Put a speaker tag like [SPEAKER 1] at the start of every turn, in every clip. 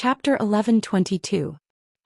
[SPEAKER 1] Chapter 1122.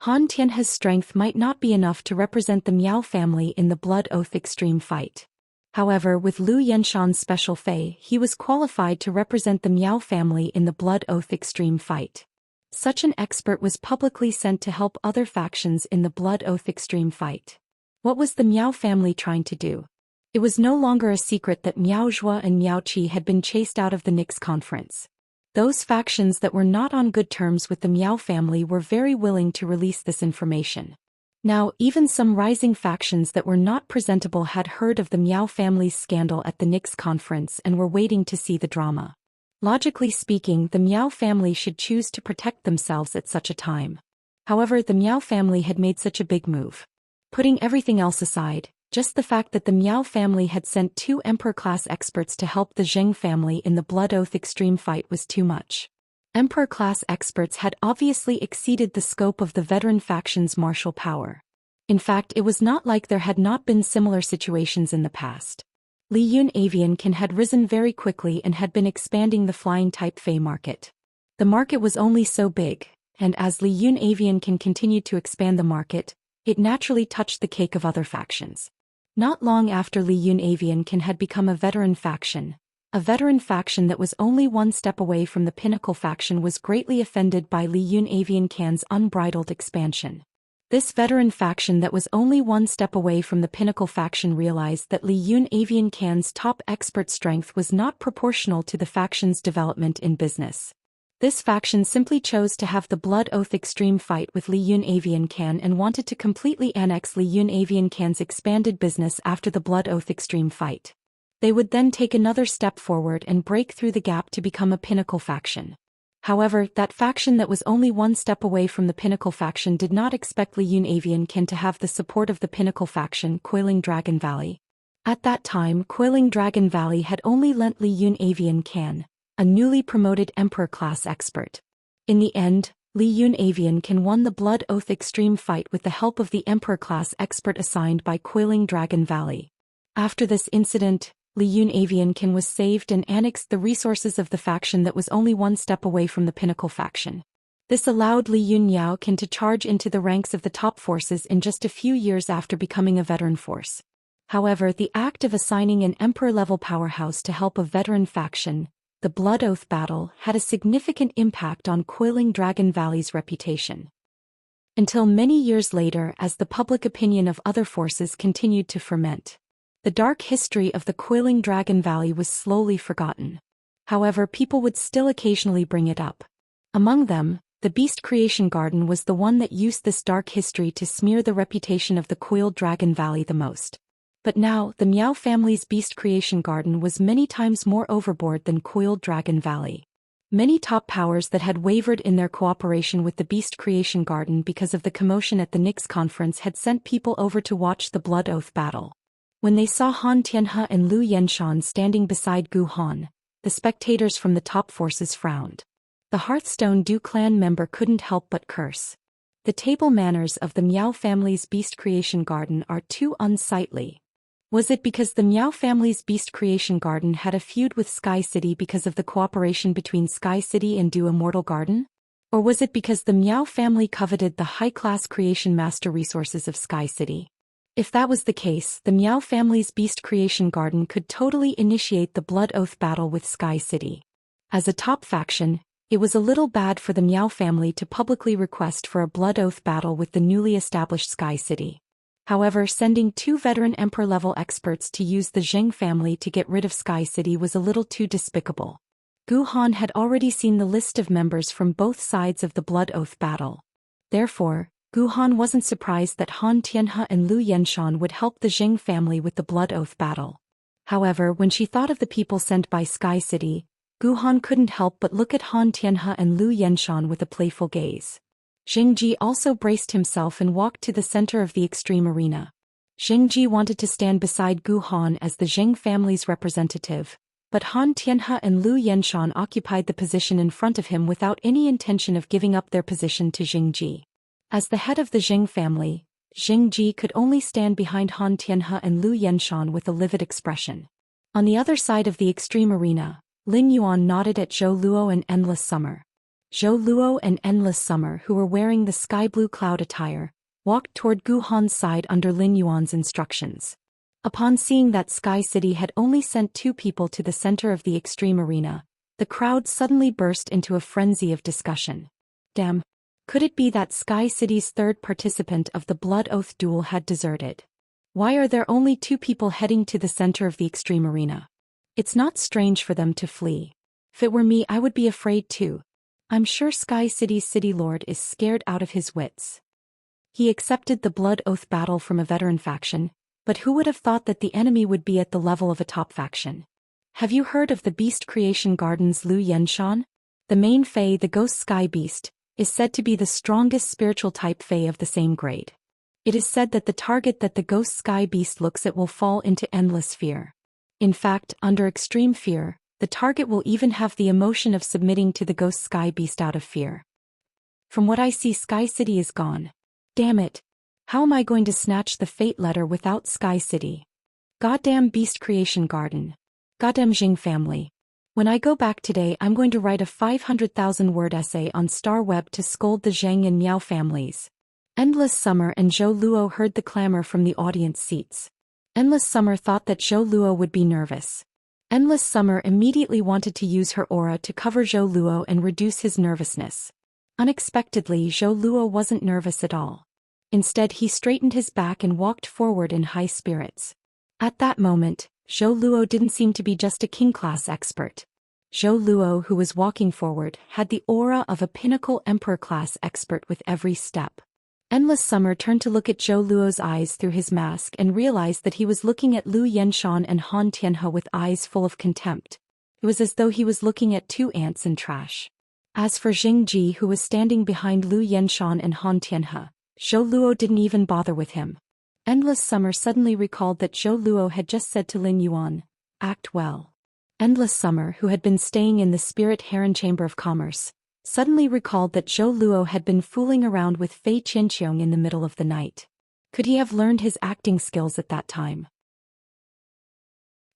[SPEAKER 1] Han Tianhe's strength might not be enough to represent the Miao family in the Blood Oath Extreme fight. However, with Lu Yenshan's special fei, he was qualified to represent the Miao family in the Blood Oath Extreme fight. Such an expert was publicly sent to help other factions in the Blood Oath Extreme fight. What was the Miao family trying to do? It was no longer a secret that Miao Zhou and Miao Qi had been chased out of the Nix conference. Those factions that were not on good terms with the Miao family were very willing to release this information. Now, even some rising factions that were not presentable had heard of the Miao family's scandal at the Nix conference and were waiting to see the drama. Logically speaking, the Miao family should choose to protect themselves at such a time. However, the Miao family had made such a big move. Putting everything else aside, just the fact that the Miao family had sent 2 Emperor-class experts to help the Zheng family in the Blood Oath Extreme fight was too much. Emperor-class experts had obviously exceeded the scope of the veteran faction's martial power. In fact, it was not like there had not been similar situations in the past. Li Yun Avian had risen very quickly and had been expanding the flying-type Fey market. The market was only so big, and as Li Yun Avian continued to expand the market, it naturally touched the cake of other factions. Not long after Li Yun Avian had become a veteran faction that was only one step away from the Pinnacle faction was greatly offended by Li Yun Avian's unbridled expansion. This veteran faction that was only one step away from the Pinnacle faction realized that Li Yun Avian's top expert strength was not proportional to the faction's development in business. This faction simply chose to have the Blood Oath Extreme fight with Li Yun Avian and wanted to completely annex Li Yun Avian's expanded business after the Blood Oath Extreme fight. They would then take another step forward and break through the gap to become a Pinnacle faction. However, that faction that was only one step away from the Pinnacle faction did not expect Li Yun Avian to have the support of the Pinnacle faction, Coiling Dragon Valley. At that time, Coiling Dragon Valley had only lent Li Yun Avian a newly promoted Emperor-class expert. In the end, Li Yun Avian won the Blood Oath Extreme fight with the help of the Emperor-class expert assigned by Coiling Dragon Valley. After this incident, Li Yun Avian was saved and annexed the resources of the faction that was only one step away from the Pinnacle faction. This allowed Li Yun Yao to charge into the ranks of the top forces in just a few years after becoming a veteran force. However, the act of assigning an Emperor-level powerhouse to help a veteran faction, the Blood Oath battle, had a significant impact on Coiling Dragon Valley's reputation. Until many years later, as the public opinion of other forces continued to ferment, the dark history of the Coiling Dragon Valley was slowly forgotten. However, people would still occasionally bring it up. Among them, the Beast Creation Garden was the one that used this dark history to smear the reputation of the Coiled Dragon Valley the most. But now, the Miao family's Beast Creation Garden was many times more overboard than Coiled Dragon Valley. Many top powers that had wavered in their cooperation with the Beast Creation Garden because of the commotion at the Nix conference had sent people over to watch the Blood Oath battle. When they saw Han Tianhe and Lu Yenshan standing beside Gu Han, the spectators from the top forces frowned. The Hearthstone Du clan member couldn't help but curse. The table manners of the Miao family's Beast Creation Garden are too unsightly. Was it because the Miao family's Beast Creation Garden had a feud with Sky City because of the cooperation between Sky City and Du Immortal Garden? Or was it because the Miao family coveted the high-class creation master resources of Sky City? If that was the case, the Miao family's Beast Creation Garden could totally initiate the Blood Oath battle with Sky City. As a top faction, it was a little bad for the Miao family to publicly request for a Blood Oath battle with the newly established Sky City. However, sending 2 veteran Emperor-level experts to use the Zheng family to get rid of Sky City was a little too despicable. Gu Han had already seen the list of members from both sides of the Blood Oath battle. Therefore, Gu Han wasn't surprised that Han Tianhe and Lu Yenshan would help the Zheng family with the Blood Oath battle. However, when she thought of the people sent by Sky City, Gu Han couldn't help but look at Han Tianhe and Lu Yenshan with a playful gaze. Zhengji also braced himself and walked to the center of the extreme arena. Zhengji wanted to stand beside Gu Han as the Zheng family's representative, but Han Tianhe and Lu Yenshan occupied the position in front of him without any intention of giving up their position to Zhengji. As the head of the Zheng family, Zhengji could only stand behind Han Tianhe and Lu Yenshan with a livid expression. On the other side of the extreme arena, Lin Yuan nodded at Zhou Luo and Endless Summer. Zhou Luo and Endless Summer, who were wearing the sky blue cloud attire, walked toward Gu Han's side under Lin Yuan's instructions. Upon seeing that Sky City had only sent 2 people to the center of the extreme arena, the crowd suddenly burst into a frenzy of discussion. Damn! Could it be that Sky City's 3rd participant of the Blood Oath duel had deserted? Why are there only 2 people heading to the center of the extreme arena? It's not strange for them to flee. If it were me, I would be afraid too. I'm sure Sky City's city lord is scared out of his wits. He accepted the Blood Oath battle from a veteran faction, but who would have thought that the enemy would be at the level of a top faction? Have you heard of the Beast Creation Garden's Lu Yenshan? The main Fae, the Ghost Sky Beast, is said to be the strongest spiritual type Fae of the same grade. It is said that the target that the Ghost Sky Beast looks at will fall into endless fear. In fact, under extreme fear, the target will even have the emotion of submitting to the Ghost Sky Beast out of fear. From what I see, Sky City is gone. Damn it! How am I going to snatch the fate letter without Sky City? Goddamn Beast Creation Garden. Goddamn Jing family. When I go back today, I'm going to write a 500,000-word essay on Star Web to scold the Zheng and Miao families. Endless Summer and Zhou Luo heard the clamor from the audience seats. Endless Summer thought that Zhou Luo would be nervous. Endless Summer immediately wanted to use her aura to cover Zhou Luo and reduce his nervousness. Unexpectedly, Zhou Luo wasn't nervous at all. Instead, he straightened his back and walked forward in high spirits. At that moment, Zhou Luo didn't seem to be just a king-class expert. Zhou Luo, who was walking forward, had the aura of a pinnacle emperor-class expert with every step. Endless Summer turned to look at Zhou Luo's eyes through his mask and realized that he was looking at Lu Yenshan and Han Tianhe with eyes full of contempt. It was as though he was looking at 2 ants in trash. As for Jing Ji, who was standing behind Lu Yenshan and Han Tianhe, Zhou Luo didn't even bother with him. Endless Summer suddenly recalled that Zhou Luo had just said to Lin Yuan, "Act well." Endless Summer, who had been staying in the Spirit Heron Chamber of Commerce, suddenly recalled that Zhou Luo had been fooling around with Fei Qianqiong in the middle of the night. Could he have learned his acting skills at that time?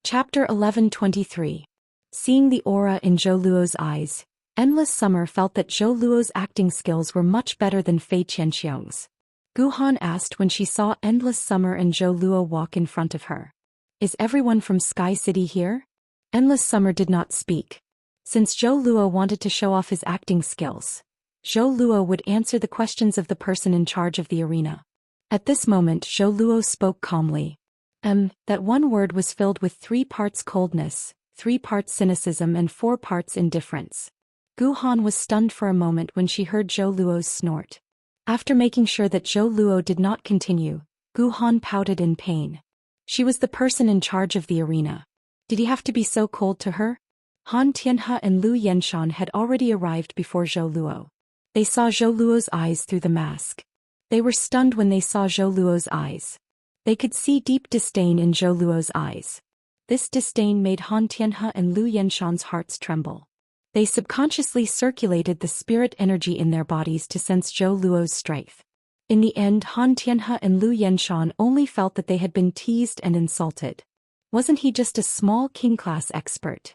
[SPEAKER 1] Chapter 1123. Seeing the aura in Zhou Luo's eyes, Endless Summer felt that Zhou Luo's acting skills were much better than Fei Qianqiong's. Gu Han asked when she saw Endless Summer and Zhou Luo walk in front of her. "Is everyone from Sky City here?" Endless Summer did not speak. Since Zhou Luo wanted to show off his acting skills, Zhou Luo would answer the questions of the person in charge of the arena. At this moment, Zhou Luo spoke calmly. That one word was filled with 3 parts coldness, 3 parts cynicism and 4 parts indifference. Gu Han was stunned for a moment when she heard Zhou Luo's snort. After making sure that Zhou Luo did not continue, Gu Han pouted in pain. She was the person in charge of the arena. Did he have to be so cold to her? Han Tianhe and Lu Yenshan had already arrived before Zhou Luo. They saw Zhou Luo's eyes through the mask. They were stunned when they saw Zhou Luo's eyes. They could see deep disdain in Zhou Luo's eyes. This disdain made Han Tianhe and Lu Yenshan's hearts tremble. They subconsciously circulated the spirit energy in their bodies to sense Zhou Luo's strength. In the end, Han Tianhe and Lu Yenshan only felt that they had been teased and insulted. Wasn't he just a small king-class expert?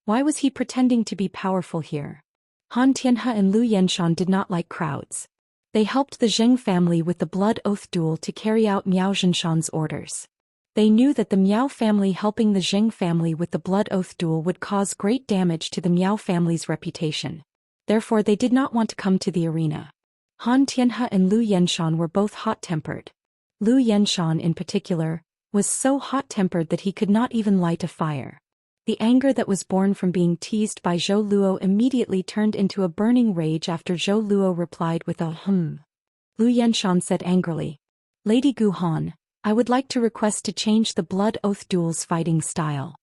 [SPEAKER 1] Why was he pretending to be powerful here? Han Tianhe and Lu Yenshan did not like crowds. They helped the Zheng family with the Blood Oath duel to carry out Miao Zhenshan's orders. They knew that the Miao family helping the Zheng family with the Blood Oath duel would cause great damage to the Miao family's reputation. Therefore they did not want to come to the arena. Han Tianhe and Lu Yenshan were both hot-tempered. Lu Yenshan in particular was so hot-tempered that he could not even light a fire. The anger that was born from being teased by Zhou Luo immediately turned into a burning rage after Zhou Luo replied with a Lu Yenshan said angrily, "Lady Gu Han, I would like to request to change the Blood Oath duel's fighting style.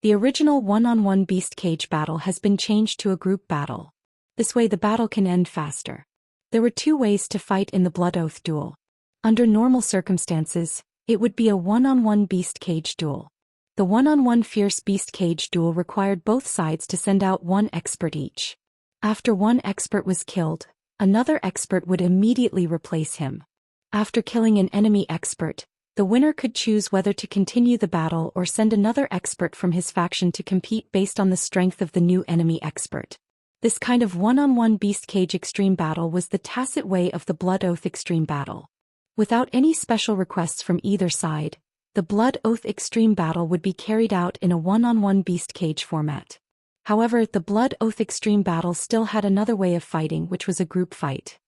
[SPEAKER 1] The original one-on-one beast cage battle has been changed to a group battle. This way the battle can end faster." There were 2 ways to fight in the Blood Oath duel. Under normal circumstances, it would be a one-on-one beast cage duel. The one-on-one fierce beast cage duel required both sides to send out 1 expert each. After 1 expert was killed, another expert would immediately replace him. After killing an enemy expert, the winner could choose whether to continue the battle or send another expert from his faction to compete based on the strength of the new enemy expert. This kind of one-on-one beast cage extreme battle was the tacit way of the Blood Oath extreme battle. Without any special requests from either side, the Blood Oath extreme battle would be carried out in a one-on-one beast cage format. However, the Blood Oath extreme battle still had another way of fighting, which was a group fight.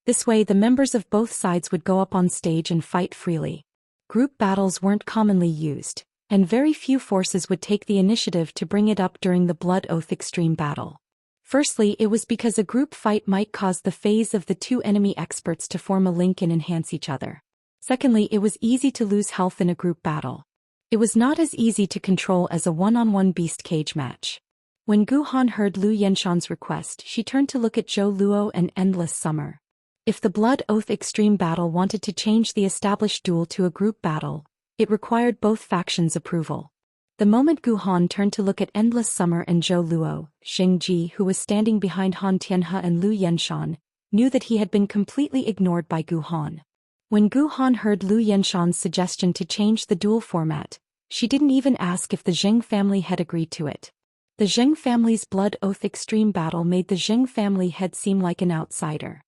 [SPEAKER 1] This way the members of both sides would go up on stage and fight freely. Group battles weren't commonly used, and very few forces would take the initiative to bring it up during the Blood Oath extreme battle. Firstly, it was because a group fight might cause the phase of the two enemy experts to form a link and enhance each other. Secondly, it was easy to lose health in a group battle. It was not as easy to control as a one-on-one beast cage match. When Gu Han heard Lu Yenshan's request, she turned to look at Zhou Luo and Endless Summer. If the Blood Oath extreme battle wanted to change the established duel to a group battle, it required both factions' approval. The moment Gu Han turned to look at Endless Summer and Zhou Luo, Xingji, who was standing behind Han Tianhe and Lu Yenshan, knew that he had been completely ignored by Gu Han. When Gu Han heard Lu Yenshan's suggestion to change the duel format, she didn't even ask if the Zheng family had agreed to it. The Zheng family's Blood Oath extreme battle made the Zheng family head seem like an outsider.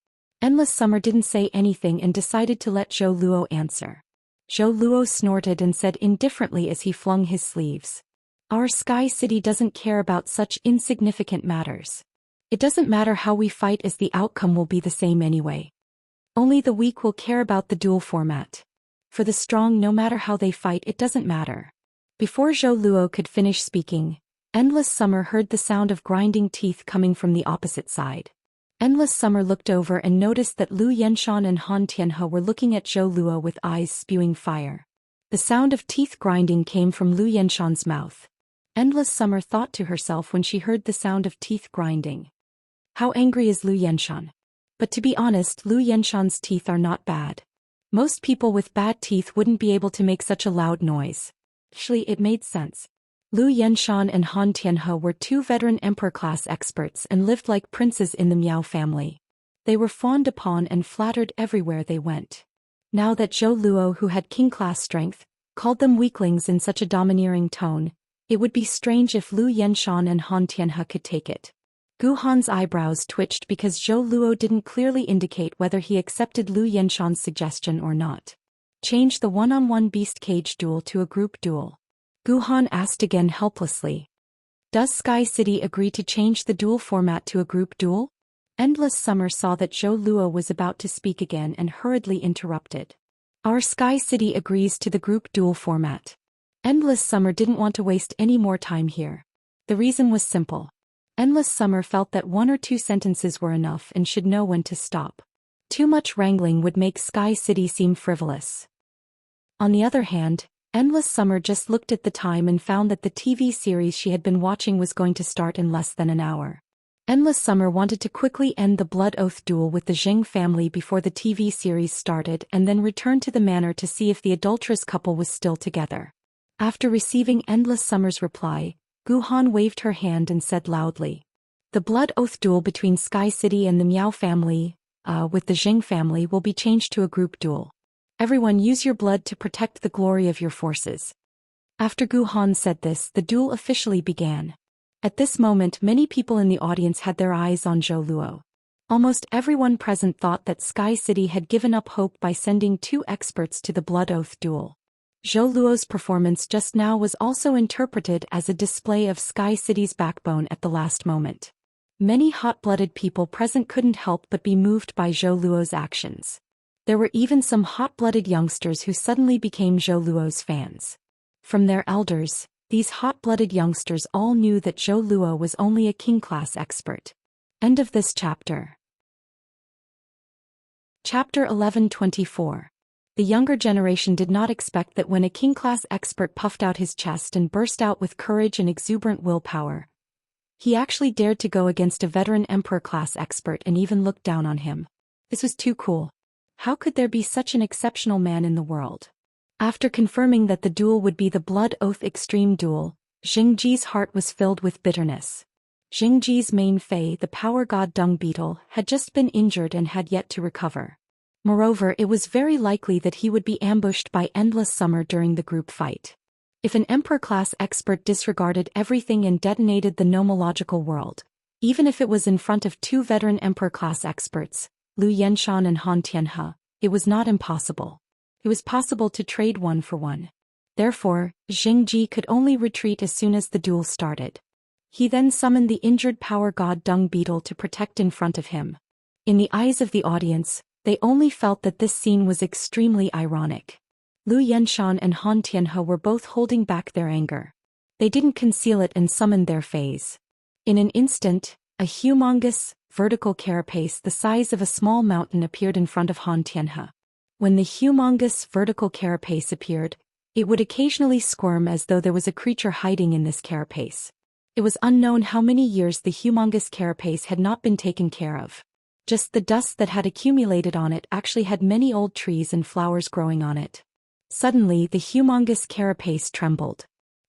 [SPEAKER 1] Endless Summer didn't say anything and decided to let Zhou Luo answer. Zhou Luo snorted and said indifferently as he flung his sleeves. Our Sky City doesn't care about such insignificant matters. It doesn't matter how we fight, as the outcome will be the same anyway. Only the weak will care about the duel format. For the strong, no matter how they fight, it doesn't matter. Before Zhou Luo could finish speaking, Endless Summer heard the sound of grinding teeth coming from the opposite side. Endless Summer looked over and noticed that Lu Yenshan and Han Tianhe were looking at Zhou Luo with eyes spewing fire. The sound of teeth grinding came from Lu Yenshan's mouth. Endless Summer thought to herself when she heard the sound of teeth grinding. How angry is Lu Yenshan? But to be honest, Lu Yenshan's teeth are not bad. Most people with bad teeth wouldn't be able to make such a loud noise. Actually, it made sense. Lu Yenshan and Han Tianhe were two veteran emperor-class experts and lived like princes in the Miao family. They were fawned upon and flattered everywhere they went. Now that Zhou Luo, who had king-class strength, called them weaklings in such a domineering tone, it would be strange if Lu Yenshan and Han Tianhe could take it. Gu Han's eyebrows twitched because Zhou Luo didn't clearly indicate whether he accepted Lu Yenshan's suggestion or not. Change the one-on-one beast cage duel to a group duel. Gu Han asked again helplessly. Does Sky City agree to change the duel format to a group duel? Endless Summer saw that Zhou Luo was about to speak again and hurriedly interrupted. Our Sky City agrees to the group duel format. Endless Summer didn't want to waste any more time here. The reason was simple. Endless Summer felt that one or two sentences were enough and should know when to stop. Too much wrangling would make Sky City seem frivolous. On the other hand, Endless Summer just looked at the time and found that the TV series she had been watching was going to start in less than an hour. Endless Summer wanted to quickly end the Blood Oath duel with the Zheng family before the TV series started and then return to the manor to see if the adulterous couple was still together. After receiving Endless Summer's reply, Gu Han waved her hand and said loudly, "The Blood Oath duel between Sky City and the Miao family, with the Zheng family, will be changed to a group duel. Everyone use your blood to protect the glory of your forces." After Gu Han said this, the duel officially began. At this moment, many people in the audience had their eyes on Zhou Luo. Almost everyone present thought that Sky City had given up hope by sending two experts to the Blood Oath duel. Zhou Luo's performance just now was also interpreted as a display of Sky City's backbone at the last moment. Many hot-blooded people present couldn't help but be moved by Zhou Luo's actions. There were even some hot-blooded youngsters who suddenly became Zhou Luo's fans. From their elders, these hot-blooded youngsters all knew that Zhou Luo was only a king-class expert. End of this chapter. Chapter 11:24. The younger generation did not expect that when a king-class expert puffed out his chest and burst out with courage and exuberant willpower, he actually dared to go against a veteran emperor-class expert and even looked down on him. This was too cool. How could there be such an exceptional man in the world? After confirming that the duel would be the Blood Oath Extreme Duel, Xingji's heart was filled with bitterness. Xingji's main Fei, the power god Dung Beetle, had just been injured and had yet to recover. Moreover, it was very likely that he would be ambushed by Endless Summer during the group fight. If an Emperor-class expert disregarded everything and detonated the nomological world, Even if it was in front of two veteran emperor-class experts, Lu Yenshan and Han Tianhe, it was not impossible. It was possible to trade one for one. Therefore, Jingji could only retreat as soon as the duel started. He then summoned the injured power god Dung Beetle to protect in front of him. In the eyes of the audience, they only felt that this scene was extremely ironic. Lu Yenshan and Han Tianhe were both holding back their anger. They didn't conceal it and summoned their fays. In an instant, a humongous, vertical carapace the size of a small mountain appeared in front of Han Tianhe. When the humongous, vertical carapace appeared, it would occasionally squirm as though there was a creature hiding in this carapace. It was unknown how many years the humongous carapace had not been taken care of. Just the dust that had accumulated on it actually had many old trees and flowers growing on it. Suddenly the humongous carapace trembled.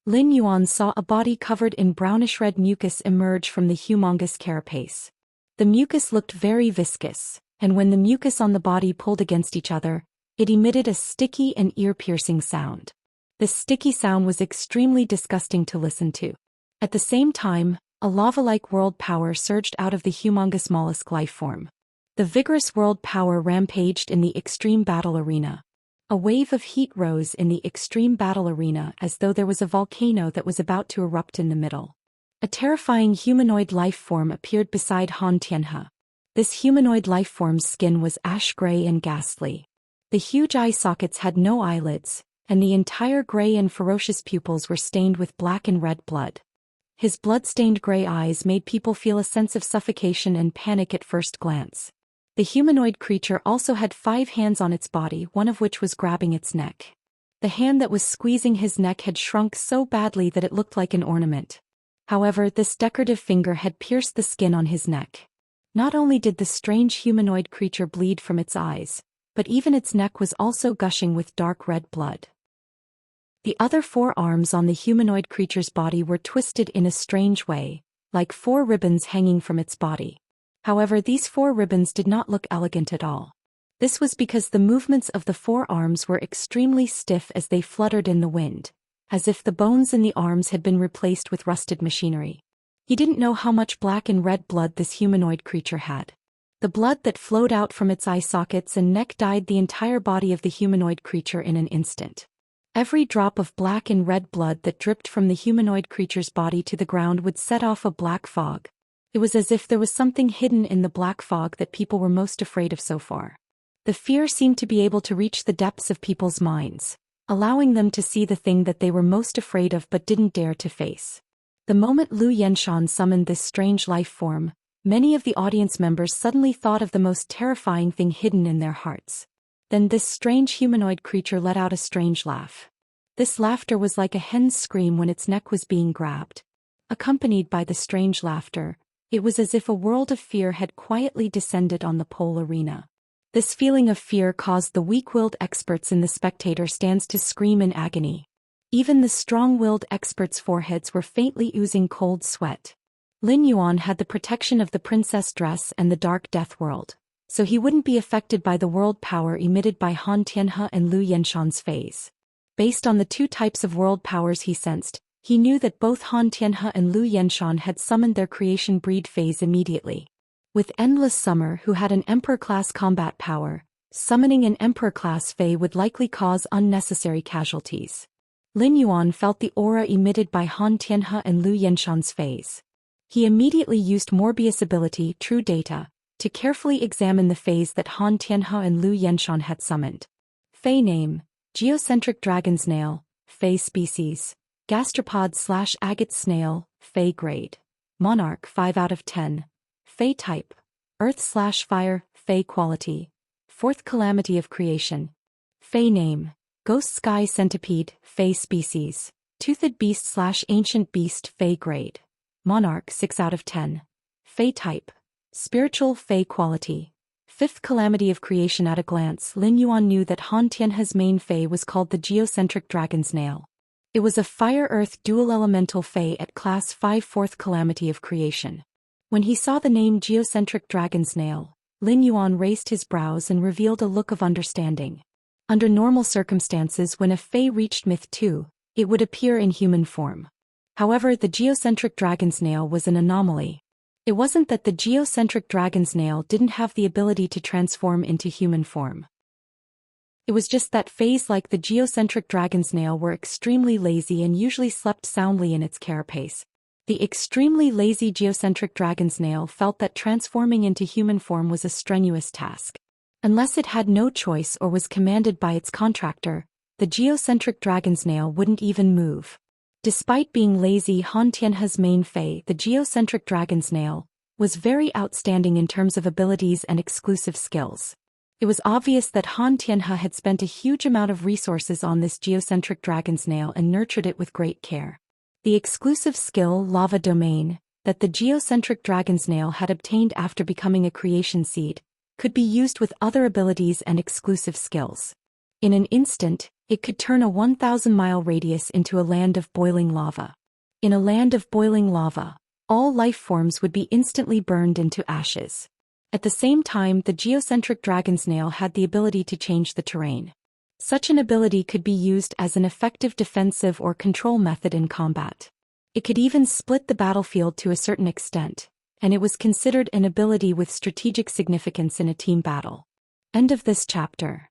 [SPEAKER 1] Lin Yuan saw a body covered in brownish-red mucus emerge from the humongous carapace. The mucus looked very viscous, and when the mucus on the body pulled against each other, it emitted a sticky and ear-piercing sound. This sticky sound was extremely disgusting to listen to. At the same time, a lava-like world power surged out of the humongous mollusk life form. The vigorous world power rampaged in the extreme battle arena. A wave of heat rose in the extreme battle arena as though there was a volcano that was about to erupt in the middle. A terrifying humanoid life form appeared beside Han Tianhe. This humanoid life form's skin was ash-gray and ghastly. The huge eye sockets had no eyelids, and the entire gray and ferocious pupils were stained with black and red blood. His blood-stained gray eyes made people feel a sense of suffocation and panic at first glance. The humanoid creature also had 5 hands on its body, one of which was grabbing its neck. The hand that was squeezing his neck had shrunk so badly that it looked like an ornament. However, this decorative finger had pierced the skin on his neck. Not only did the strange humanoid creature bleed from its eyes, but even its neck was also gushing with dark red blood. The other 4 arms on the humanoid creature's body were twisted in a strange way, like 4 ribbons hanging from its body. However, these 4 ribbons did not look elegant at all. This was because the movements of the 4 arms were extremely stiff as they fluttered in the wind, as if the bones in the arms had been replaced with rusted machinery. He didn't know how much black and red blood this humanoid creature had. The blood that flowed out from its eye sockets and neck dyed the entire body of the humanoid creature in an instant. Every drop of black and red blood that dripped from the humanoid creature's body to the ground would set off a black fog. It was as if there was something hidden in the black fog that people were most afraid of so far. The fear seemed to be able to reach the depths of people's minds, allowing them to see the thing that they were most afraid of but didn't dare to face. The moment Lu Yenshan summoned this strange life form, many of the audience members suddenly thought of the most terrifying thing hidden in their hearts. Then this strange humanoid creature let out a strange laugh. This laughter was like a hen's scream when its neck was being grabbed. Accompanied by the strange laughter, it was as if a world of fear had quietly descended on the pole arena. This feeling of fear caused the weak-willed experts in the spectator stands to scream in agony. Even the strong-willed experts' foreheads were faintly oozing cold sweat. Lin Yuan had the protection of the princess dress and the dark death world, so he wouldn't be affected by the world power emitted by Han Tianhe and Lu Yenshan's phase. Based on the 2 types of world powers he sensed, he knew that both Han Tianhe and Lu Yenshan had summoned their creation breed phase immediately. With Endless Summer, who had an Emperor-class combat power, summoning an Emperor-class Fae would likely cause unnecessary casualties. Lin Yuan felt the aura emitted by Han Tianhe and Lu Yenshan's phase. He immediately used Morbius ability, True Data, to carefully examine the phase that Han Tianhe and Lu Yenshan had summoned. Fae name: Geocentric Dragon Snail, Fae species, Gastropod/agate snail, Fae grade. Monarch 5 out of 10. Fae type: Earth/Fire, Fae quality. 4th calamity of creation. Fae name: Ghost Sky Centipede, Fae species, Toothed Beast/Ancient Beast, Fae grade. Monarch 6 out of 10. Fae type: Spiritual, Fae quality. 5th calamity of creation. At a glance, Lin Yuan knew that Han Tianhe's main Fae was called the Geocentric Dragon Snail. It was a Fire-Earth dual elemental Fae at class 5, 4th calamity of creation. When he saw the name Geocentric Dragon Snail, Lin Yuan raised his brows and revealed a look of understanding. Under normal circumstances, when a Fae reached Myth 2, it would appear in human form. However, the Geocentric Dragon Snail was an anomaly. It wasn't that the geocentric dragon snail didn't have the ability to transform into human form. It was just that fays like the geocentric dragon snail were extremely lazy and usually slept soundly in its carapace. The extremely lazy geocentric dragon snail felt that transforming into human form was a strenuous task. Unless it had no choice or was commanded by its contractor, the geocentric dragon snail wouldn't even move. Despite being lazy, Han Tianhe's main fay, the geocentric dragon snail, was very outstanding in terms of abilities and exclusive skills. It was obvious that Han Tianhe had spent a huge amount of resources on this geocentric dragon snail and nurtured it with great care. The exclusive skill, Lava Domain, that the geocentric dragon snail had obtained after becoming a creation seed, could be used with other abilities and exclusive skills. In an instant, it could turn a 1,000-mile radius into a land of boiling lava. In a land of boiling lava, all life forms would be instantly burned into ashes. At the same time, the geocentric dragon snail had the ability to change the terrain. Such an ability could be used as an effective defensive or control method in combat. It could even split the battlefield to a certain extent, and it was considered an ability with strategic significance in a team battle. End of this chapter.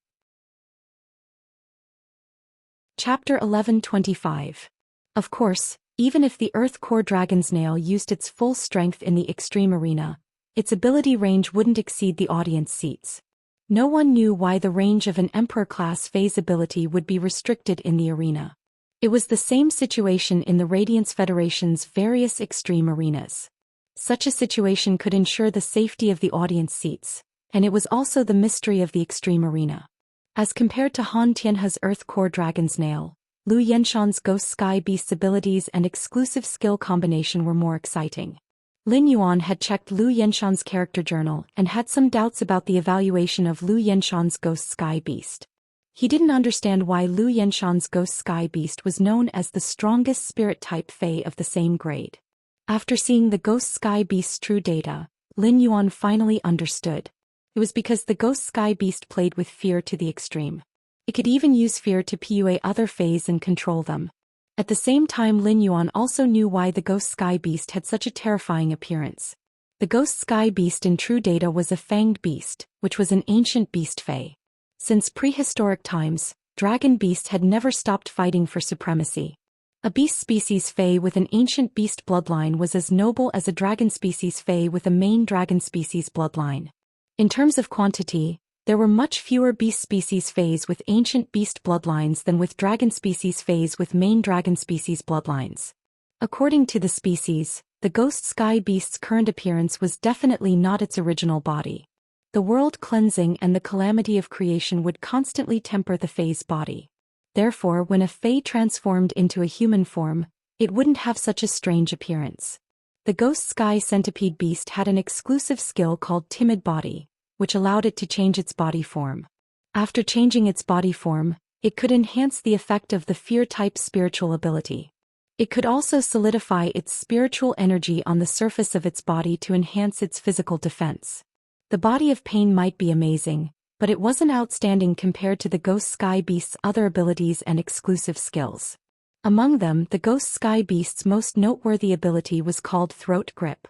[SPEAKER 1] Chapter 11:25. Of course, even if the Earth Core Dragon Snail used its full strength in the extreme arena, its ability range wouldn't exceed the audience seats. No one knew why the range of an Emperor-class phase ability would be restricted in the arena. It was the same situation in the Radiance Federation's various extreme arenas. Such a situation could ensure the safety of the audience seats, and it was also the mystery of the extreme arena. As compared to Han Tianhe's Earth Core Dragon Snail, Lu Yenshan's Ghost Sky Beast's abilities and exclusive skill combination were more exciting. Lin Yuan had checked Lu Yenshan's character journal and had some doubts about the evaluation of Lu Yenshan's Ghost Sky Beast. He didn't understand why Lu Yenshan's Ghost Sky Beast was known as the strongest spirit-type Fae of the same grade. After seeing the Ghost Sky Beast's true data, Lin Yuan finally understood. It was because the Ghost Sky Beast played with fear to the extreme. It could even use fear to PUA other Fays and control them. At the same time, Lin Yuan also knew why the Ghost Sky Beast had such a terrifying appearance. The Ghost Sky Beast in true data was a fanged beast, which was an ancient beast Fae. Since prehistoric times, dragon beasts had never stopped fighting for supremacy. A beast species Fae with an ancient beast bloodline was as noble as a dragon species Fae with a main dragon species bloodline. In terms of quantity, there were much fewer beast species Fays with ancient beast bloodlines than with dragon species Fays with main dragon species bloodlines. According to the species, the Ghost Sky Beast's current appearance was definitely not its original body. The world cleansing and the calamity of creation would constantly temper the Fae's body. Therefore, when a Fae transformed into a human form, it wouldn't have such a strange appearance. The Ghost Sky Centipede Beast had an exclusive skill called Timid Body, which allowed it to change its body form. After changing its body form, it could enhance the effect of the fear-type spiritual ability. It could also solidify its spiritual energy on the surface of its body to enhance its physical defense. The Body of Pain might be amazing, but it wasn't outstanding compared to the Ghost Sky Beast's other abilities and exclusive skills. Among them, the Ghost Sky Beast's most noteworthy ability was called Throat Grip.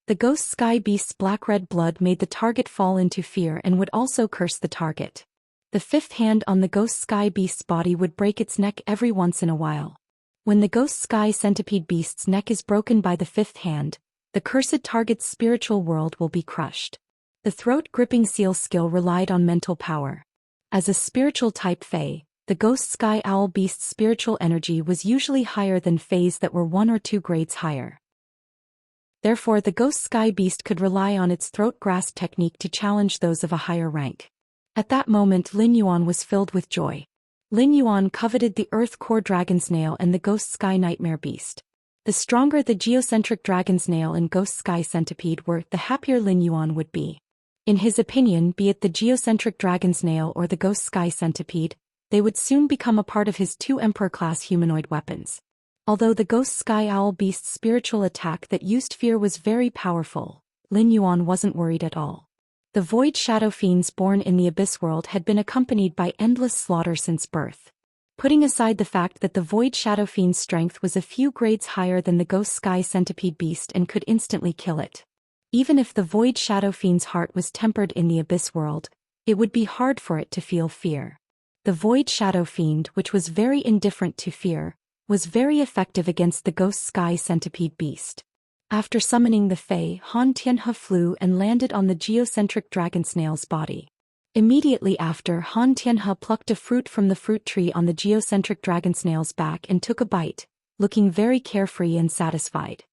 [SPEAKER 1] The Ghost Sky Beast's black-red blood made the target fall into fear and would also curse the target. The fifth hand on the Ghost Sky Beast's body would break its neck every once in a while. When the Ghost Sky Centipede Beast's neck is broken by the fifth hand, the cursed target's spiritual world will be crushed. The throat-gripping seal skill relied on mental power. As a spiritual-type Fae, the Ghost Sky Owl Beast's spiritual energy was usually higher than Fays that were 1 or 2 grades higher. Therefore, the Ghost Sky Beast could rely on its throat grasp technique to challenge those of a higher rank. At that moment, Lin Yuan was filled with joy. Lin Yuan coveted the Earth Core Dragon Snail and the Ghost Sky Nightmare Beast. The stronger the geocentric Dragon Snail and Ghost Sky Centipede were, the happier Lin Yuan would be. In his opinion, be it the geocentric Dragon Snail or the Ghost Sky Centipede, they would soon become a part of his 2 Emperor-class humanoid weapons. Although the Ghost Sky Owl Beast's spiritual attack that used fear was very powerful, Lin Yuan wasn't worried at all. The Void Shadow Fiends born in the Abyss World had been accompanied by endless slaughter since birth. Putting aside the fact that the Void Shadow Fiend's strength was a few grades higher than the Ghost Sky Centipede Beast and could instantly kill it, Even if the Void Shadow Fiend's heart was tempered in the Abyss world, it would be hard for it to feel fear. The Void Shadow Fiend, which was very indifferent to fear, was very effective against the Ghost Sky Centipede beast. After summoning the Fae, Han Tianhe flew and landed on the geocentric dragon snail's body. Immediately after, Han Tianhe plucked a fruit from the fruit tree on the geocentric dragon snail's back and took a bite, looking very carefree and satisfied.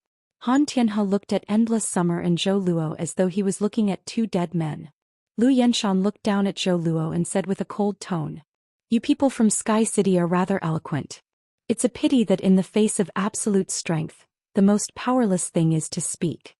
[SPEAKER 1] Han Tianhe looked at Endless Summer and Zhou Luo as though he was looking at two dead men. Lu Yenshan looked down at Zhou Luo and said with a cold tone, "You people from Sky City are rather eloquent. It's a pity that in the face of absolute strength, the most powerless thing is to speak."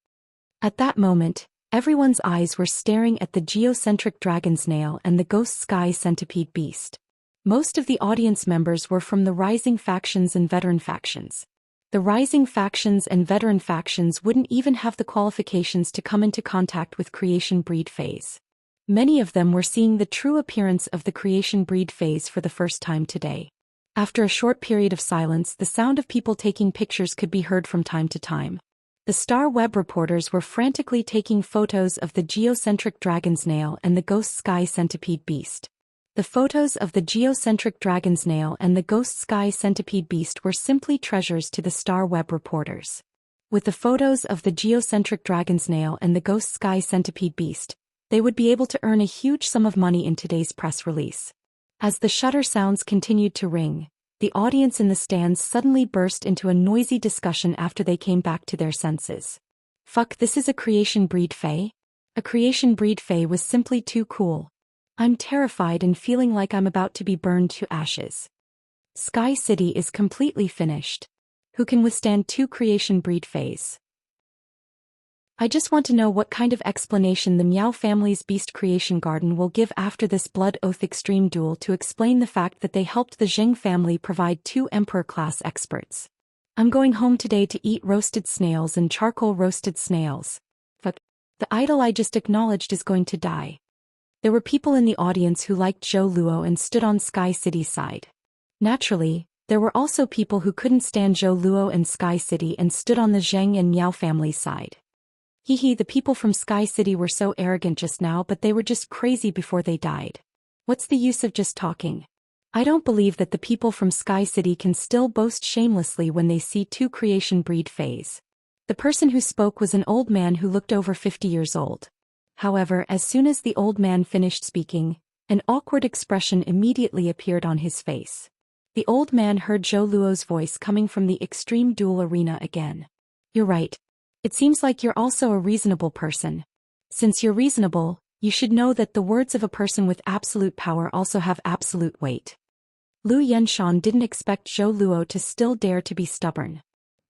[SPEAKER 1] At that moment, everyone's eyes were staring at the geocentric dragon snail and the Ghost Sky Centipede beast. Most of the audience members were from the Rising factions and Veteran factions. The Rising factions and Veteran factions wouldn't even have the qualifications to come into contact with Creation Breed phase. Many of them were seeing the true appearance of the Creation Breed phase for the first time today. After a short period of silence, the sound of people taking pictures could be heard from time to time. The Star Web reporters were frantically taking photos of the geocentric dragon snail and the Ghost Sky Centipede beast. The photos of the geocentric dragon snail and the Ghost Sky Centipede beast were simply treasures to the Star Web reporters. With the photos of the geocentric dragon snail and the Ghost Sky Centipede beast, they would be able to earn a huge sum of money in today's press release. As the shutter sounds continued to ring, the audience in the stands suddenly burst into a noisy discussion after they came back to their senses. "Fuck, this is a Creation Breed Fae? A Creation Breed Fae was simply too cool. I'm terrified and feeling like I'm about to be burned to ashes. Sky City is completely finished. Who can withstand two Creation Breed Faes? I just want to know what kind of explanation the Miao family's Beast Creation Garden will give after this Blood Oath Extreme duel to explain the fact that they helped the Zheng family provide two Emperor-class experts. I'm going home today to eat roasted snails and charcoal roasted snails. Fuck. The idol I just acknowledged is going to die." There were people in the audience who liked Zhou Luo and stood on Sky City's side. Naturally, there were also people who couldn't stand Zhou Luo and Sky City and stood on the Zheng and Miao family's side. Hehe, the people from Sky City were so arrogant just now, but they were just crazy before they died. What's the use of just talking? I don't believe that the people from Sky City can still boast shamelessly when they see two Creation Breed Faes. The person who spoke was an old man who looked over 50 years old. However, as soon as the old man finished speaking, an awkward expression immediately appeared on his face. The old man heard Zhou Luo's voice coming from the extreme duel arena again. "You're right. It seems like you're also a reasonable person. Since you're reasonable, you should know that the words of a person with absolute power also have absolute weight." Lu Yenshan didn't expect Zhou Luo to still dare to be stubborn.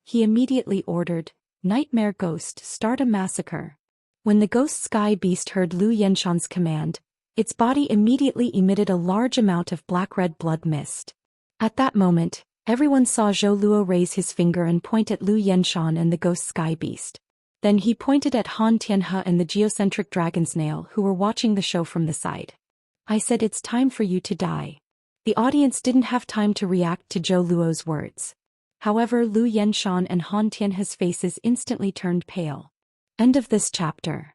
[SPEAKER 1] He immediately ordered, "Nightmare Ghost, start a massacre." When the Ghost Sky Beast heard Lu Yenshan's command, its body immediately emitted a large amount of black-red blood mist. At that moment, everyone saw Zhou Luo raise his finger and point at Lu Yenshan and the Ghost Sky Beast. Then he pointed at Han Tianhe and the geocentric dragon snail who were watching the show from the side. "I said it's time for you to die." The audience didn't have time to react to Zhou Luo's words. However, Lu Yenshan and Han Tianhe's faces instantly turned pale. End of this chapter.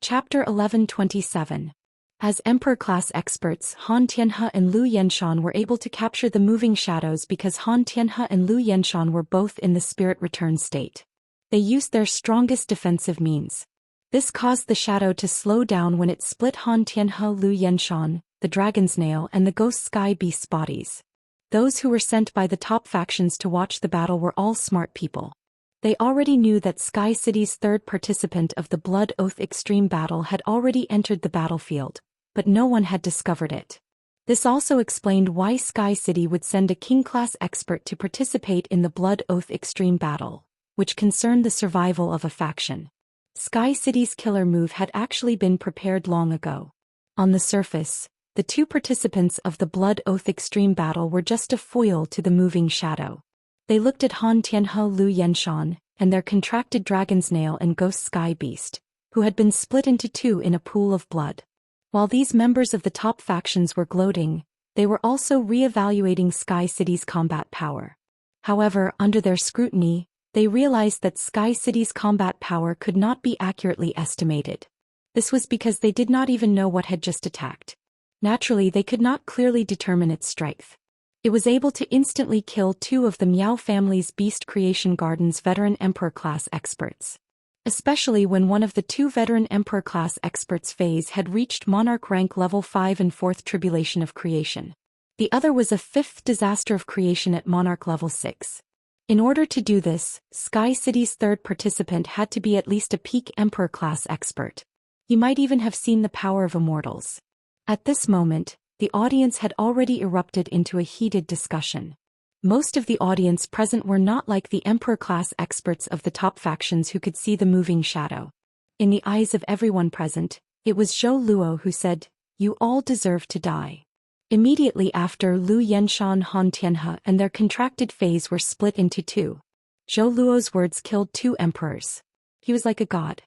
[SPEAKER 1] Chapter 1127. As Emperor-class experts, Han Tianhe and Lu Yenshan were able to capture the moving shadows because Han Tianhe and Lu Yenshan were both in the spirit return state. They used their strongest defensive means. This caused the shadow to slow down when it split Han Tianhe, Lu Yenshan, the dragon snail and the Ghost Sky Beast's bodies. Those who were sent by the top factions to watch the battle were all smart people. They already knew that Sky City's third participant of the Blood Oath Extreme battle had already entered the battlefield, but no one had discovered it. This also explained why Sky City would send a king-class expert to participate in the Blood Oath Extreme battle, which concerned the survival of a faction. Sky City's killer move had actually been prepared long ago. On the surface, the two participants of the Blood Oath Extreme battle were just a foil to the moving shadow. They looked at Han Tianhe, Lu Yenshan, and their contracted dragon snail and Ghost Sky Beast, who had been split into two in a pool of blood. While these members of the top factions were gloating, they were also re-evaluating Sky City's combat power. However, under their scrutiny, They realized that Sky City's combat power could not be accurately estimated. This was because they did not even know what had just attacked. Naturally, they could not clearly determine its strength. It was able to instantly kill 2 of the Miao family's Beast Creation Garden's veteran Emperor-class experts. Especially when one of the 2 veteran Emperor-class experts' phase had reached Monarch rank level 5 and 4th Tribulation of Creation. The other was a 5th Disaster of Creation at Monarch level 6. In order to do this, Sky City's 3rd participant had to be at least a peak Emperor-class expert. He might even have seen the power of immortals. At this moment, the audience had already erupted into a heated discussion. Most of the audience present were not like the Emperor-class experts of the top factions who could see the moving shadow. In the eyes of everyone present, it was Zhou Luo who said, "You all deserve to die." Immediately after, Lu Yenshan, Han Tianhe and their contracted phase were split into 2. Zhou Luo's words killed 2 emperors. He was like a god.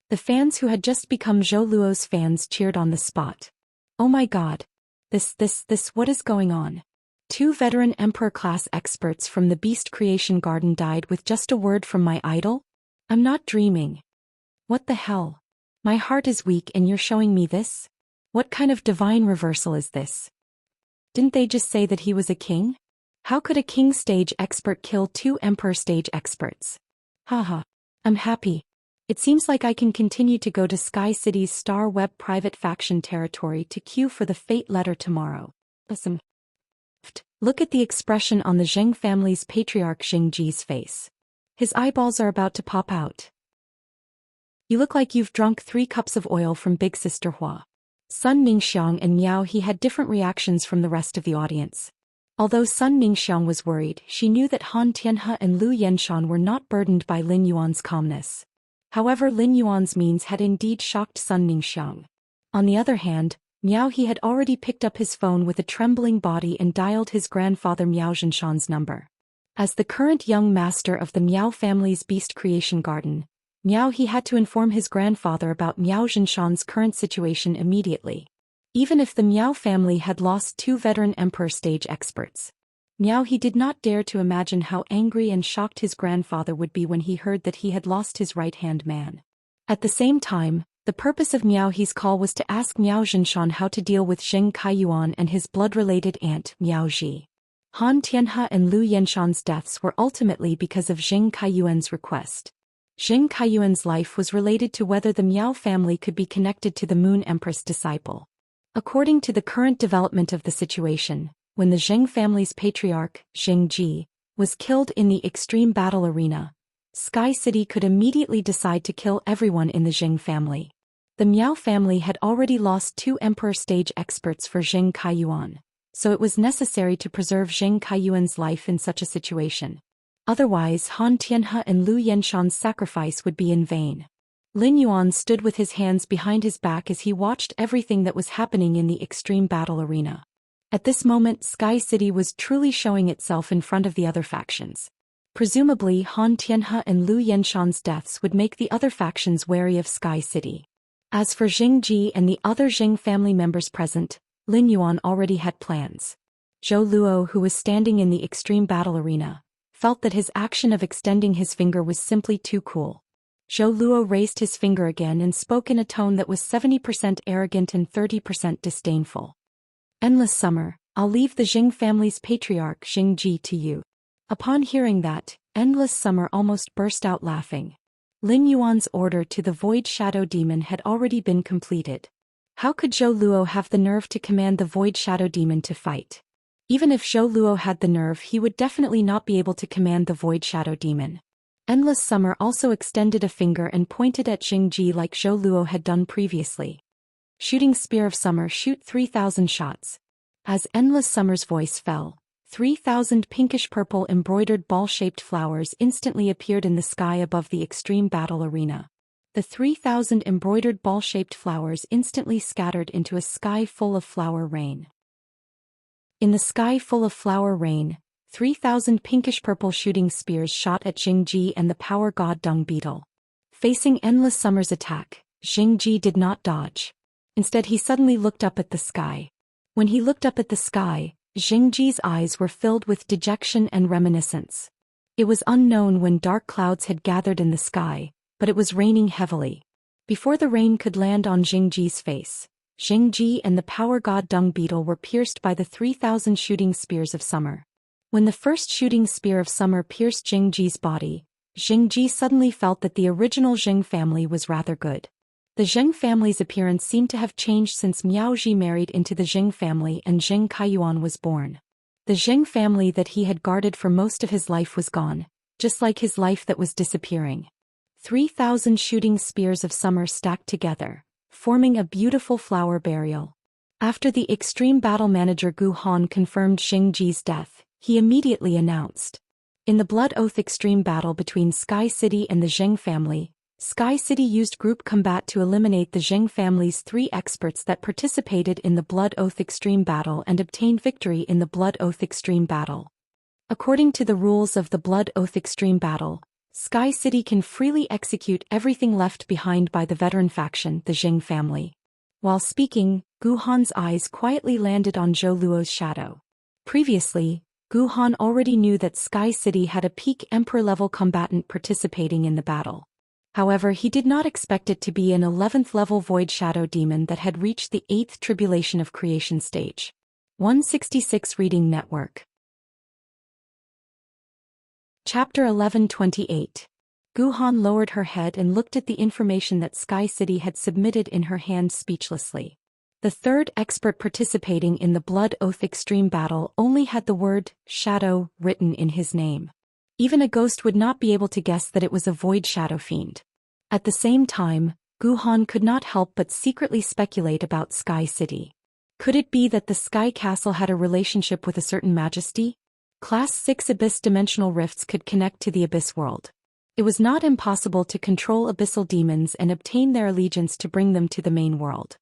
[SPEAKER 1] The fans who had just become Zhou Luo's fans cheered on the spot. "Oh my god. This, what is going on?" 2 veteran Emperor-class experts from the Beast Creation Garden died with just a word from my idol? I'm not dreaming. What the hell? My heart is weak and you're showing me this? What kind of divine reversal is this? Didn't they just say that he was a king? How could a king stage expert kill 2 emperor stage experts? Haha. I'm happy. It seems like I can continue to go to Sky City's Star Web private faction territory to queue for the fate letter tomorrow. Listen. Look at the expression on the Zheng family's patriarch Xingji's face. His eyeballs are about to pop out. You look like you've drunk 3 cups of oil from Big Sister Hua. Sun Mingxiang and Miao He had different reactions from the rest of the audience. Although Sun Mingxiang was worried, she knew that Han Tianhe and Lu Yenshan were not burdened by Lin Yuan's calmness. However, Lin Yuan's means had indeed shocked Sun Mingxiang. On the other hand, Miao He had already picked up his phone with a trembling body and dialed his grandfather Miao Zhenshan's number. As the current young master of the Miao family's Beast Creation Garden, Miao He had to inform his grandfather about Miao Zhenshan's current situation immediately. Even if the Miao family had lost 2 veteran emperor stage experts, Miao He did not dare to imagine how angry and shocked his grandfather would be when he heard that he had lost his right-hand man. At the same time, the purpose of Miao He's call was to ask Miao Zhenshan how to deal with Zheng Kaiyuan and his blood-related aunt, Miao Ji. Han Tianhe and Lu Yenshan's deaths were ultimately because of Zheng Kaiyuan's request. Zheng Kaiyuan's life was related to whether the Miao family could be connected to the Moon Empress disciple. According to the current development of the situation, when the Zheng family's patriarch, Zheng Ji, was killed in the extreme battle arena, Sky City could immediately decide to kill everyone in the Zheng family. The Miao family had already lost 2 emperor stage experts for Zheng Kaiyuan, so it was necessary to preserve Zheng Kaiyuan's life in such a situation. Otherwise, Han Tianhe and Lu Yenshan's sacrifice would be in vain. Lin Yuan stood with his hands behind his back as he watched everything that was happening in the extreme battle arena. At this moment, Sky City was truly showing itself in front of the other factions. Presumably, Han Tianhe and Lu Yenshan's deaths would make the other factions wary of Sky City. As for Zheng Ji and the other Zheng family members present, Lin Yuan already had plans. Zhou Luo, who was standing in the extreme battle arena, felt that his action of extending his finger was simply too cool. Zhou Luo raised his finger again and spoke in a tone that was 70% arrogant and 30% disdainful. "Endless summer, I'll leave the Zheng family's patriarch Zheng Ji to you." Upon hearing that, Endless Summer almost burst out laughing. Lin Yuan's order to the Void Shadow Demon had already been completed. How could Zhou Luo have the nerve to command the Void Shadow Demon to fight? Even if Zhou Luo had the nerve, he would definitely not be able to command the Void Shadow Demon. Endless Summer also extended a finger and pointed at Zheng Ji like Zhou Luo had done previously. "Shooting Spear of Summer, shoot 3,000 shots." As Endless Summer's voice fell, 3,000 pinkish-purple embroidered ball-shaped flowers instantly appeared in the sky above the extreme battle arena. The 3,000 embroidered ball-shaped flowers instantly scattered into a sky full of flower rain. In the sky full of flower rain, 3,000 pinkish-purple shooting spears shot at Zheng Ji and the power god Dung Beetle. Facing Endless Summer's attack, Zheng Ji did not dodge. Instead, he suddenly looked up at the sky. When he looked up at the sky, Zheng Ji's eyes were filled with dejection and reminiscence. It was unknown when dark clouds had gathered in the sky, but it was raining heavily. Before the rain could land on Jingji's face, Jingji and the power god dung beetle were pierced by the 3,000 shooting spears of summer. When the first shooting spear of summer pierced Jingji's body, Jingji suddenly felt that the original Zheng family was rather good. The Zheng family's appearance seemed to have changed since Miao Ji married into the Zheng family and Zheng Kaiyuan was born. The Zheng family that he had guarded for most of his life was gone, just like his life that was disappearing. 3,000 shooting spears of summer stacked together, forming a beautiful flower burial. After the extreme battle manager Gu Han confirmed Jingji's death, he immediately announced, in the Blood Oath extreme battle between Sky City and the Zheng family, Sky City used group combat to eliminate the Zheng family's 3 experts that participated in the Blood Oath extreme battle and obtained victory in the Blood Oath extreme battle. According to the rules of the Blood Oath extreme battle, Sky City can freely execute everything left behind by the veteran faction, the Zheng family. While speaking, Gu Han's eyes quietly landed on Zhou Luo's shadow. Previously, Gu Han already knew that Sky City had a peak Emperor-level combatant participating in the battle. However, he did not expect it to be an 11th-level Void Shadow Demon that had reached the 8th Tribulation of Creation stage. 166 Reading Network. Chapter 1128. Gu Han lowered her head and looked at the information that Sky City had submitted in her hand speechlessly. The 3rd expert participating in the Blood Oath extreme battle only had the word Shadow written in his name. Even a ghost would not be able to guess that it was a Void Shadow Fiend. At the same time, Gu Han could not help but secretly speculate about Sky City. Could it be that the Sky Castle had a relationship with a certain majesty? Class 6 Abyss dimensional rifts could connect to the Abyss world. It was not impossible to control abyssal demons and obtain their allegiance to bring them to the main world.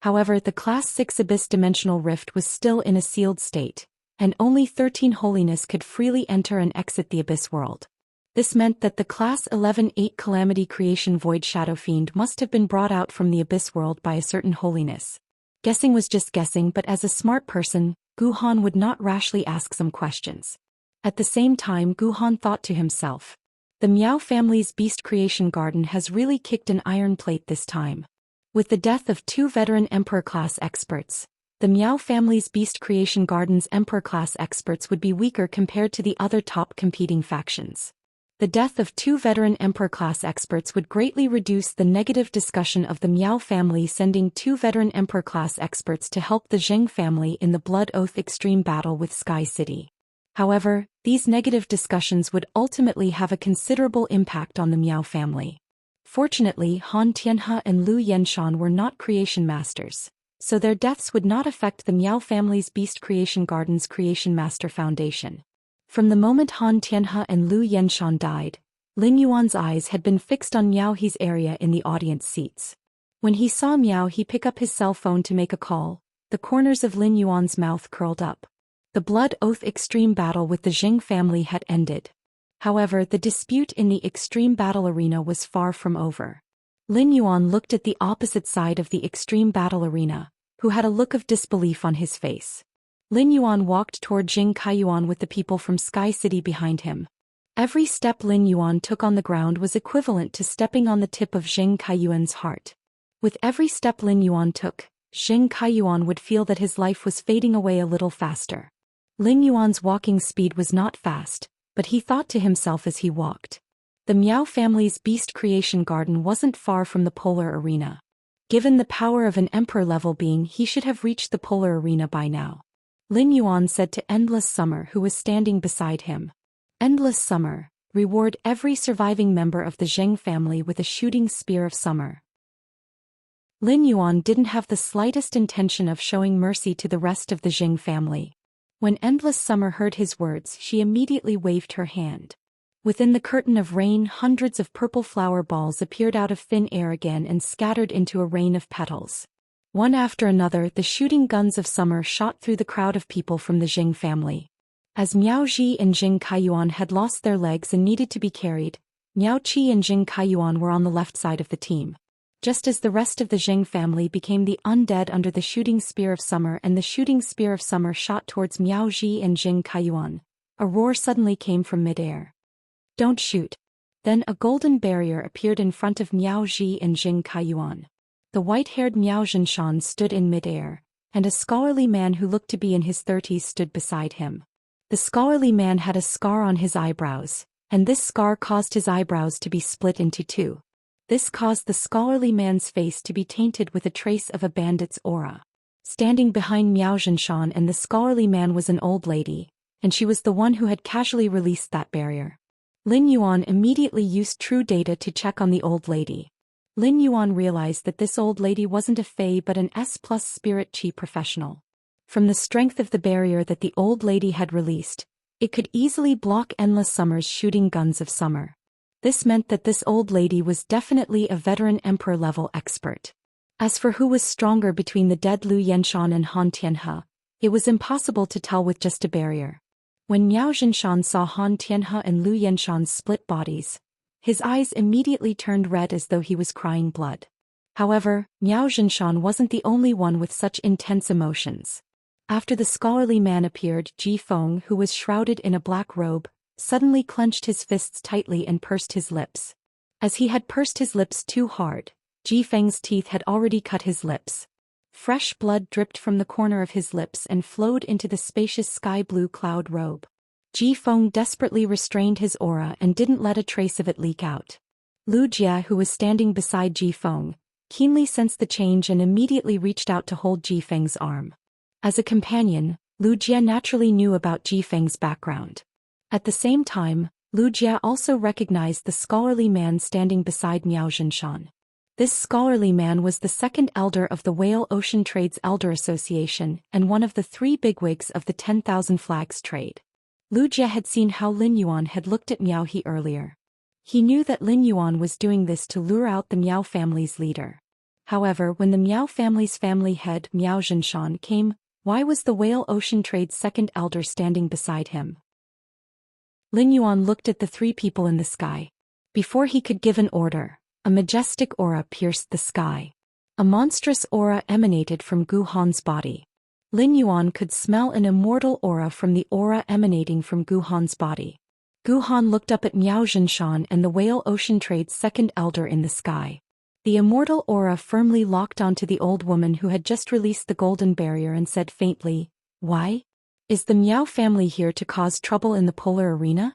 [SPEAKER 1] However, the Class 6 Abyss dimensional rift was still in a sealed state, and only 13 holiness could freely enter and exit the Abyss world. This meant that the Class 11-8 Calamity Creation Void Shadow Fiend must have been brought out from the Abyss world by a certain holiness. Guessing was just guessing, but as a smart person, Gu Han would not rashly ask some questions. At the same time, Gu Han thought to himself, the Miao family's beast creation garden has really kicked an iron plate this time. With the death of 2 veteran Emperor-class experts, the Miao family's beast creation garden's Emperor-class experts would be weaker compared to the other top competing factions. The death of 2 veteran Emperor-class experts would greatly reduce the negative discussion of the Miao family sending 2 veteran Emperor-class experts to help the Zheng family in the Blood Oath extreme battle with Sky City. However, these negative discussions would ultimately have a considerable impact on the Miao family. Fortunately, Han Tianhe and Lu Yenshan were not creation masters, so their deaths would not affect the Miao family's Beast Creation Garden's Creation Master Foundation. From the moment Han Tianhe and Lu Yenshan died, Lin Yuan's eyes had been fixed on Miao He's area in the audience seats. When he saw Miao He pick up his cell phone to make a call, the corners of Lin Yuan's mouth curled up. The Blood Oath extreme battle with the Zheng family had ended. However, the dispute in the extreme battle arena was far from over. Lin Yuan looked at the opposite side of the extreme battle arena, who had a look of disbelief on his face. Lin Yuan walked toward Zheng Kaiyuan with the people from Sky City behind him. Every step Lin Yuan took on the ground was equivalent to stepping on the tip of Zheng Kaiyuan's heart. With every step Lin Yuan took, Zheng Kaiyuan would feel that his life was fading away a little faster. Lin Yuan's walking speed was not fast, but he thought to himself as he walked. The Miao family's beast creation garden wasn't far from the polar arena. Given the power of an emperor-level being, he should have reached the polar arena by now. Lin Yuan said to Endless Summer, who was standing beside him. Endless Summer, reward every surviving member of the Zheng family with a shooting spear of summer. Lin Yuan didn't have the slightest intention of showing mercy to the rest of the Zheng family. When Endless Summer heard his words, she immediately waved her hand. Within the curtain of rain, hundreds of purple flower balls appeared out of thin air again and scattered into a rain of petals. One after another, the shooting guns of summer shot through the crowd of people from the Zheng family. As Miao Ji and Zheng Kaiyuan had lost their legs and needed to be carried, Miao Qi and Zheng Kaiyuan were on the left side of the team. Just as the rest of the Zheng family became the undead under the shooting spear of summer and the shooting spear of summer shot towards Miao Ji and Zheng Kaiyuan, a roar suddenly came from midair. Don't shoot. Then a golden barrier appeared in front of Miao Ji and Jing Kaiyuan. The white-haired Miao Zhinshan stood in midair, and a scholarly man who looked to be in his 30s stood beside him. The scholarly man had a scar on his eyebrows, and this scar caused his eyebrows to be split into two. This caused the scholarly man's face to be tainted with a trace of a bandit's aura. Standing behind Miao Zhinshan and the scholarly man was an old lady, and she was the one who had casually released that barrier. Lin Yuan immediately used true data to check on the old lady. Lin Yuan realized that this old lady wasn't a fae but an S+ spirit chi professional. From the strength of the barrier that the old lady had released, it could easily block endless summers shooting guns of summer. This meant that this old lady was definitely a veteran emperor-level expert. As for who was stronger between the dead Lu Yenshan and Han Tianhe, it was impossible to tell with just a barrier. When Miao Zhinshan saw Han Tianhe and Lu Yenshan's split bodies, his eyes immediately turned red as though he was crying blood. However, Miao Zhinshan wasn't the only one with such intense emotions. After the scholarly man appeared, Ji Feng, who was shrouded in a black robe, suddenly clenched his fists tightly and pursed his lips. As he had pursed his lips too hard, Ji Feng's teeth had already cut his lips. Fresh blood dripped from the corner of his lips and flowed into the spacious sky-blue cloud robe. Ji Feng desperately restrained his aura and didn't let a trace of it leak out. Lu Jia, who was standing beside Ji Feng, keenly sensed the change and immediately reached out to hold Ji Feng's arm. As a companion, Lu Jia naturally knew about Ji Feng's background. At the same time, Lu Jia also recognized the scholarly man standing beside Miao Zhinshan. This scholarly man was the second elder of the Whale Ocean Trade's Elder Association and one of the 3 bigwigs of the 10,000 Flags trade. Lu Jia had seen how Lin Yuan had looked at Miao He earlier. He knew that Lin Yuan was doing this to lure out the Miao family's leader. However, when the Miao family's family head Miao Zhinshan came, why was the Whale Ocean Trade's second elder standing beside him? Lin Yuan looked at the 3 people in the sky. Before he could give an order, a majestic aura pierced the sky. A monstrous aura emanated from Gu Han's body. Lin Yuan could smell an immortal aura from the aura emanating from Gu Han's body. Gu Han looked up at Miao Zhinshan and the Whale Ocean Trade's second elder in the sky. The immortal aura firmly locked onto the old woman who had just released the golden barrier and said faintly, "Why? Is the Miao family here to cause trouble in the polar arena?"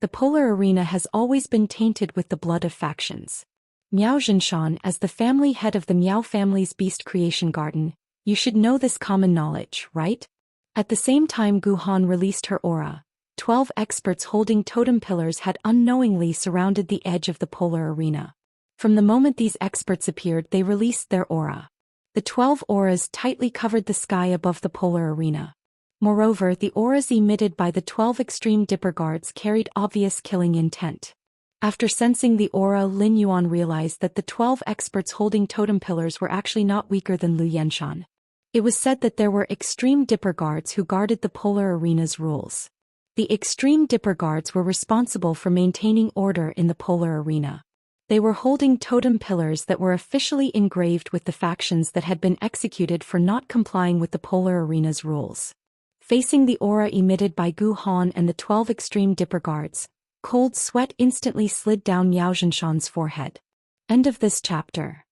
[SPEAKER 1] The polar arena has always been tainted with the blood of factions. Miao Zhinshan, as the family head of the Miao family's beast creation garden, you should know this common knowledge, right? At the same time Gu Han released her aura, 12 experts holding totem pillars had unknowingly surrounded the edge of the polar arena. From the moment these experts appeared, they released their aura. The 12 auras tightly covered the sky above the polar arena. Moreover, the auras emitted by the 12 extreme dipper guards carried obvious killing intent. After sensing the aura, Lin Yuan realized that the 12 experts holding totem pillars were actually not weaker than Lu Yenshan. It was said that there were extreme dipper guards who guarded the polar arena's rules. The extreme dipper guards were responsible for maintaining order in the polar arena. They were holding totem pillars that were officially engraved with the factions that had been executed for not complying with the polar arena's rules. Facing the aura emitted by Gu Han and the 12 extreme dipper guards, cold sweat instantly slid down Miao Zhinshan's forehead. End of this chapter.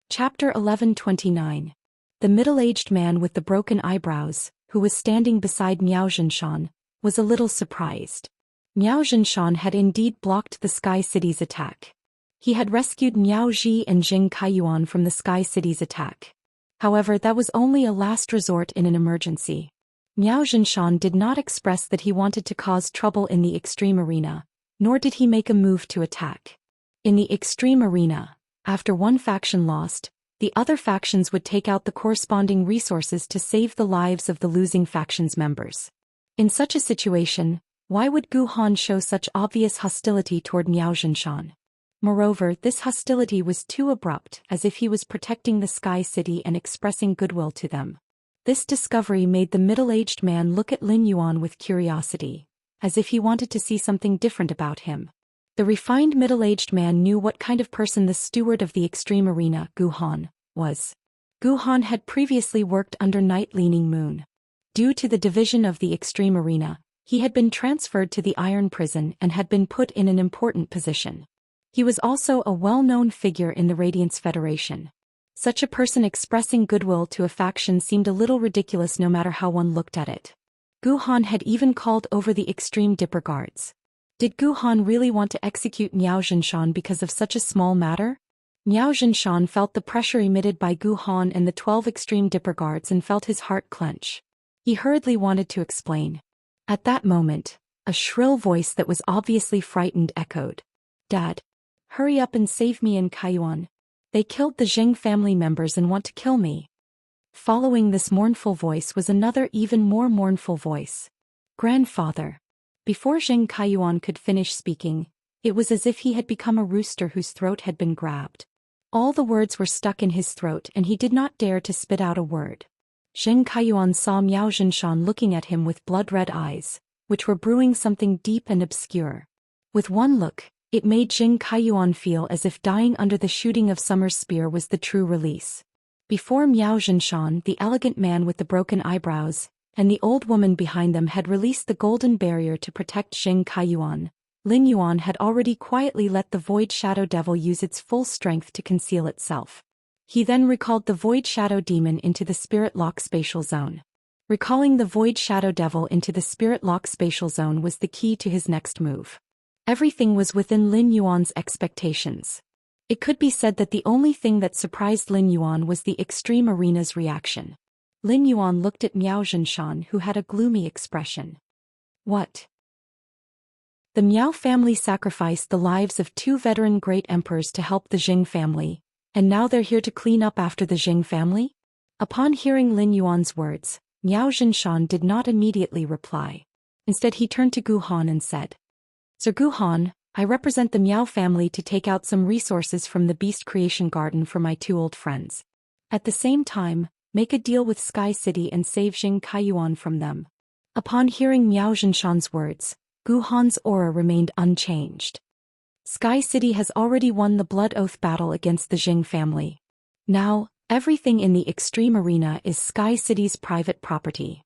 [SPEAKER 1] Chapter 1129. The middle-aged man with the broken eyebrows, who was standing beside Miao Zhinshan, was a little surprised. Miao Zhinshan had indeed blocked the Sky City's attack. He had rescued Miao Ji and Jing Kaiyuan from the Sky City's attack. However, that was only a last resort in an emergency. Miao Zhinshan did not express that he wanted to cause trouble in the extreme arena, nor did he make a move to attack. In the extreme arena, after one faction lost, the other factions would take out the corresponding resources to save the lives of the losing faction's members. In such a situation, why would Gu Han show such obvious hostility toward Miao Zhinshan? Moreover, this hostility was too abrupt, as if he was protecting the Sky City and expressing goodwill to them. This discovery made the middle-aged man look at Lin Yuan with curiosity, as if he wanted to see something different about him. The refined middle-aged man knew what kind of person the steward of the extreme arena, Gu Han, was. Gu Han had previously worked under Night Leaning Moon. Due to the division of the extreme arena, He had been transferred to the Iron Prison and had been put in an important position. He was also a well-known figure in the Radiance Federation. Such a person expressing goodwill to a faction seemed a little ridiculous no matter how one looked at it. Gu Han had even called over the Extreme Dipper Guards. Did Gu Han really want to execute Miao Zhinshan because of such a small matter? Miao Zhinshan felt the pressure emitted by Gu Han and the 12 Extreme Dipper Guards and felt his heart clench. He hurriedly wanted to explain. At that moment, a shrill voice that was obviously frightened echoed. "Dad! Hurry up and save me and Kaiyuan. They killed the Zheng family members and want to kill me." Following this mournful voice was another even more mournful voice. "Grandfather." Before Zheng Kaiyuan could finish speaking, it was as if he had become a rooster whose throat had been grabbed. All the words were stuck in his throat and he did not dare to spit out a word. Zheng Kaiyuan saw Miao Zhinshan looking at him with blood-red eyes, which were brewing something deep and obscure. With one look, it made Zheng Kaiyuan feel as if dying under the shooting of Summer's spear was the true release. Before Miao Zhinshan, the elegant man with the broken eyebrows, and the old woman behind them had released the golden barrier to protect Zheng Kaiyuan, Lin Yuan had already quietly let the Void Shadow Devil use its full strength to conceal itself. He then recalled the Void Shadow Demon into the Spirit Lock Spatial Zone. Recalling the Void Shadow Devil into the Spirit Lock Spatial Zone was the key to his next move. Everything was within Lin Yuan's expectations. It could be said that the only thing that surprised Lin Yuan was the Extreme Arena's reaction. Lin Yuan looked at Miao Zhinshan, who had a gloomy expression. "What?" The Miao family sacrificed the lives of 2 veteran great emperors to help the Jing family, and now they're here to clean up after the Jing family? Upon hearing Lin Yuan's words, Miao Zhinshan did not immediately reply. Instead he turned to Gu Han and said, "Sir Gu Han, I represent the Miao family to take out some resources from the Beast Creation Garden for my 2 old friends. At the same time, make a deal with Sky City and save Zheng Kaiyuan from them." Upon hearing Miao Zhinshan's words, Gu Han's aura remained unchanged. Sky City has already won the Blood Oath battle against the Jing family. Now, everything in the Extreme Arena is Sky City's private property.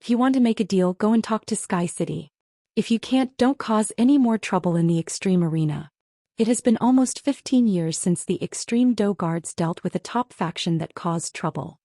[SPEAKER 1] If you want to make a deal, go and talk to Sky City. If you can't, don't cause any more trouble in the Extreme Arena. It has been almost 15 years since the Extreme Do Guards dealt with a top faction that caused trouble.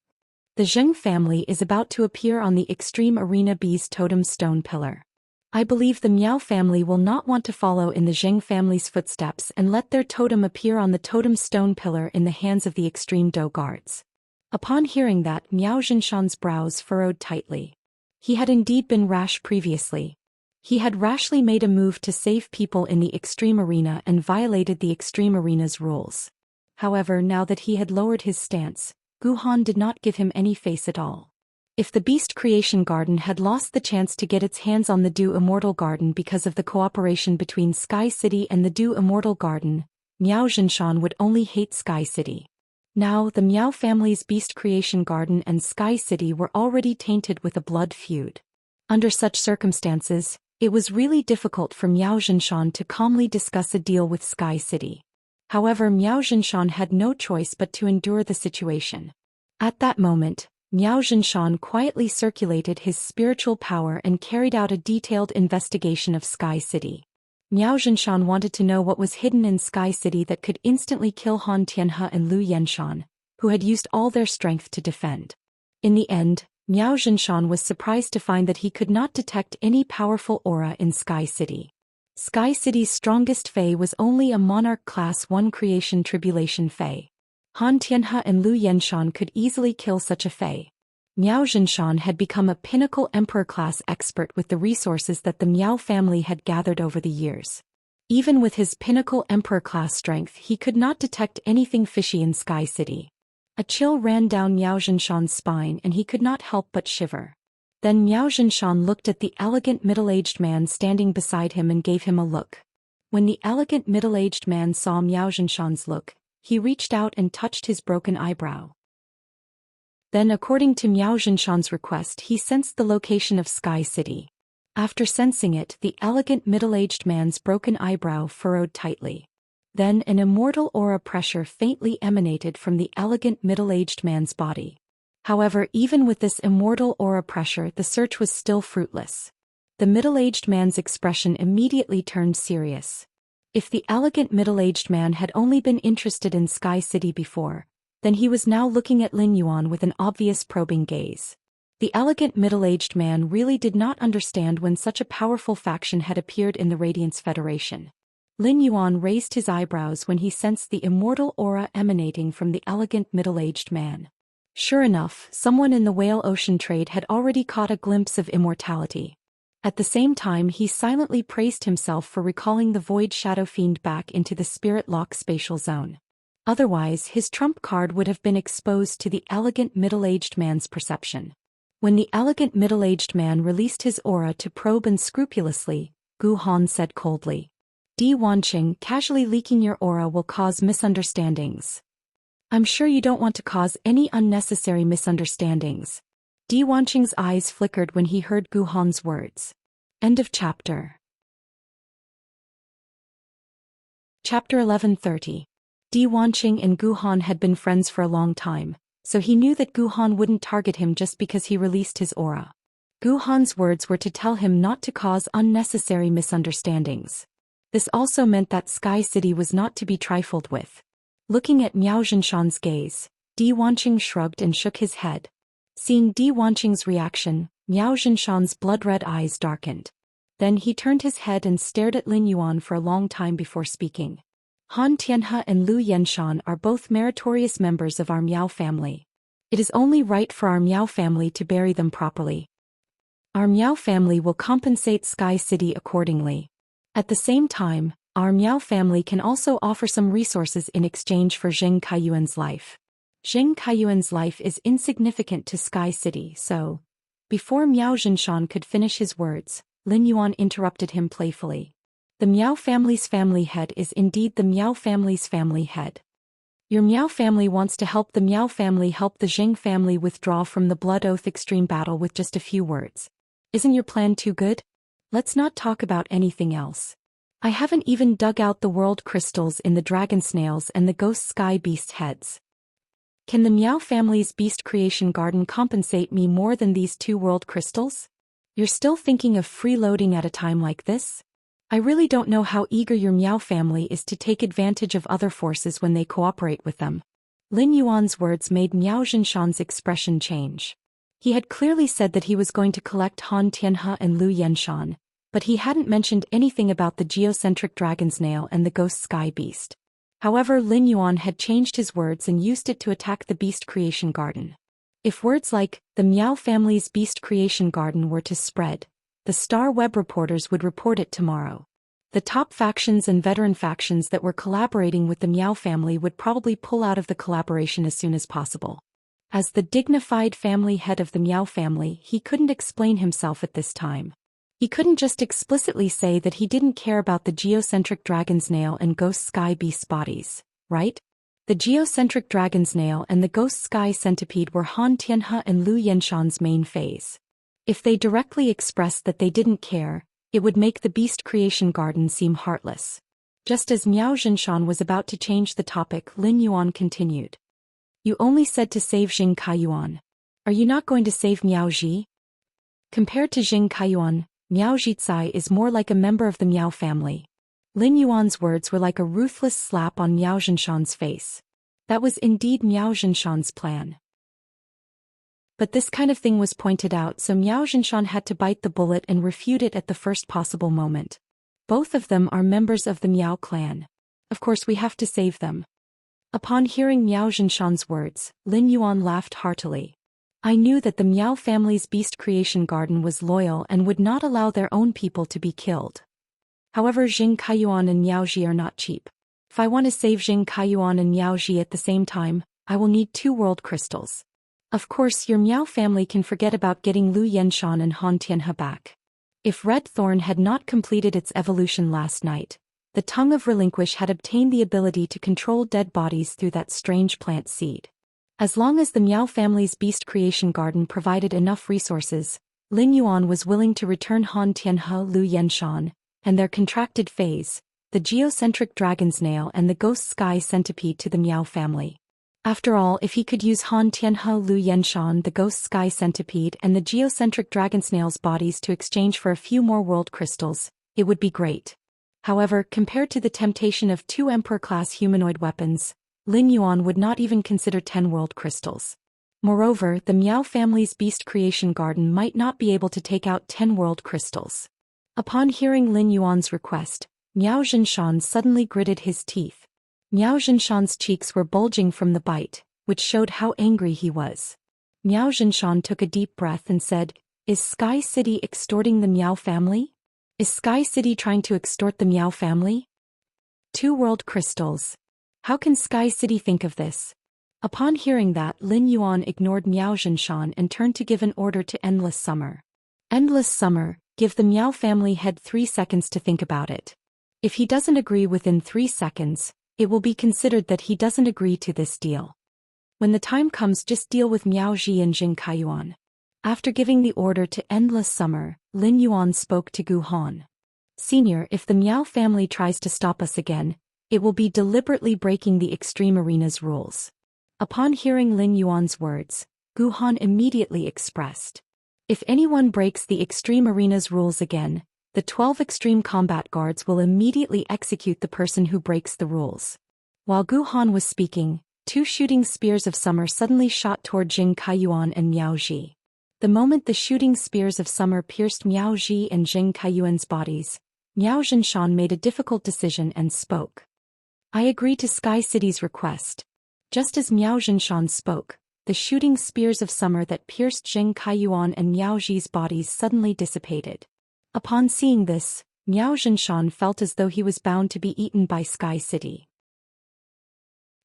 [SPEAKER 1] The Zheng family is about to appear on the Extreme Arena B's totem stone pillar. I believe the Miao family will not want to follow in the Zheng family's footsteps and let their totem appear on the totem stone pillar in the hands of the Extreme Do Guards. Upon hearing that, Miao Zhinshan's brows furrowed tightly. He had indeed been rash previously. He had rashly made a move to save people in the Extreme Arena and violated the Extreme Arena's rules. However, now that he had lowered his stance, Gu Han did not give him any face at all. If the Beast Creation Garden had lost the chance to get its hands on the Do Immortal Garden because of the cooperation between Sky City and the Do Immortal Garden, Miao Zhinshan would only hate Sky City. Now, the Miao family's Beast Creation Garden and Sky City were already tainted with a blood feud. Under such circumstances, it was really difficult for Miao Zhinshan to calmly discuss a deal with Sky City. However, Miao Zhinshan had no choice but to endure the situation. At that moment, Miao Zhinshan quietly circulated his spiritual power and carried out a detailed investigation of Sky City. Miao Zhinshan wanted to know what was hidden in Sky City that could instantly kill Han Tianhe and Lu Yanshan, who had used all their strength to defend. In the end, Miao Zhinshan was surprised to find that he could not detect any powerful aura in Sky City. Sky City's strongest Fae was only a Monarch Class 1 Creation Tribulation Fae. Han Tianhe and Lu Yanshan could easily kill such a Fae. Miao Zhinshan had become a pinnacle Emperor-class expert with the resources that the Miao family had gathered over the years. Even with his pinnacle Emperor-class strength, he could not detect anything fishy in Sky City. A chill ran down Miao Zhinshan's spine and he could not help but shiver. Then Miao Zhinshan looked at the elegant middle-aged man standing beside him and gave him a look. When the elegant middle-aged man saw Miao Zhinshan's look, he reached out and touched his broken eyebrow. Then, according to Miao Zhinshan's request, he sensed the location of Sky City. After sensing it, the elegant middle-aged man's broken eyebrow furrowed tightly. Then an immortal aura pressure faintly emanated from the elegant middle-aged man's body. However, even with this immortal aura pressure, the search was still fruitless. The middle-aged man's expression immediately turned serious. If the elegant middle-aged man had only been interested in Sky City before, then he was now looking at Lin Yuan with an obvious probing gaze. The elegant middle-aged man really did not understand when such a powerful faction had appeared in the Radiance Federation. Lin Yuan raised his eyebrows when he sensed the immortal aura emanating from the elegant middle-aged man. Sure enough, someone in the Whale Ocean trade had already caught a glimpse of immortality. At the same time, he silently praised himself for recalling the Void Shadow Fiend back into the Spirit Lock spatial zone. Otherwise, his trump card would have been exposed to the elegant middle-aged man's perception. When the elegant middle-aged man released his aura to probe unscrupulously, Gu Han said coldly, "Di Wanqing, casually leaking your aura will cause misunderstandings. I'm sure you don't want to cause any unnecessary misunderstandings." Di Wanqing's eyes flickered when he heard Gu Han's words. End of chapter. Chapter 1130. Di Wanqing and Gu Han had been friends for a long time, so he knew that Gu Han wouldn't target him just because he released his aura. Gu Han's words were to tell him not to cause unnecessary misunderstandings. This also meant that Sky City was not to be trifled with. Looking at Miao Zhinshan's gaze, Di Wanqing shrugged and shook his head. Seeing Di Wanqing's reaction, Miao Zhinshan's blood-red eyes darkened. Then he turned his head and stared at Lin Yuan for a long time before speaking. Han Tianhe and Lu Yenshan are both meritorious members of our Miao family. It is only right for our Miao family to bury them properly. Our Miao family will compensate Sky City accordingly. At the same time, our Miao family can also offer some resources in exchange for Zheng Kaiyuan's life. Zheng Kaiyuan's life is insignificant to Sky City, so... Before Miao Zhinshan could finish his words, Lin Yuan interrupted him playfully. The Miao family's family head is indeed the Miao family's family head. Your Miao family wants to help the Miao family help the Zheng family withdraw from the Blood Oath Extreme battle with just a few words. Isn't your plan too good? Let's not talk about anything else. I haven't even dug out the world crystals in the dragon snails and the ghost sky beast heads. Can the Miao family's beast creation garden compensate me more than these 2 world crystals? You're still thinking of freeloading at a time like this? I really don't know how eager your Miao family is to take advantage of other forces when they cooperate with them. Lin Yuan's words made Miao Zhinshan's expression change. He had clearly said that he was going to collect Han Tianhe and Lu Yenshan, but he hadn't mentioned anything about the geocentric dragon snail and the ghost sky beast. However, Lin Yuan had changed his words and used it to attack the beast creation garden. If words like, the Miao family's beast creation garden were to spread, the Star Web reporters would report it tomorrow. The top factions and veteran factions that were collaborating with the Miao family would probably pull out of the collaboration as soon as possible. As the dignified family head of the Miao family, he couldn't explain himself at this time. He couldn't just explicitly say that he didn't care about the geocentric dragon snail and ghost sky beast's bodies, right? The geocentric dragon snail and the ghost sky centipede were Han Tianhe and Lu Yenshan's main phase. If they directly expressed that they didn't care, it would make the beast creation garden seem heartless. Just as Miao Zhinshan was about to change the topic, Lin Yuan continued. You only said to save Zheng Kaiyuan. Are you not going to save Miao Ji? Compared to Zheng Kaiyuan, Miao Zhicai is more like a member of the Miao family. Lin Yuan's words were like a ruthless slap on Miao Zhinshan's face. That was indeed Miao Zhinshan's plan. But this kind of thing was pointed out, so Miao Zhinshan had to bite the bullet and refute it at the first possible moment. Both of them are members of the Miao clan. Of course we have to save them. Upon hearing Miao Zhinshan's words, Lin Yuan laughed heartily. I knew that the Miao family's beast creation garden was loyal and would not allow their own people to be killed. However, Zheng Kaiyuan and Miao Ji are not cheap. If I want to save Zheng Kaiyuan and Miao Ji at the same time, I will need 2 world crystals. Of course, your Miao family can forget about getting Lu Yenshan and Han Tianhe back. If Red Thorn had not completed its evolution last night, the Tongue of Relinquish had obtained the ability to control dead bodies through that strange plant seed. As long as the Miao family's beast creation garden provided enough resources, Lin Yuan was willing to return Han Tianhe, Lu Yenshan, and their contracted phase, the geocentric dragon snail and the ghost sky centipede to the Miao family. After all, if he could use Han Tianhe, Lu Yenshan, the ghost sky centipede, and the geocentric dragon snail's bodies to exchange for a few more world crystals, it would be great. However, compared to the temptation of 2 Emperor-class humanoid weapons, Lin Yuan would not even consider 10 world crystals. Moreover, the Miao family's beast creation garden might not be able to take out 10 world crystals. Upon hearing Lin Yuan's request, Miao Zhinshan suddenly gritted his teeth. Miao Zhinshan's cheeks were bulging from the bite, which showed how angry he was. Miao Zhinshan took a deep breath and said, "Is Sky City extorting the Miao family? Is Sky City trying to extort the Miao family? 2 world crystals. How can Sky City think of this?" Upon hearing that, Lin Yuan ignored Miao Zhinshan and turned to give an order to Endless Summer. "Endless Summer, give the Miao family head 3 seconds to think about it. If he doesn't agree within 3 seconds, it will be considered that he doesn't agree to this deal. When the time comes, just deal with Miao Ji and Jing Kaiyuan." After giving the order to Endless Summer, Lin Yuan spoke to Gu Han. "Senior, if the Miao family tries to stop us again, it will be deliberately breaking the Extreme Arena's rules." Upon hearing Lin Yuan's words, Gu Han immediately expressed, "If anyone breaks the Extreme Arena's rules again, the 12 Extreme Combat Guards will immediately execute the person who breaks the rules." While Gu Han was speaking, 2 shooting spears of summer suddenly shot toward Jing Kaiyuan and Miao Ji. The moment the shooting spears of summer pierced Miao Ji and Jing Kaiyuan's bodies, Miao Zhinshan made a difficult decision and spoke. "I agree to Sky City's request." Just as Miao Zhinshan spoke, the shooting spears of summer that pierced Jing Kaiyuan and Miao Ji's bodies suddenly dissipated. Upon seeing this, Miao Zhinshan felt as though he was bound to be eaten by Sky City.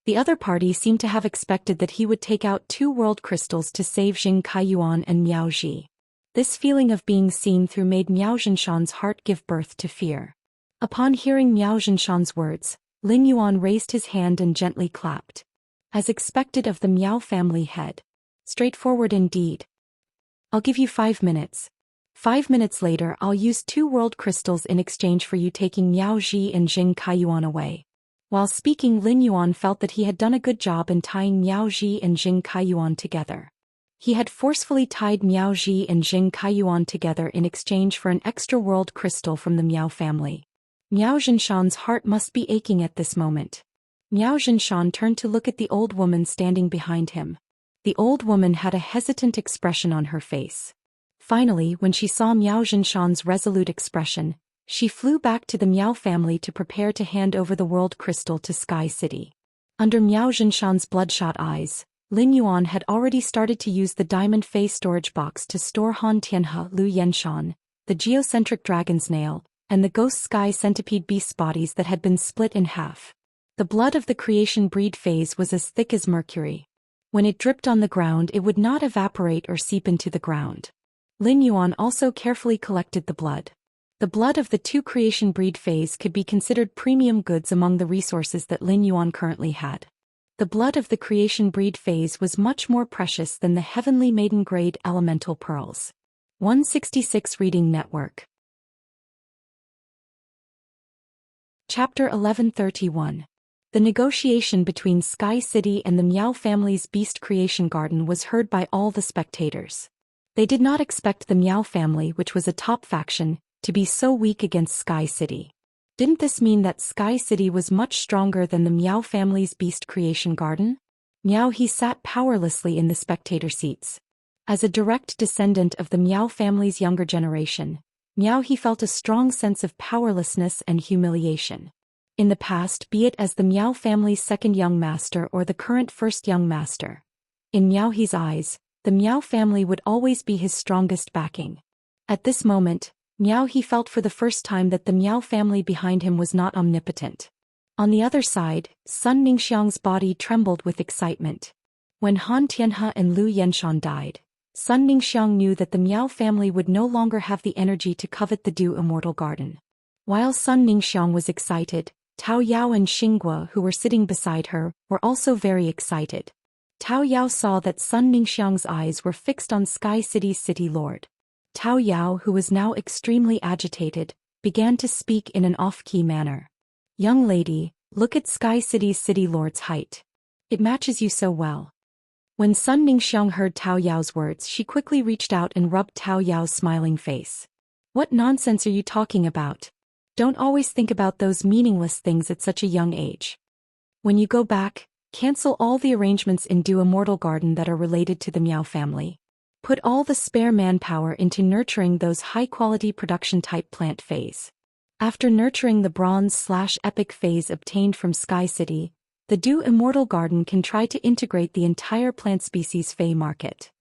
[SPEAKER 1] The other party seemed to have expected that he would take out 2 world crystals to save Jing Kaiyuan and Miao Ji. This feeling of being seen through made Miao Zhinshan's heart give birth to fear. Upon hearing Miao Zhinshan's words, Lin Yuan raised his hand and gently clapped. As expected of the Miao family head. Straightforward indeed. "I'll give you 5 minutes. 5 minutes later, I'll use 2 world crystals in exchange for you taking Miao Ji and Jing Kaiyuan away." While speaking, Lin Yuan felt that he had done a good job in tying Miao Ji and Jing Kaiyuan together. He had forcefully tied Miao Ji and Jing Kaiyuan together in exchange for an extra world crystal from the Miao family. Miao Zhinshan's heart must be aching at this moment. Miao Zhinshan turned to look at the old woman standing behind him. The old woman had a hesitant expression on her face. Finally, when she saw Miao Zhinshan's resolute expression, she flew back to the Miao family to prepare to hand over the world crystal to Sky City. Under Miao Zhinshan's bloodshot eyes, Lin Yuan had already started to use the diamond face storage box to store Han Tianhe, Lu Yenshan, the geocentric dragon snail, and the ghost sky centipede beast's bodies that had been split in half. The blood of the creation breed phase was as thick as mercury. When it dripped on the ground, it would not evaporate or seep into the ground. Lin Yuan also carefully collected the blood. The blood of the 2 creation breed phase could be considered premium goods among the resources that Lin Yuan currently had. The blood of the creation breed phase was much more precious than the heavenly maiden grade elemental pearls. 166 Reading Network. Chapter 1131. The negotiation between Sky City and the Miao family's beast creation garden was heard by all the spectators. They did not expect the Miao family, which was a top faction, to be so weak against Sky City. Didn't this mean that Sky City was much stronger than the Miao family's beast creation garden? Miao He sat powerlessly in the spectator seats. As a direct descendant of the Miao family's younger generation, Miao He felt a strong sense of powerlessness and humiliation. In the past, be it as the Miao family's second young master or the current first young master, in Miao He's eyes, the Miao family would always be his strongest backing. At this moment, Miao He felt for the first time that the Miao family behind him was not omnipotent. On the other side, Sun Ningxiang's body trembled with excitement. When Han Tianhe and Lu Yenshan died, Sun Ningxiang knew that the Miao family would no longer have the energy to covet the Du Immortal Garden. While Sun Ningxiang was excited, Tao Yao and Xinghua, who were sitting beside her, were also very excited. Tao Yao saw that Sun Ningxiang's eyes were fixed on Sky City's city lord. Tao Yao, who was now extremely agitated, began to speak in an off-key manner. "Young lady, look at Sky City's city lord's height. It matches you so well. When Sun Ningxiang heard Tao Yao's words, she quickly reached out and rubbed Tao Yao's smiling face. What nonsense are you talking about? Don't always think about those meaningless things at such a young age. When you go back, cancel all the arrangements in Du Immortal Garden that are related to the Miao family. Put all the spare manpower into nurturing those high-quality production-type plant phase. After nurturing the bronze/epic phase obtained from Sky City, the Du Immortal Garden can try to integrate the entire plant species Fey market.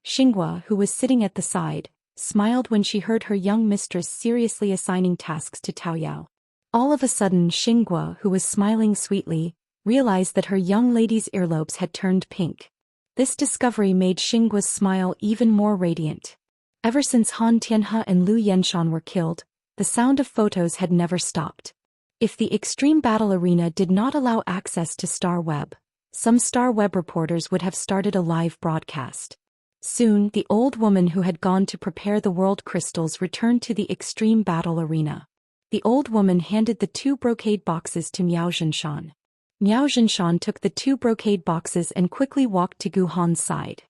[SPEAKER 1] Xinghua, who was sitting at the side, smiled when she heard her young mistress seriously assigning tasks to Tao Yao. All of a sudden Xinghua, who was smiling sweetly, realized that her young lady's earlobes had turned pink. This discovery made Xinghua's smile even more radiant. Ever since Han Tianhe and Lu Yenshan were killed, the sound of photos had never stopped. If the Extreme Battle Arena did not allow access to Star Web, some Star Web reporters would have started a live broadcast. Soon, the old woman who had gone to prepare the world crystals returned to the Extreme Battle Arena. The old woman handed the 2 brocade boxes to Miao Zhinshan. Miao Zhinshan took the 2 brocade boxes and quickly walked to Gu Han's side.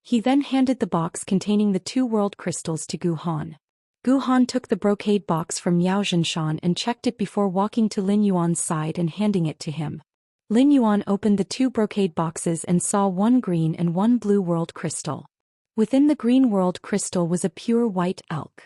[SPEAKER 1] He then handed the box containing the 2 world crystals to Gu Han. Gu Han took the brocade box from Miao Zhinshan and checked it before walking to Lin Yuan's side and handing it to him. Lin Yuan opened the 2 brocade boxes and saw 1 green and 1 blue world crystal. Within the green world crystal was a pure white elk.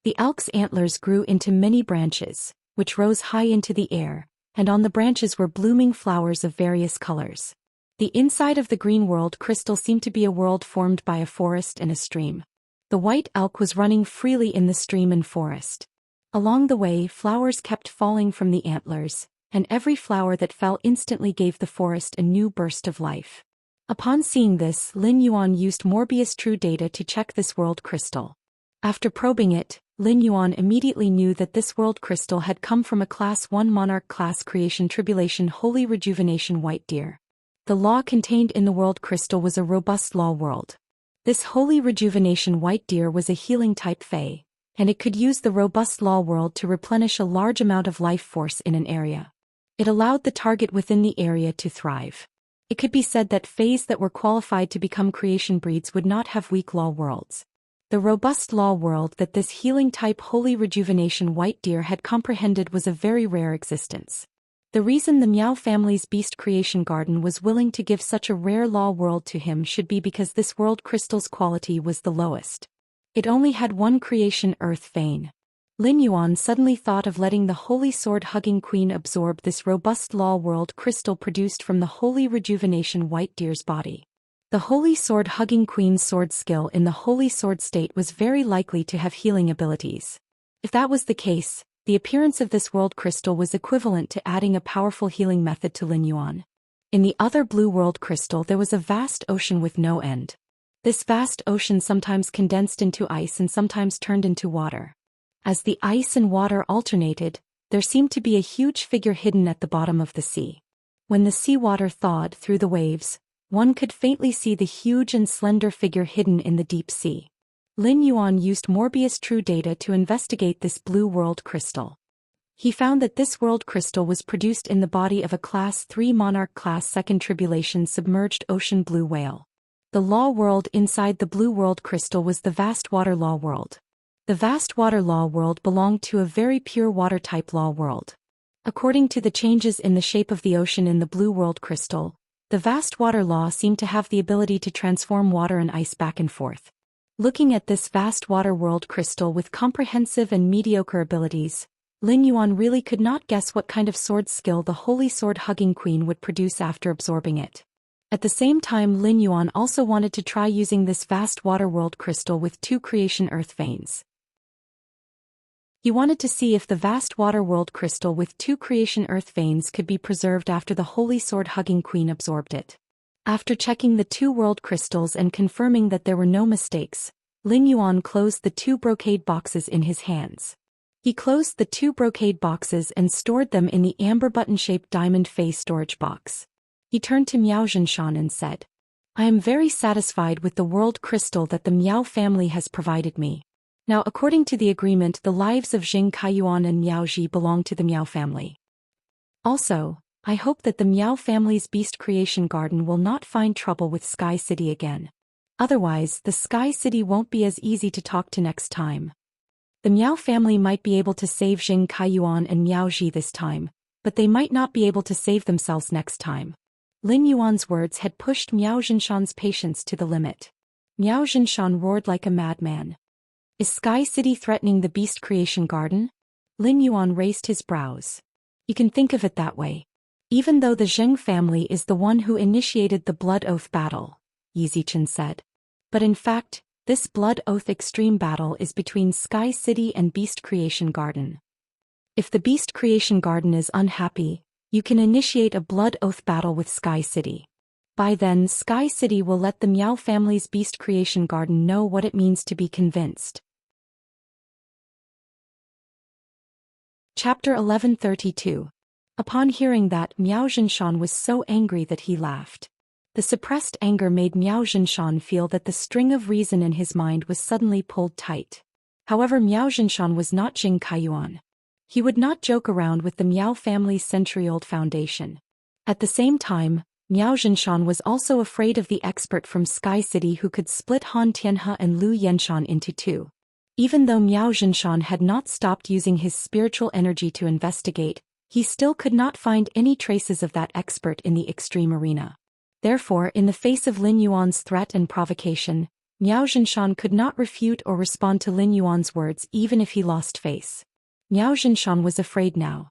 [SPEAKER 1] The elk's antlers grew into many branches, which rose high into the air, and on the branches were blooming flowers of various colors. The inside of the green world crystal seemed to be a world formed by a forest and a stream. The white elk was running freely in the stream and forest. Along the way, flowers kept falling from the antlers, and every flower that fell instantly gave the forest a new burst of life. Upon seeing this, Lin Yuan used Morbius True Data to check this world crystal. After probing it, Lin Yuan immediately knew that this world crystal had come from a Class 1 Monarch Class Creation Tribulation Holy Rejuvenation White Deer. The law contained in the world crystal was a robust law world. This Holy Rejuvenation White Deer was a healing type Fey, and it could use the robust law world to replenish a large amount of life force in an area. It allowed the target within the area to thrive. It could be said that Feys that were qualified to become creation breeds would not have weak law worlds. The robust law world that this healing-type Holy Rejuvenation White Deer had comprehended was a very rare existence. The reason the Miao family's Beast Creation Garden was willing to give such a rare law world to him should be because this world crystal's quality was the lowest. It only had 1 creation earth vein. Lin Yuan suddenly thought of letting the Holy Sword-hugging Queen absorb this robust law world crystal produced from the Holy Rejuvenation White Deer's body. The Holy Sword-hugging Queen's sword skill in the Holy Sword state was very likely to have healing abilities. If that was the case, the appearance of this world crystal was equivalent to adding a powerful healing method to Lin Yuan. In the other blue world crystal there was a vast ocean with no end. This vast ocean sometimes condensed into ice and sometimes turned into water. As the ice and water alternated, there seemed to be a huge figure hidden at the bottom of the sea. When the seawater thawed through the waves, one could faintly see the huge and slender figure hidden in the deep sea. Lin Yuan used Morbius True Data to investigate this blue world crystal. He found that this world crystal was produced in the body of a Class 3 Monarch Class Second Tribulation submerged ocean blue whale. The law world inside the blue world crystal was the vast water law world. The vast water law world belonged to a very pure water type law world. According to the changes in the shape of the ocean in the blue world crystal, the vast water law seemed to have the ability to transform water and ice back and forth. Looking at this vast water world crystal with comprehensive and mediocre abilities, Lin Yuan really could not guess what kind of sword skill the Holy Sword-hugging Queen would produce after absorbing it. At the same time, Lin Yuan also wanted to try using this vast water world crystal with 2 creation earth veins. He wanted to see if the vast water world crystal with 2 creation earth veins could be preserved after the Holy Sword-hugging Queen absorbed it. After checking the 2 world crystals and confirming that there were no mistakes, Lin Yuan closed the 2 brocade boxes in his hands. He closed the 2 brocade boxes and stored them in the amber button-shaped diamond face storage box. He turned to Miao Zhinshan and said, "I am very satisfied with the world crystal that the Miao family has provided me. Now, according to the agreement, the lives of Jing Kaiyuan and Miao Ji belong to the Miao family. Also, I hope that the Miao family's beast creation garden will not find trouble with Sky City again. Otherwise, the Sky City won't be as easy to talk to next time. The Miao family might be able to save Jing Kaiyuan and Miao Ji this time, but they might not be able to save themselves next time. Lin Yuan's words had pushed Miao Zhinshan's patience to the limit. Miao Zhinshan roared like a madman. Is Sky City threatening the beast creation garden? Lin Yuan raised his brows. You can think of it that way. Even though the Zheng family is the one who initiated the Blood Oath battle, Yi Zichen said. But in fact, this Blood Oath extreme battle is between Sky City and Beast Creation Garden. If the Beast Creation Garden is unhappy, you can initiate a Blood Oath battle with Sky City. By then, Sky City will let the Miao family's Beast Creation Garden know what it means to be convinced. Chapter 1132. Upon hearing that, Miao Zhinshan was so angry that he laughed. The suppressed anger made Miao Zhinshan feel that the string of reason in his mind was suddenly pulled tight. However, Miao Zhinshan was not Jing Kaiyuan. He would not joke around with the Miao family's century-old foundation. At the same time, Miao Zhinshan was also afraid of the expert from Sky City who could split Han Tianhe and Lu Yanshan into two. Even though Miao Zhinshan had not stopped using his spiritual energy to investigate, he still could not find any traces of that expert in the extreme arena. Therefore, in the face of Lin Yuan's threat and provocation, Miao Zhinshan could not refute or respond to Lin Yuan's words even if he lost face. Miao Zhinshan was afraid now.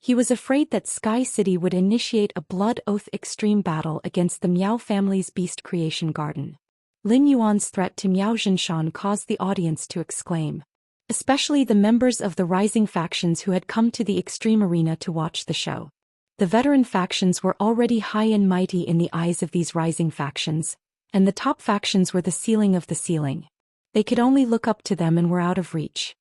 [SPEAKER 1] He was afraid that Sky City would initiate a Blood Oath extreme battle against the Miao family's Beast Creation Garden. Lin Yuan's threat to Miao Zhinshan caused the audience to exclaim. Especially the members of the rising factions who had come to the extreme arena to watch the show. The veteran factions were already high and mighty in the eyes of these rising factions, and the top factions were the ceiling of the ceiling. They could only look up to them and were out of reach.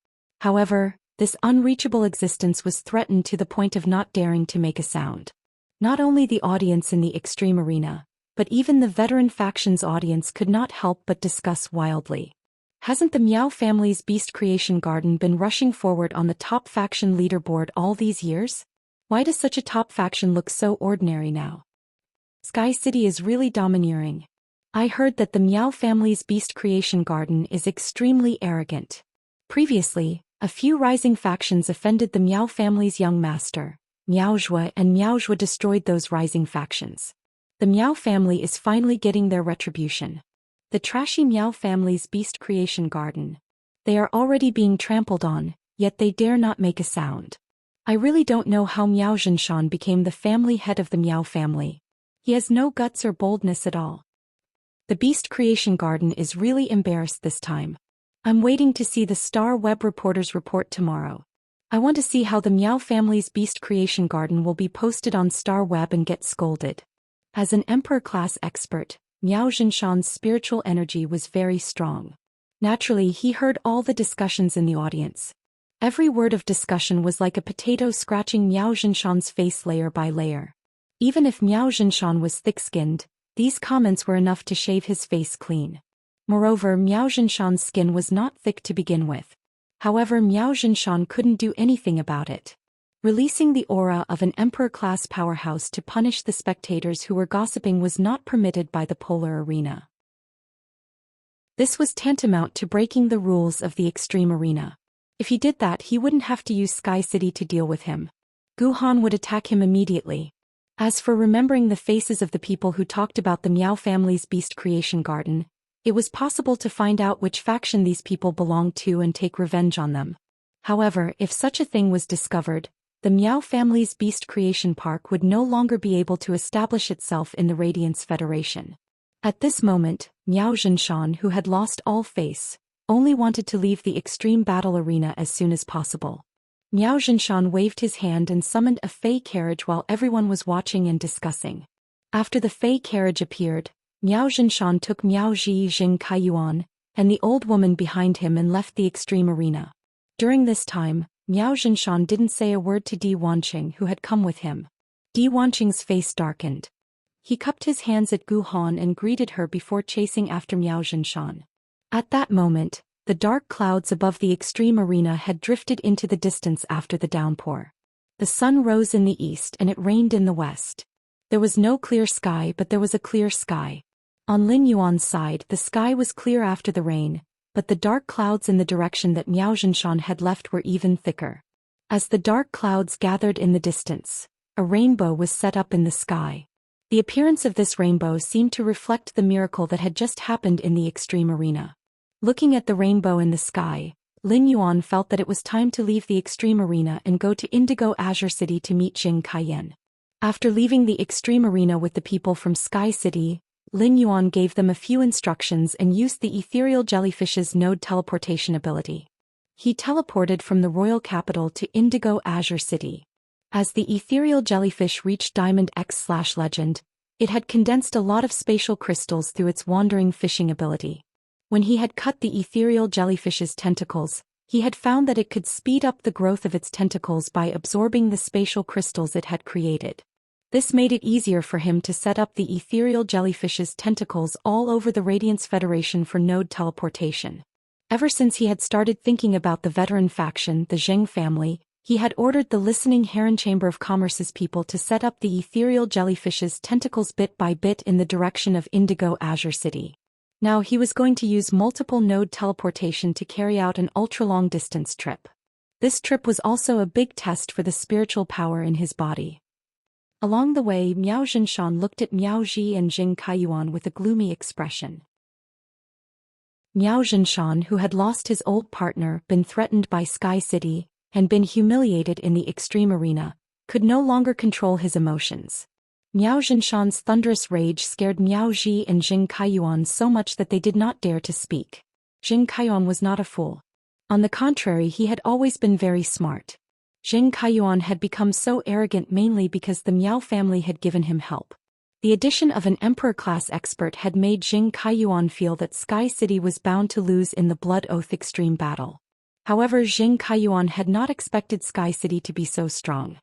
[SPEAKER 1] However, this unreachable existence was threatened to the point of not daring to make a sound. Not only the audience in the extreme arena, but even the veteran faction's audience could not help but discuss wildly. Hasn't the Miao family's Beast Creation Garden been rushing forward on the top faction leaderboard all these years? Why does such a top faction look so ordinary now? Sky City is really domineering. I heard that the Miao family's Beast Creation Garden is extremely arrogant. Previously, a few rising factions offended the Miao family's young master, Miao Zhuo, and Miao Zhuo destroyed those rising factions. The Miao family is finally getting their retribution. The trashy Miao family's Beast Creation Garden. They are already being trampled on, yet they dare not make a sound. I really don't know how Miao Zhinshan became the family head of the Miao family. He has no guts or boldness at all. The Beast Creation Garden is really embarrassed this time. I'm waiting to see the Star Web reporter's report tomorrow. I want to see how the Miao family's Beast Creation Garden will be posted on Star Web and get scolded. As an Emperor-class expert, Miao Zhinshan's spiritual energy was very strong. Naturally, he heard all the discussions in the audience. Every word of discussion was like a potato scratching Miao Zhinshan's face layer by layer. Even if Miao Zhinshan was thick-skinned, these comments were enough to shave his face clean. Moreover, Miao Zhinshan's skin was not thick to begin with. However, Miao Zhinshan couldn't do anything about it. Releasing the aura of an Emperor-class powerhouse to punish the spectators who were gossiping was not permitted by the Polar Arena. This was tantamount to breaking the rules of the Extreme Arena. If he did that, he wouldn't have to use Sky City to deal with him. Gu Han would attack him immediately. As for remembering the faces of the people who talked about the Miao family's Beast Creation Garden, it was possible to find out which faction these people belonged to and take revenge on them. However, if such a thing was discovered, the Miao family's Beast Creation Park would no longer be able to establish itself in the Radiance Federation. At this moment, Miao Zhinshan, who had lost all face, only wanted to leave the extreme battle arena as soon as possible. Miao Zhinshan waved his hand and summoned a fey carriage while everyone was watching and discussing. After the fey carriage appeared, Miao Zhinshan took Miao Ji Jing Kaiyuan and the old woman behind him and left the extreme arena. During this time, Miao Zhinshan didn't say a word to Di Wanqing, who had come with him. Di Wanqing's face darkened. He cupped his hands at Gu Han and greeted her before chasing after Miao Zhinshan. At that moment, the dark clouds above the extreme arena had drifted into the distance after the downpour. The sun rose in the east and it rained in the west. There was no clear sky, but there was a clear sky. On Lin Yuan's side, the sky was clear after the rain, but the dark clouds in the direction that Miao Zhinshan had left were even thicker. As the dark clouds gathered in the distance, a rainbow was set up in the sky. The appearance of this rainbow seemed to reflect the miracle that had just happened in the extreme arena. Looking at the rainbow in the sky, Lin Yuan felt that it was time to leave the extreme arena and go to Indigo Azure City to meet Jing Kaiyan. After leaving the extreme arena with the people from Sky City, Lin Yuan gave them a few instructions and used the ethereal jellyfish's node teleportation ability. He teleported from the royal capital to Indigo Azure City. As the ethereal jellyfish reached Diamond X/Legend, it had condensed a lot of spatial crystals through its wandering fishing ability. When he had cut the ethereal jellyfish's tentacles, he had found that it could speed up the growth of its tentacles by absorbing the spatial crystals it had created. This made it easier for him to set up the ethereal jellyfish's tentacles all over the Radiance Federation for node teleportation. Ever since he had started thinking about the veteran faction, the Zheng family, he had ordered the Listening Heron Chamber of Commerce's people to set up the ethereal jellyfish's tentacles bit by bit in the direction of Indigo Azure City. Now he was going to use multiple node teleportation to carry out an ultra-long distance trip. This trip was also a big test for the spiritual power in his body. Along the way, Miao Zhinshan looked at Miao Ji and Jing Kaiyuan with a gloomy expression. Miao Zhinshan, who had lost his old partner, been threatened by Sky City, and been humiliated in the extreme arena, could no longer control his emotions. Miao Zhinshan's thunderous rage scared Miao Ji and Jing Kaiyuan so much that they did not dare to speak. Jing Kaiyuan was not a fool. On the contrary, he had always been very smart. Jing Kaiyuan had become so arrogant mainly because the Miao family had given him help. The addition of an emperor-class expert had made Jing Kaiyuan feel that Sky City was bound to lose in the Blood Oath Extreme battle. However, Jing Kaiyuan had not expected Sky City to be so strong.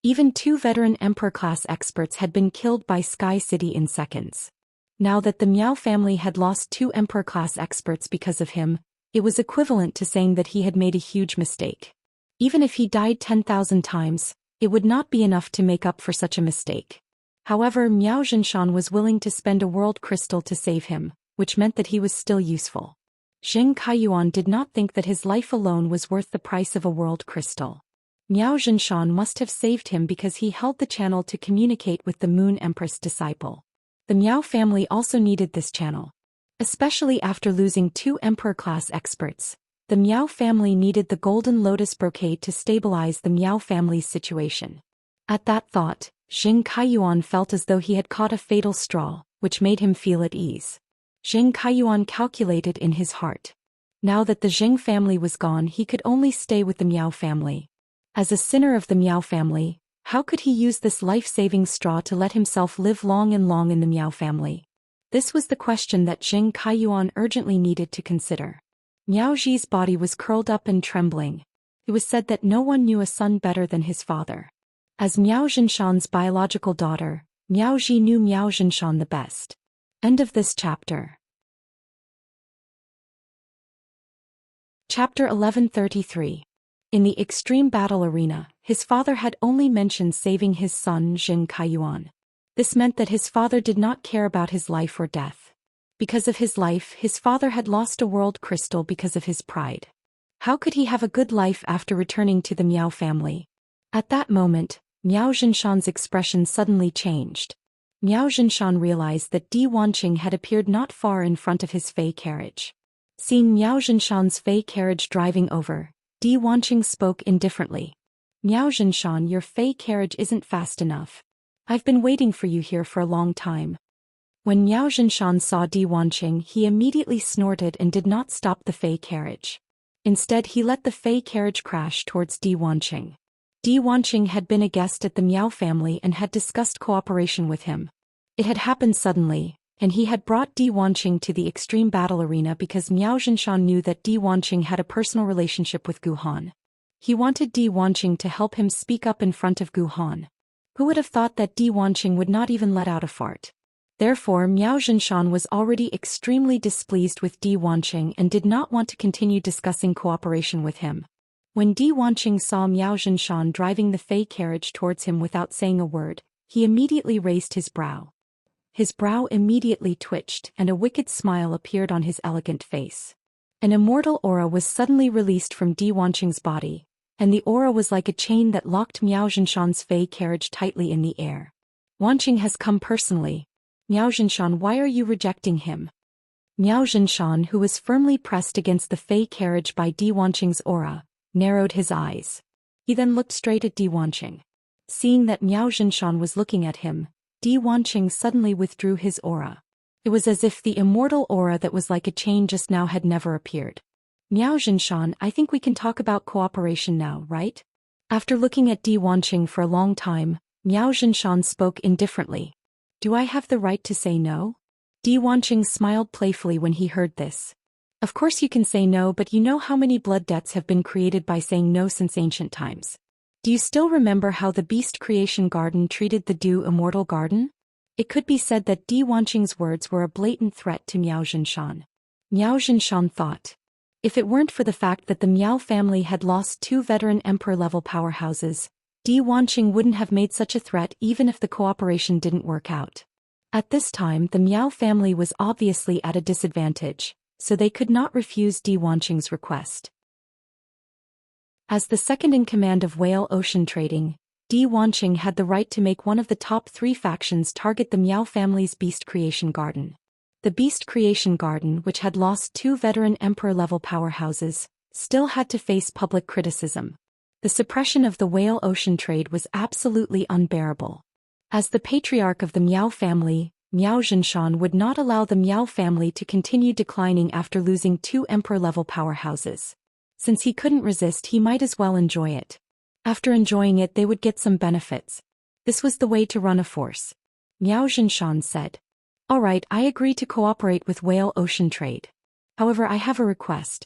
[SPEAKER 1] Even 2 veteran emperor-class experts had been killed by Sky City in seconds. Now that the Miao family had lost 2 emperor-class experts because of him, it was equivalent to saying that he had made a huge mistake. Even if he died 10,000 times, it would not be enough to make up for such a mistake. However, Miao Zhinshan was willing to spend a world crystal to save him, which meant that he was still useful. Jing Kaiyuan did not think that his life alone was worth the price of a world crystal. Miao Zhinshan must have saved him because he held the channel to communicate with the Moon Empress disciple. The Miao family also needed this channel. Especially after losing 2 emperor-class experts, the Miao family needed the Golden Lotus brocade to stabilize the Miao family's situation. At that thought, Jing Kaiyuan felt as though he had caught a fatal straw, which made him feel at ease. Jing Kaiyuan calculated in his heart. Now that the Jing family was gone, he could only stay with the Miao family. As a sinner of the Miao family, how could he use this life-saving straw to let himself live long and long in the Miao family? This was the question that Jing Kaiyuan urgently needed to consider. Miao Ji's body was curled up and trembling. It was said that no one knew a son better than his father. As Miao Zhinshan's biological daughter, Miao Ji knew Miao Zhinshan the best. End of this chapter. Chapter 1133. In the extreme battle arena, his father had only mentioned saving his son Jing Kaiyuan. This meant that his father did not care about his life or death. Because of his life, his father had lost a world crystal because of his pride. How could he have a good life after returning to the Miao family? At that moment, Miao Zhinshan's expression suddenly changed. Miao Zhinshan realized that Di Wanqing had appeared not far in front of his fey carriage. Seeing Miao Zhinshan's fey carriage driving over, Di Wanqing spoke indifferently. Miao Zhinshan, your fey carriage isn't fast enough. I've been waiting for you here for a long time. When Miao Zhinshan saw Di Wanqing, he immediately snorted and did not stop the fey carriage. Instead, he let the fey carriage crash towards Di Wanqing. Di Wanqing had been a guest at the Miao family and had discussed cooperation with him. It had happened suddenly, and he had brought Di Wanqing to the extreme battle arena because Miao Zhinshan knew that Di Wanqing had a personal relationship with Gu Han. He wanted Di Wanqing to help him speak up in front of Gu Han. Who would have thought that Di Wanqing would not even let out a fart? Therefore, Miao Zhinshan was already extremely displeased with Di Wanqing and did not want to continue discussing cooperation with him. When Di Wanqing saw Miao Zhinshan driving the Fei carriage towards him without saying a word, he immediately raised his brow. His brow immediately twitched and a wicked smile appeared on his elegant face. An immortal aura was suddenly released from Di Wanqing's body, and the aura was like a chain that locked Miao Zhinshan's Fei carriage tightly in the air. Wanqing has come personally. Miao Zhinshan, why are you rejecting him? Miao Zhinshan, who was firmly pressed against the Fei carriage by Di Wanqing's aura, narrowed his eyes. He then looked straight at Di Wanqing. Seeing that Miao Zhinshan was looking at him, Di Wanqing suddenly withdrew his aura. It was as if the immortal aura that was like a chain just now had never appeared. Miao Zhinshan, I think we can talk about cooperation now, right? After looking at Di Wanqing for a long time, Miao Zhinshan spoke indifferently. Do I have the right to say no? Di Wanqing smiled playfully when he heard this. Of course you can say no, but you know how many blood debts have been created by saying no since ancient times. Do you still remember how the Beast Creation Garden treated the Du Immortal Garden? It could be said that Di Wanqing's words were a blatant threat to Miao Zhinshan. Miao Zhinshan thought. If it weren't for the fact that the Miao family had lost 2 veteran emperor-level powerhouses, Di Wanqing wouldn't have made such a threat even if the cooperation didn't work out. At this time the Miao family was obviously at a disadvantage, so they could not refuse Di Wanqing's request. As the second-in-command of Whale Ocean Trading, Di Wanqing had the right to make one of the top 3 factions target the Miao family's Beast Creation Garden. The Beast Creation Garden, which had lost 2 veteran emperor-level powerhouses, still had to face public criticism. The suppression of the Whale Ocean trade was absolutely unbearable. As the patriarch of the Miao family, Miao Zhinshan would not allow the Miao family to continue declining after losing 2 emperor-level powerhouses. Since he couldn't resist, he might as well enjoy it. After enjoying it, they would get some benefits. This was the way to run a force. Miao Zhinshan said. All right, I agree to cooperate with Whale Ocean Trade. However, I have a request.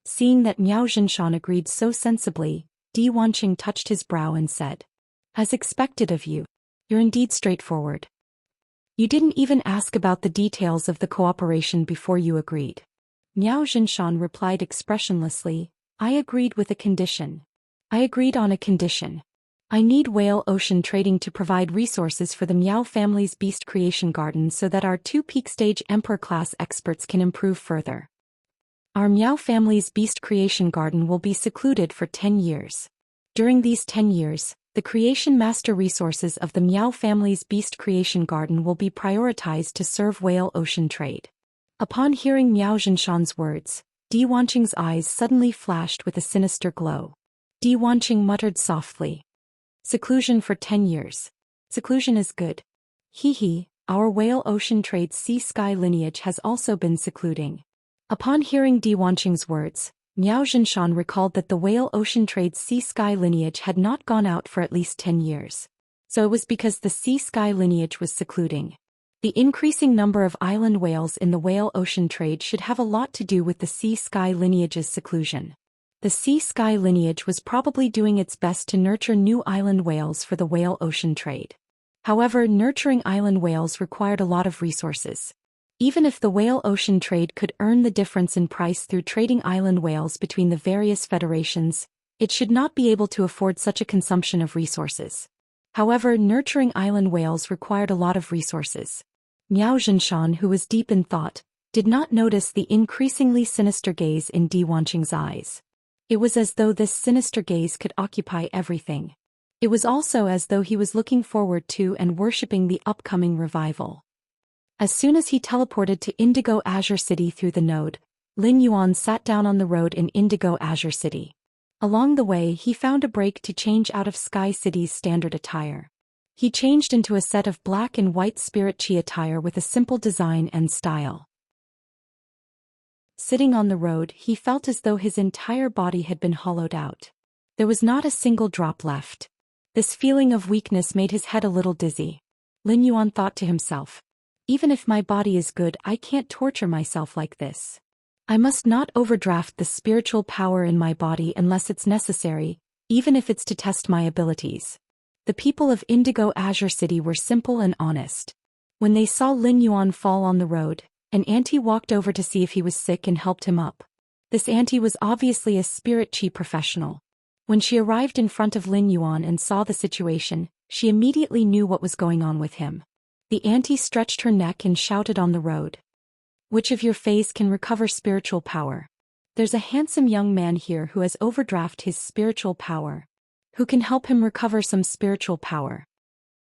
[SPEAKER 1] Seeing that Miao Zhinshan agreed so sensibly, Di Wanqing touched his brow and said. As expected of you. You're indeed straightforward. You didn't even ask about the details of the cooperation before you agreed. Miao Zhinshan replied expressionlessly, I agreed with a condition. I agreed on a condition. I need Whale Ocean Trading to provide resources for the Miao family's Beast Creation Garden so that our 2 peak-stage Emperor-class experts can improve further. Our Miao family's Beast Creation Garden will be secluded for 10 years. During these 10 years, the creation master resources of the Miao family's Beast Creation Garden will be prioritized to serve Whale Ocean Trade. Upon hearing Miao Zhinshan's words, Di Wanqing's eyes suddenly flashed with a sinister glow. Di Wanqing muttered softly. Seclusion for 10 years. Seclusion is good. Hee, our Whale Ocean Trade's sea-sky lineage has also been secluding. Upon hearing Di Wanqing's words, Miao Zhinshan recalled that the Whale Ocean Trade's sea-sky lineage had not gone out for at least 10 years. So it was because the sea-sky lineage was secluding. The increasing number of island whales in the Whale Ocean Trade should have a lot to do with the sea-sky lineage's seclusion. The sea-sky lineage was probably doing its best to nurture new island whales for the Whale Ocean Trade. However, nurturing island whales required a lot of resources. Even if the Whale Ocean Trade could earn the difference in price through trading island whales between the various federations, it should not be able to afford such a consumption of resources. However, nurturing island whales required a lot of resources. Miao Zhinshan, who was deep in thought, did not notice the increasingly sinister gaze in Di Wanqing's eyes. It was as though this sinister gaze could occupy everything. It was also as though he was looking forward to and worshipping the upcoming revival. As soon as he teleported to Indigo Azure City through the node, Lin Yuan sat down on the road in Indigo Azure City. Along the way, he found a break to change out of Sky City's standard attire. He changed into a set of black and white Spirit Chi attire with a simple design and style. Sitting on the road, he felt as though his entire body had been hollowed out. There was not a single drop left. This feeling of weakness made his head a little dizzy. Lin Yuan thought to himself, even if my body is good, I can't torture myself like this. I must not overdraft the spiritual power in my body unless it's necessary, even if it's to test my abilities. The people of Indigo Azure City were simple and honest. When they saw Lin Yuan fall on the road, an auntie walked over to see if he was sick and helped him up. This auntie was obviously a spirit chi professional. When she arrived in front of Lin Yuan and saw the situation, she immediately knew what was going on with him. The auntie stretched her neck and shouted on the road. Which of your fays can recover spiritual power? There's a handsome young man here who has overdrafted his spiritual power. Who can help him recover some spiritual power?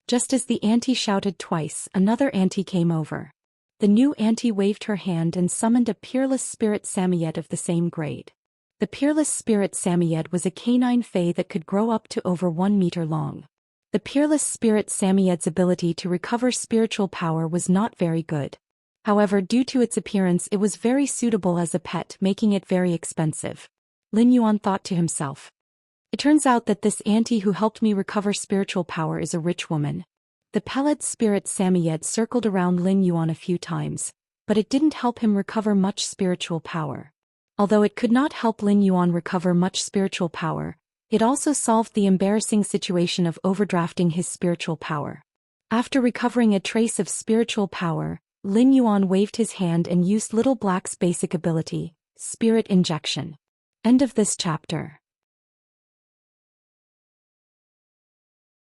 [SPEAKER 1] Just as the auntie shouted twice, another auntie came over. The new auntie waved her hand and summoned a peerless spirit Samoyed of the same grade. The peerless spirit Samoyed was a canine fae that could grow up to over 1 meter long. The peerless spirit Samoyed's ability to recover spiritual power was not very good. However, due to its appearance it was very suitable as a pet, making it very expensive. Lin Yuan thought to himself. It turns out that this auntie who helped me recover spiritual power is a rich woman. The pellet spirit Samoyed circled around Lin Yuan a few times, but it didn't help him recover much spiritual power. Although it could not help Lin Yuan recover much spiritual power, it also solved the embarrassing situation of overdrafting his spiritual power. After recovering a trace of spiritual power, Lin Yuan waved his hand and used Little Black's basic ability, Spirit Injection. End of this chapter.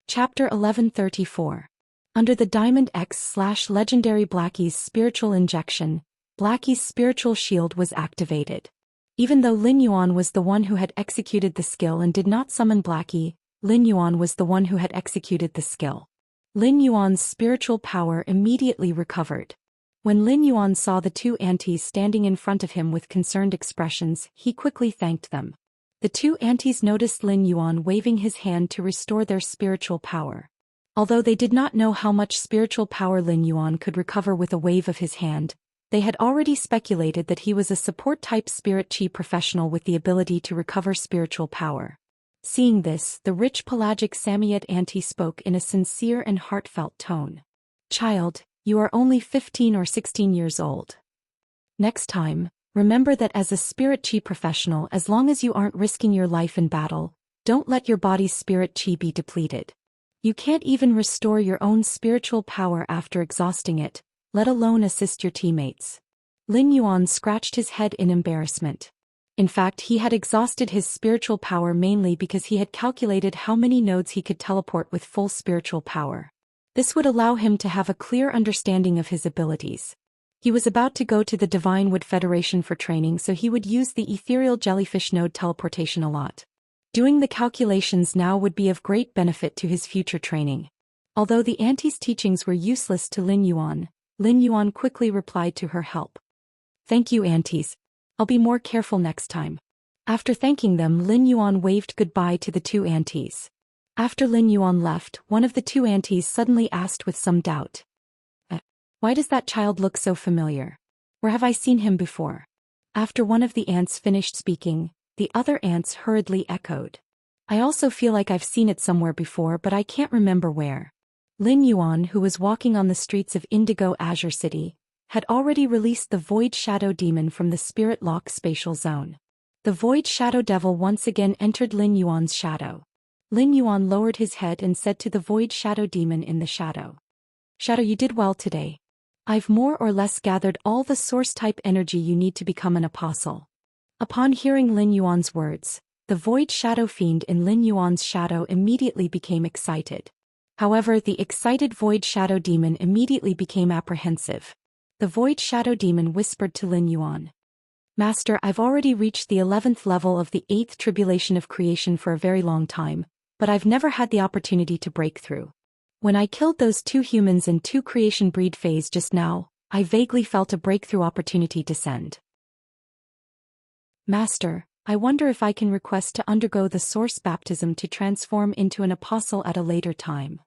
[SPEAKER 1] Chapter 1134. Under the Diamond X/Legendary Blackie's Spiritual Injection, Blackie's spiritual shield was activated. Even though Lin Yuan was the one who had executed the skill and did not summon Blackie, Lin Yuan was the one who had executed the skill. Lin Yuan's spiritual power immediately recovered. When Lin Yuan saw the two aunties standing in front of him with concerned expressions, he quickly thanked them. The two aunties noticed Lin Yuan waving his hand to restore their spiritual power. Although they did not know how much spiritual power Lin Yuan could recover with a wave of his hand, they had already speculated that he was a support-type spirit chi professional with the ability to recover spiritual power. Seeing this, the rich pelagic Samoyed auntie spoke in a sincere and heartfelt tone. Child, you are only 15 or 16 years old. Next time, remember that as a spirit chi professional, as long as you aren't risking your life in battle, don't let your body's spirit chi be depleted. You can't even restore your own spiritual power after exhausting it, let alone assist your teammates. Lin Yuan scratched his head in embarrassment. In fact, he had exhausted his spiritual power mainly because he had calculated how many nodes he could teleport with full spiritual power. This would allow him to have a clear understanding of his abilities. He was about to go to the Divine Wood Federation for training, so he would use the ethereal jellyfish node teleportation a lot. Doing the calculations now would be of great benefit to his future training. Although the auntie's teachings were useless to Lin Yuan quickly replied to her help. Thank you, aunties. I'll be more careful next time. After thanking them, Lin Yuan waved goodbye to the two aunties. After Lin Yuan left, one of the two aunties suddenly asked with some doubt. Why does that child look so familiar? Where have I seen him before? After one of the aunts finished speaking, the other aunts hurriedly echoed. I also feel like I've seen it somewhere before, but I can't remember where. Lin Yuan, who was walking on the streets of Indigo Azure City, had already released the Void Shadow Demon from the Spirit Lock spatial zone. The Void Shadow Devil once again entered Lin Yuan's shadow. Lin Yuan lowered his head and said to the Void Shadow Demon in the shadow. Shadow, you did well today. I've more or less gathered all the source-type energy you need to become an apostle. Upon hearing Lin Yuan's words, the Void Shadow Fiend in Lin Yuan's shadow immediately became excited. However, the excited Void Shadow Demon immediately became apprehensive. The Void Shadow Demon whispered to Lin Yuan. Master, I've already reached the 11th level of the 8th tribulation of creation for a very long time, but I've never had the opportunity to break through. When I killed those 2 humans and 2 creation breed phase just now, I vaguely felt a breakthrough opportunity descend. Master, I wonder if I can request to undergo the source baptism to transform into an apostle at a later time.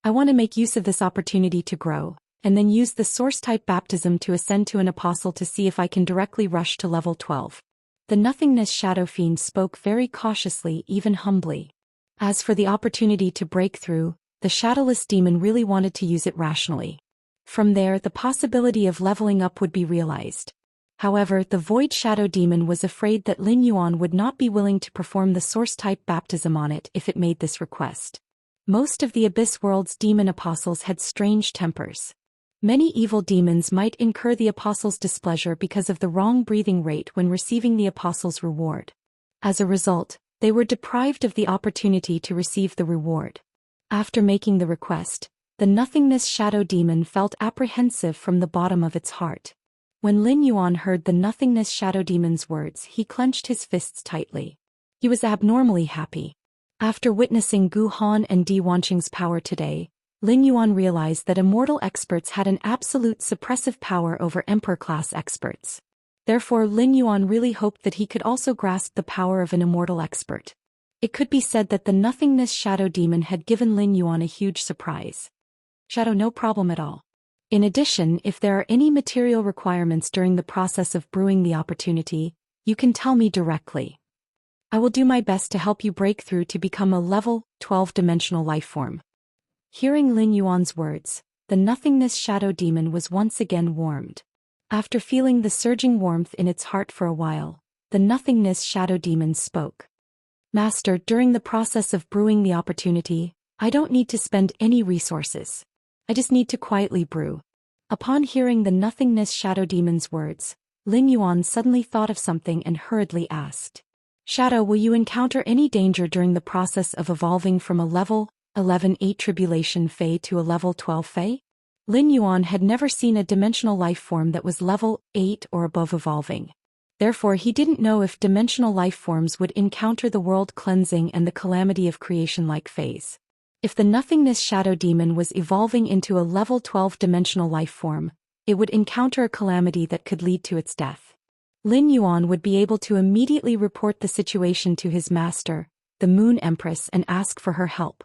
[SPEAKER 1] I want to make use of this opportunity to grow, and then use the source-type baptism to ascend to an apostle to see if I can directly rush to level 12. The Nothingness Shadow Fiend spoke very cautiously, even humbly. As for the opportunity to break through, the Shadowless Demon really wanted to use it rationally. From there, the possibility of leveling up would be realized. However, the Void Shadow Demon was afraid that Lin Yuan would not be willing to perform the source-type baptism on it if it made this request. Most of the Abyss World's demon apostles had strange tempers. Many evil demons might incur the apostle's displeasure because of the wrong breathing rate when receiving the apostle's reward. As a result, they were deprived of the opportunity to receive the reward. After making the request, the nothingness shadow demon felt apprehensive from the bottom of its heart. When Lin Yuan heard the nothingness shadow demon's words, he clenched his fists tightly. He was abnormally happy. After witnessing Gu Han and Di Wanqing's power today, Lin Yuan realized that immortal experts had an absolute suppressive power over emperor-class experts. Therefore, Lin Yuan really hoped that he could also grasp the power of an immortal expert. It could be said that the nothingness shadow demon had given Lin Yuan a huge surprise. Shadow, no problem at all. In addition, if there are any material requirements during the process of brewing the opportunity, you can tell me directly. I will do my best to help you break through to become a level 12-dimensional lifeform. Hearing Lin Yuan's words, the nothingness shadow demon was once again warmed. After feeling the surging warmth in its heart for a while, the nothingness shadow demon spoke. Master, during the process of brewing the opportunity, I don't need to spend any resources. I just need to quietly brew. Upon hearing the nothingness shadow demon's words, Lin Yuan suddenly thought of something and hurriedly asked. Shadow, will you encounter any danger during the process of evolving from a level 11-8 tribulation Fey to a level 12 Fey? Lin Yuan had never seen a dimensional life form that was level 8 or above evolving. Therefore, he didn't know if dimensional life forms would encounter the world cleansing and the calamity of creation-like phase. If the nothingness shadow demon was evolving into a level 12 dimensional life form, it would encounter a calamity that could lead to its death. Lin Yuan would be able to immediately report the situation to his master, the Moon Empress, and ask for her help.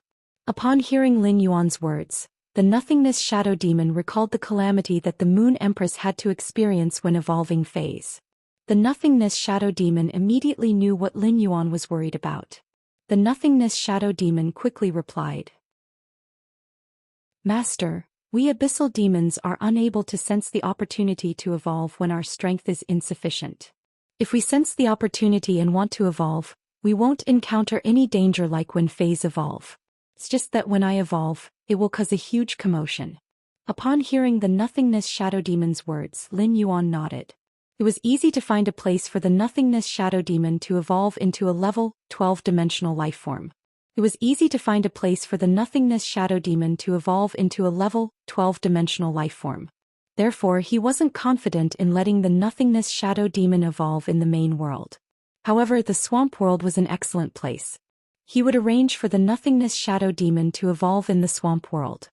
[SPEAKER 1] Upon hearing Lin Yuan's words, the nothingness shadow demon recalled the calamity that the Moon Empress had to experience when evolving phase. The nothingness shadow demon immediately knew what Lin Yuan was worried about. The nothingness shadow demon quickly replied. Master, we abyssal demons are unable to sense the opportunity to evolve when our strength is insufficient. If we sense the opportunity and want to evolve, we won't encounter any danger like when phase evolve. It's just that when I evolve, it will cause a huge commotion. Upon hearing the nothingness shadow demon's words, Lin Yuan nodded. It was easy to find a place for the nothingness shadow demon to evolve into a level 12-dimensional lifeform. It was easy to find a place for the nothingness shadow demon to evolve into a level 12-dimensional lifeform. Therefore, he wasn't confident in letting the nothingness shadow demon evolve in the main world. However, the swamp world was an excellent place. He would arrange for the nothingness shadow demon to evolve in the swamp world.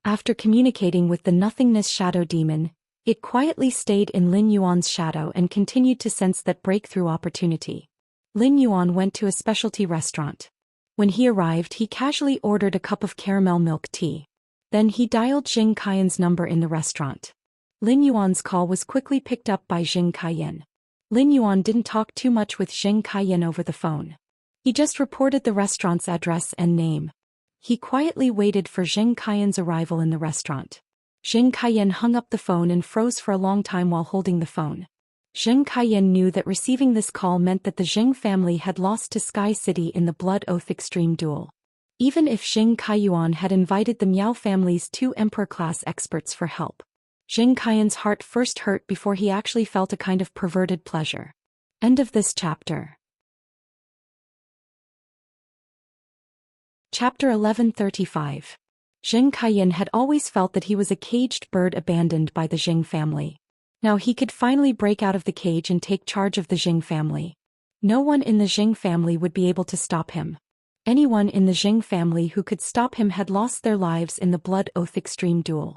[SPEAKER 1] After communicating with the nothingness shadow demon, it quietly stayed in Lin Yuan's shadow and continued to sense that breakthrough opportunity. Lin Yuan went to a specialty restaurant. When he arrived, he casually ordered a cup of caramel milk tea. Then he dialed Jing Kaiyan's number in the restaurant. Lin Yuan's call was quickly picked up by Jing Kaiyan. Lin Yuan didn't talk too much with Jing Kaiyan over the phone. He just reported the restaurant's address and name. He quietly waited for Jing Kaiyan's arrival in the restaurant. Jing Kaiyan hung up the phone and froze for a long time while holding the phone. Jing Kaiyan knew that receiving this call meant that the Jing family had lost to Sky City in the Blood Oath Extreme duel. Even if Jing Kaiyuan had invited the Miao family's 2 emperor-class experts for help, Jing Kaiyan's heart first hurt before he actually felt a kind of perverted pleasure. End of this chapter. Chapter 1135. Jing Kaiyan had always felt that he was a caged bird abandoned by the Jing family. Now he could finally break out of the cage and take charge of the Jing family. No one in the Jing family would be able to stop him. Anyone in the Jing family who could stop him had lost their lives in the Blood Oath Extreme duel.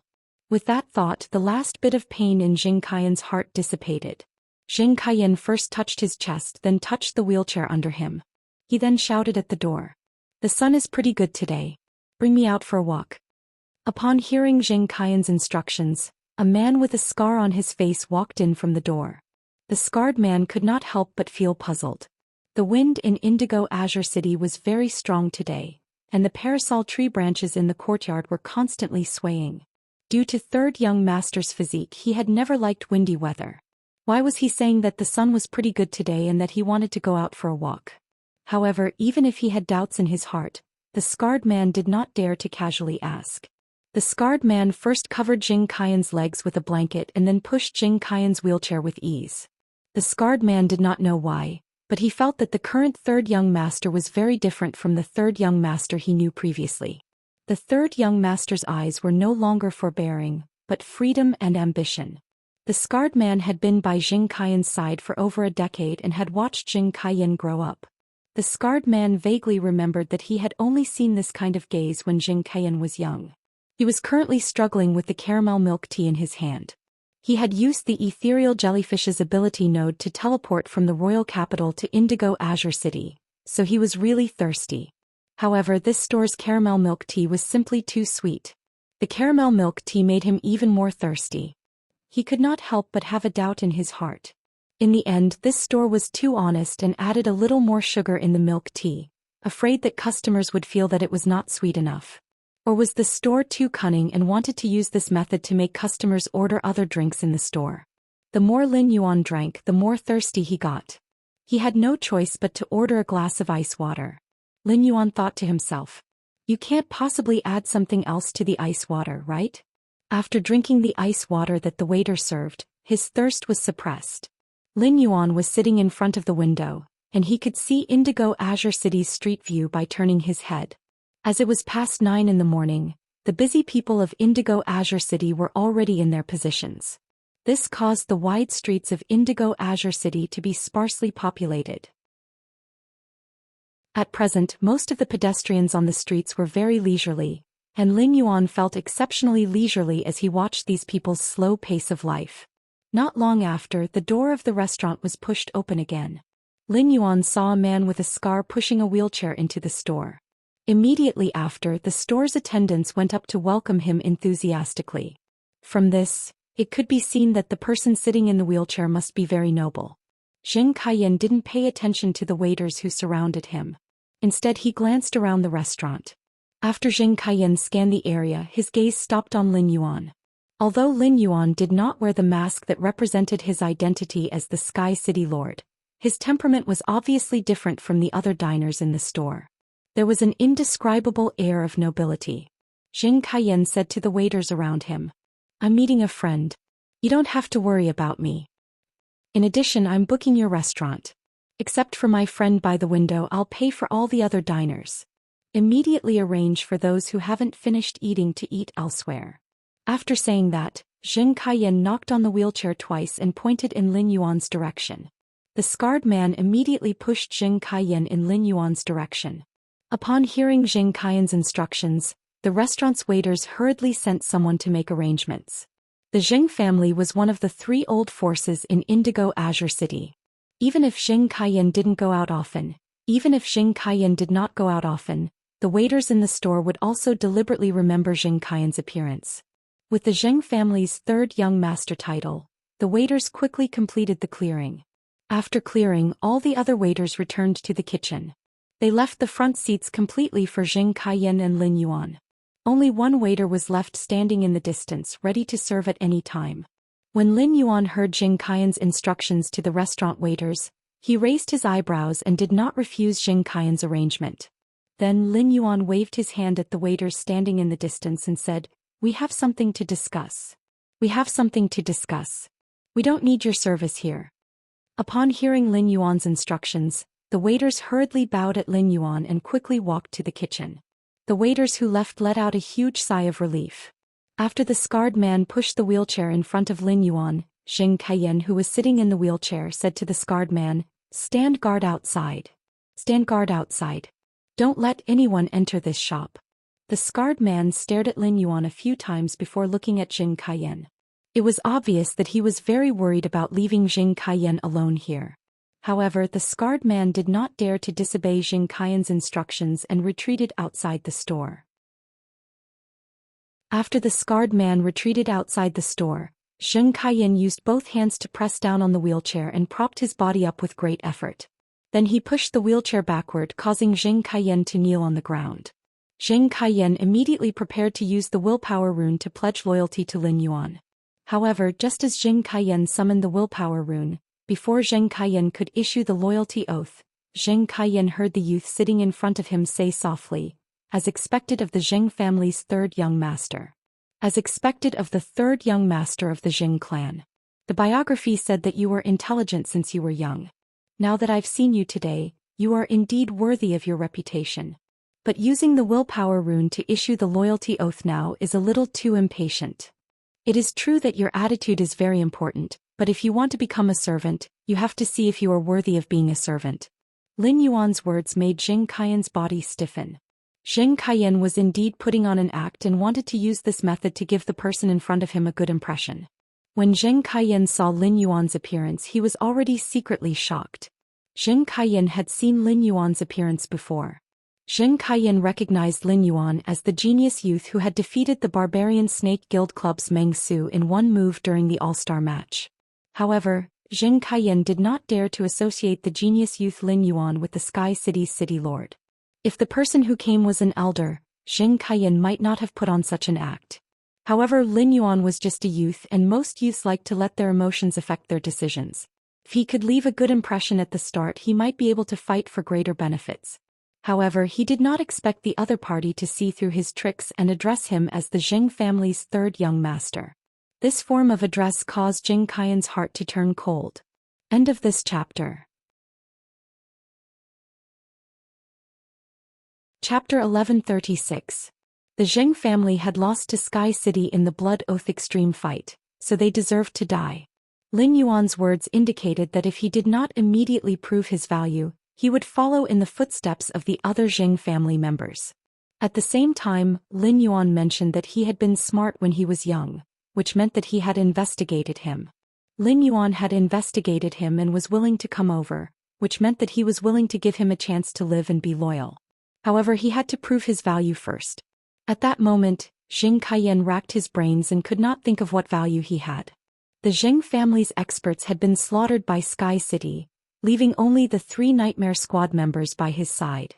[SPEAKER 1] With that thought, the last bit of pain in Jing Kaiyan's heart dissipated. Jing Kaiyan first touched his chest, then touched the wheelchair under him. He then shouted at the door. The sun is pretty good today. Bring me out for a walk. Upon hearing Jing Kaiyan's instructions, a man with a scar on his face walked in from the door. The scarred man could not help but feel puzzled. The wind in Indigo Azure City was very strong today, and the parasol tree branches in the courtyard were constantly swaying. Due to Third Young Master's physique, he had never liked windy weather. Why was he saying that the sun was pretty good today and that he wanted to go out for a walk? However, even if he had doubts in his heart, the scarred man did not dare to casually ask. The scarred man first covered Jing Qian's legs with a blanket and then pushed Jing Qian's wheelchair with ease. The scarred man did not know why, but he felt that the current third young master was very different from the third young master he knew previously. The third young master's eyes were no longer forbearing, but freedom and ambition. The scarred man had been by Jing Qian's side for over a decade and had watched Jing Qian grow up. The scarred man vaguely remembered that he had only seen this kind of gaze when Jing Qian was young. He was currently struggling with the caramel milk tea in his hand. He had used the ethereal jellyfish's ability node to teleport from the royal capital to Indigo Azure City, so he was really thirsty. However, this store's caramel milk tea was simply too sweet. The caramel milk tea made him even more thirsty. He could not help but have a doubt in his heart. In the end, this store was too honest and added a little more sugar in the milk tea, afraid that customers would feel that it was not sweet enough. Or was the store too cunning and wanted to use this method to make customers order other drinks in the store? The more Lin Yuan drank, the more thirsty he got. He had no choice but to order a glass of ice water. Lin Yuan thought to himself, "You can't possibly add something else to the ice water, right?" After drinking the ice water that the waiter served, his thirst was suppressed. Lin Yuan was sitting in front of the window, and he could see Indigo Azure City's street view by turning his head. As it was past 9 in the morning, the busy people of Indigo Azure City were already in their positions. This caused the wide streets of Indigo Azure City to be sparsely populated. At present, most of the pedestrians on the streets were very leisurely, and Lin Yuan felt exceptionally leisurely as he watched these people's slow pace of life. Not long after, the door of the restaurant was pushed open again. Lin Yuan saw a man with a scar pushing a wheelchair into the store. Immediately after, the store's attendants went up to welcome him enthusiastically. From this, it could be seen that the person sitting in the wheelchair must be very noble. Jing Qian didn't pay attention to the waiters who surrounded him. Instead, he glanced around the restaurant. After Jing Qian scanned the area, his gaze stopped on Lin Yuan. Although Lin Yuan did not wear the mask that represented his identity as the Sky City Lord, his temperament was obviously different from the other diners in the store. There was an indescribable air of nobility. Jing Qian said to the waiters around him, "I'm meeting a friend. You don't have to worry about me. In addition, I'm booking your restaurant. Except for my friend by the window, I'll pay for all the other diners. Immediately arrange for those who haven't finished eating to eat elsewhere." After saying that, Jing Qian knocked on the wheelchair twice and pointed in Lin Yuan's direction. The scarred man immediately pushed Jing Qian in Lin Yuan's direction. Upon hearing Jing Qian's instructions, the restaurant's waiters hurriedly sent someone to make arrangements. The Jing family was one of the 3 old forces in Indigo Azure City. Even if Jing Qian did not go out often, the waiters in the store would also deliberately remember Jing Qian's appearance. With the Jing family's 3rd young master title, the waiters quickly completed the clearing. After clearing, all the other waiters returned to the kitchen. They left the front seats completely for Jing Qian and Lin Yuan. Only one waiter was left standing in the distance, ready to serve at any time. When Lin Yuan heard Jing Qian's instructions to the restaurant waiters, he raised his eyebrows and did not refuse Jing Qian's arrangement. Then Lin Yuan waved his hand at the waiters standing in the distance and said, "We have something to discuss. We don't need your service here." Upon hearing Lin Yuan's instructions, the waiters hurriedly bowed at Lin Yuan and quickly walked to the kitchen. The waiters who left let out a huge sigh of relief. After the scarred man pushed the wheelchair in front of Lin Yuan, Jing Qian, who was sitting in the wheelchair, said to the scarred man, "Stand guard outside. Stand guard outside. Don't let anyone enter this shop." The scarred man stared at Lin Yuan a few times before looking at Jing Qian. It was obvious that he was very worried about leaving Jing Qian alone here. However, the scarred man did not dare to disobey Jing Qian's instructions and retreated outside the store. After the scarred man retreated outside the store, Jing Qian used both hands to press down on the wheelchair and propped his body up with great effort. Then he pushed the wheelchair backward, causing Jing Qian to kneel on the ground. Jing Qian immediately prepared to use the willpower rune to pledge loyalty to Lin Yuan. However, just as Jing Qian summoned the willpower rune, before Jing Qian could issue the loyalty oath, Jing Qian heard the youth sitting in front of him say softly, as expected of the Jing family's 3rd young master, as expected of the third young master of the Jing clan. The biography said that you were intelligent since you were young. Now that I've seen you today, you are indeed worthy of your reputation. But using the willpower rune to issue the loyalty oath now is a little too impatient. It is true that your attitude is very important, but if you want to become a servant, you have to see if you are worthy of being a servant. Lin Yuan's words made Zheng Kaiyan's body stiffen. Zheng Kaiyan was indeed putting on an act and wanted to use this method to give the person in front of him a good impression. When Zheng Kaiyan saw Lin Yuan's appearance, he was already secretly shocked. Zheng Kaiyan had seen Lin Yuan's appearance before. Zheng Kaiyan recognized Lin Yuan as the genius youth who had defeated the barbarian Snake Guild Club's Meng Su in one move during the All-Star match. However, Zheng Kaiyan did not dare to associate the genius youth Lin Yuan with the Sky City's city lord. If the person who came was an elder, Zheng Kaiyan might not have put on such an act. However, Lin Yuan was just a youth, and most youths like to let their emotions affect their decisions. If he could leave a good impression at the start, he might be able to fight for greater benefits. However, he did not expect the other party to see through his tricks and address him as the Zheng family's third young master. This form of address caused Zheng Kaiyan's heart to turn cold. End of this chapter. Chapter 1136. The Zheng family had lost to Sky City in the Blood Oath Extreme fight, so they deserved to die. Lin Yuan's words indicated that if he did not immediately prove his value, he would follow in the footsteps of the other Zheng family members. At the same time, Lin Yuan mentioned that he had been smart when he was young, which meant that he had investigated him. Lin Yuan had investigated him and was willing to come over, which meant that he was willing to give him a chance to live and be loyal. However, he had to prove his value first. At that moment, Zheng Kaiyan racked his brains and could not think of what value he had. The Zheng family's experts had been slaughtered by Sky City, leaving only the 3 Nightmare Squad members by his side.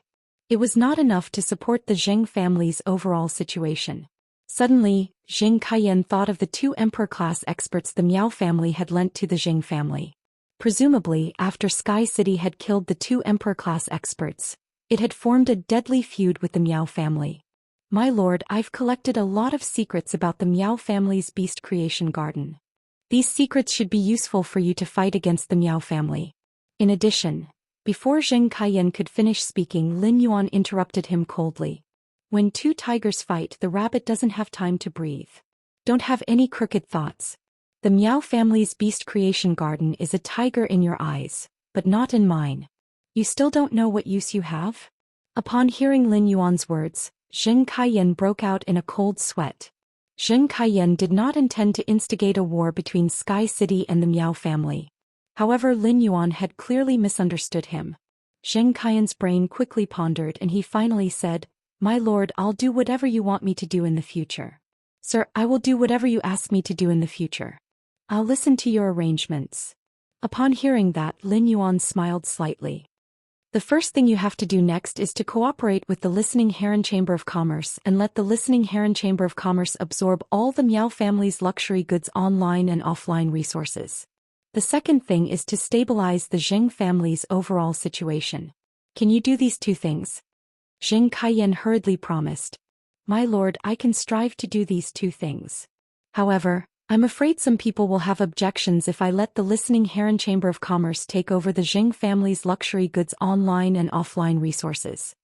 [SPEAKER 1] It was not enough to support the Zheng family's overall situation. Suddenly, Zheng Kaiyan thought of the 2 Emperor-class experts the Miao family had lent to the Zheng family. Presumably, after Sky City had killed the 2 Emperor-class experts, it had formed a deadly feud with the Miao family. My lord, I've collected a lot of secrets about the Miao family's beast creation garden. These secrets should be useful for you to fight against the Miao family. In addition, before Zheng Kaiyan could finish speaking, Lin Yuan interrupted him coldly. When 2 tigers fight, the rabbit doesn't have time to breathe. Don't have any crooked thoughts. The Miao family's beast creation garden is a tiger in your eyes, but not in mine. You still don't know what use you have? Upon hearing Lin Yuan's words, Zheng Kaiyan broke out in a cold sweat. Zheng Kaiyan did not intend to instigate a war between Sky City and the Miao family. However, Lin Yuan had clearly misunderstood him. Zheng Kaiyan's brain quickly pondered and he finally said, "My lord, I'll do whatever you want me to do in the future." "Sir, I will do whatever you ask me to do in the future. I'll listen to your arrangements." Upon hearing that, Lin Yuan smiled slightly. The first thing you have to do next is to cooperate with the Listening Heron Chamber of Commerce and let the Listening Heron Chamber of Commerce absorb all the Miao family's luxury goods online and offline resources. The second thing is to stabilize the Zheng family's overall situation. Can you do these 2 things? Zheng Kaiyan hurriedly promised. "My lord, I can strive to do these 2 things. However, I'm afraid some people will have objections if I let the Listening Heron Chamber of Commerce take over the Zheng family's luxury goods online and offline resources.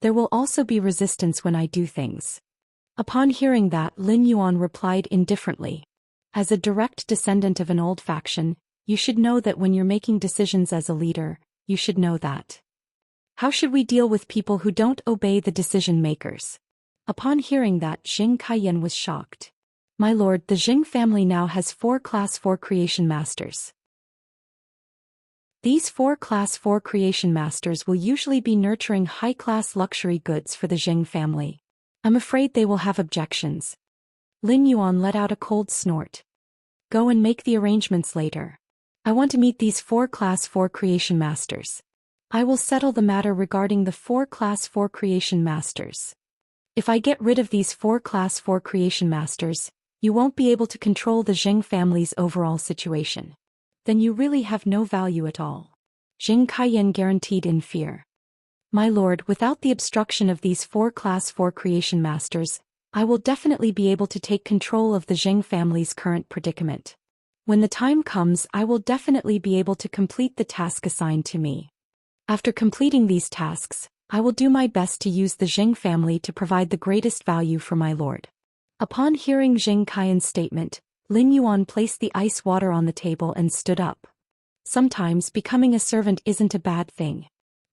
[SPEAKER 1] There will also be resistance when I do things." Upon hearing that, Lin Yuan replied indifferently. As a direct descendant of an old faction, you should know that when you're making decisions as a leader, you should know that. How should we deal with people who don't obey the decision makers? Upon hearing that, Zheng Kaiyan was shocked. "My lord, the Zheng family now has 4 Class 4 creation masters. These 4 Class 4 creation masters will usually be nurturing high-class luxury goods for the Zheng family. I'm afraid they will have objections." Lin Yuan let out a cold snort. "Go and make the arrangements later. I want to meet these 4 Class 4 creation masters. I will settle the matter regarding the 4 Class 4 creation masters. If I get rid of these 4 Class 4 creation masters, you won't be able to control the Zheng family's overall situation. Then you really have no value at all." Zheng Kaiyan guaranteed in fear. "My lord, without the obstruction of these 4 Class 4 creation masters, I will definitely be able to take control of the Zheng family's current predicament. When the time comes, I will definitely be able to complete the task assigned to me. After completing these tasks, I will do my best to use the Zheng family to provide the greatest value for my lord. Upon hearing Zheng Qian's statement, Lin Yuan placed the ice water on the table and stood up. Sometimes becoming a servant isn't a bad thing.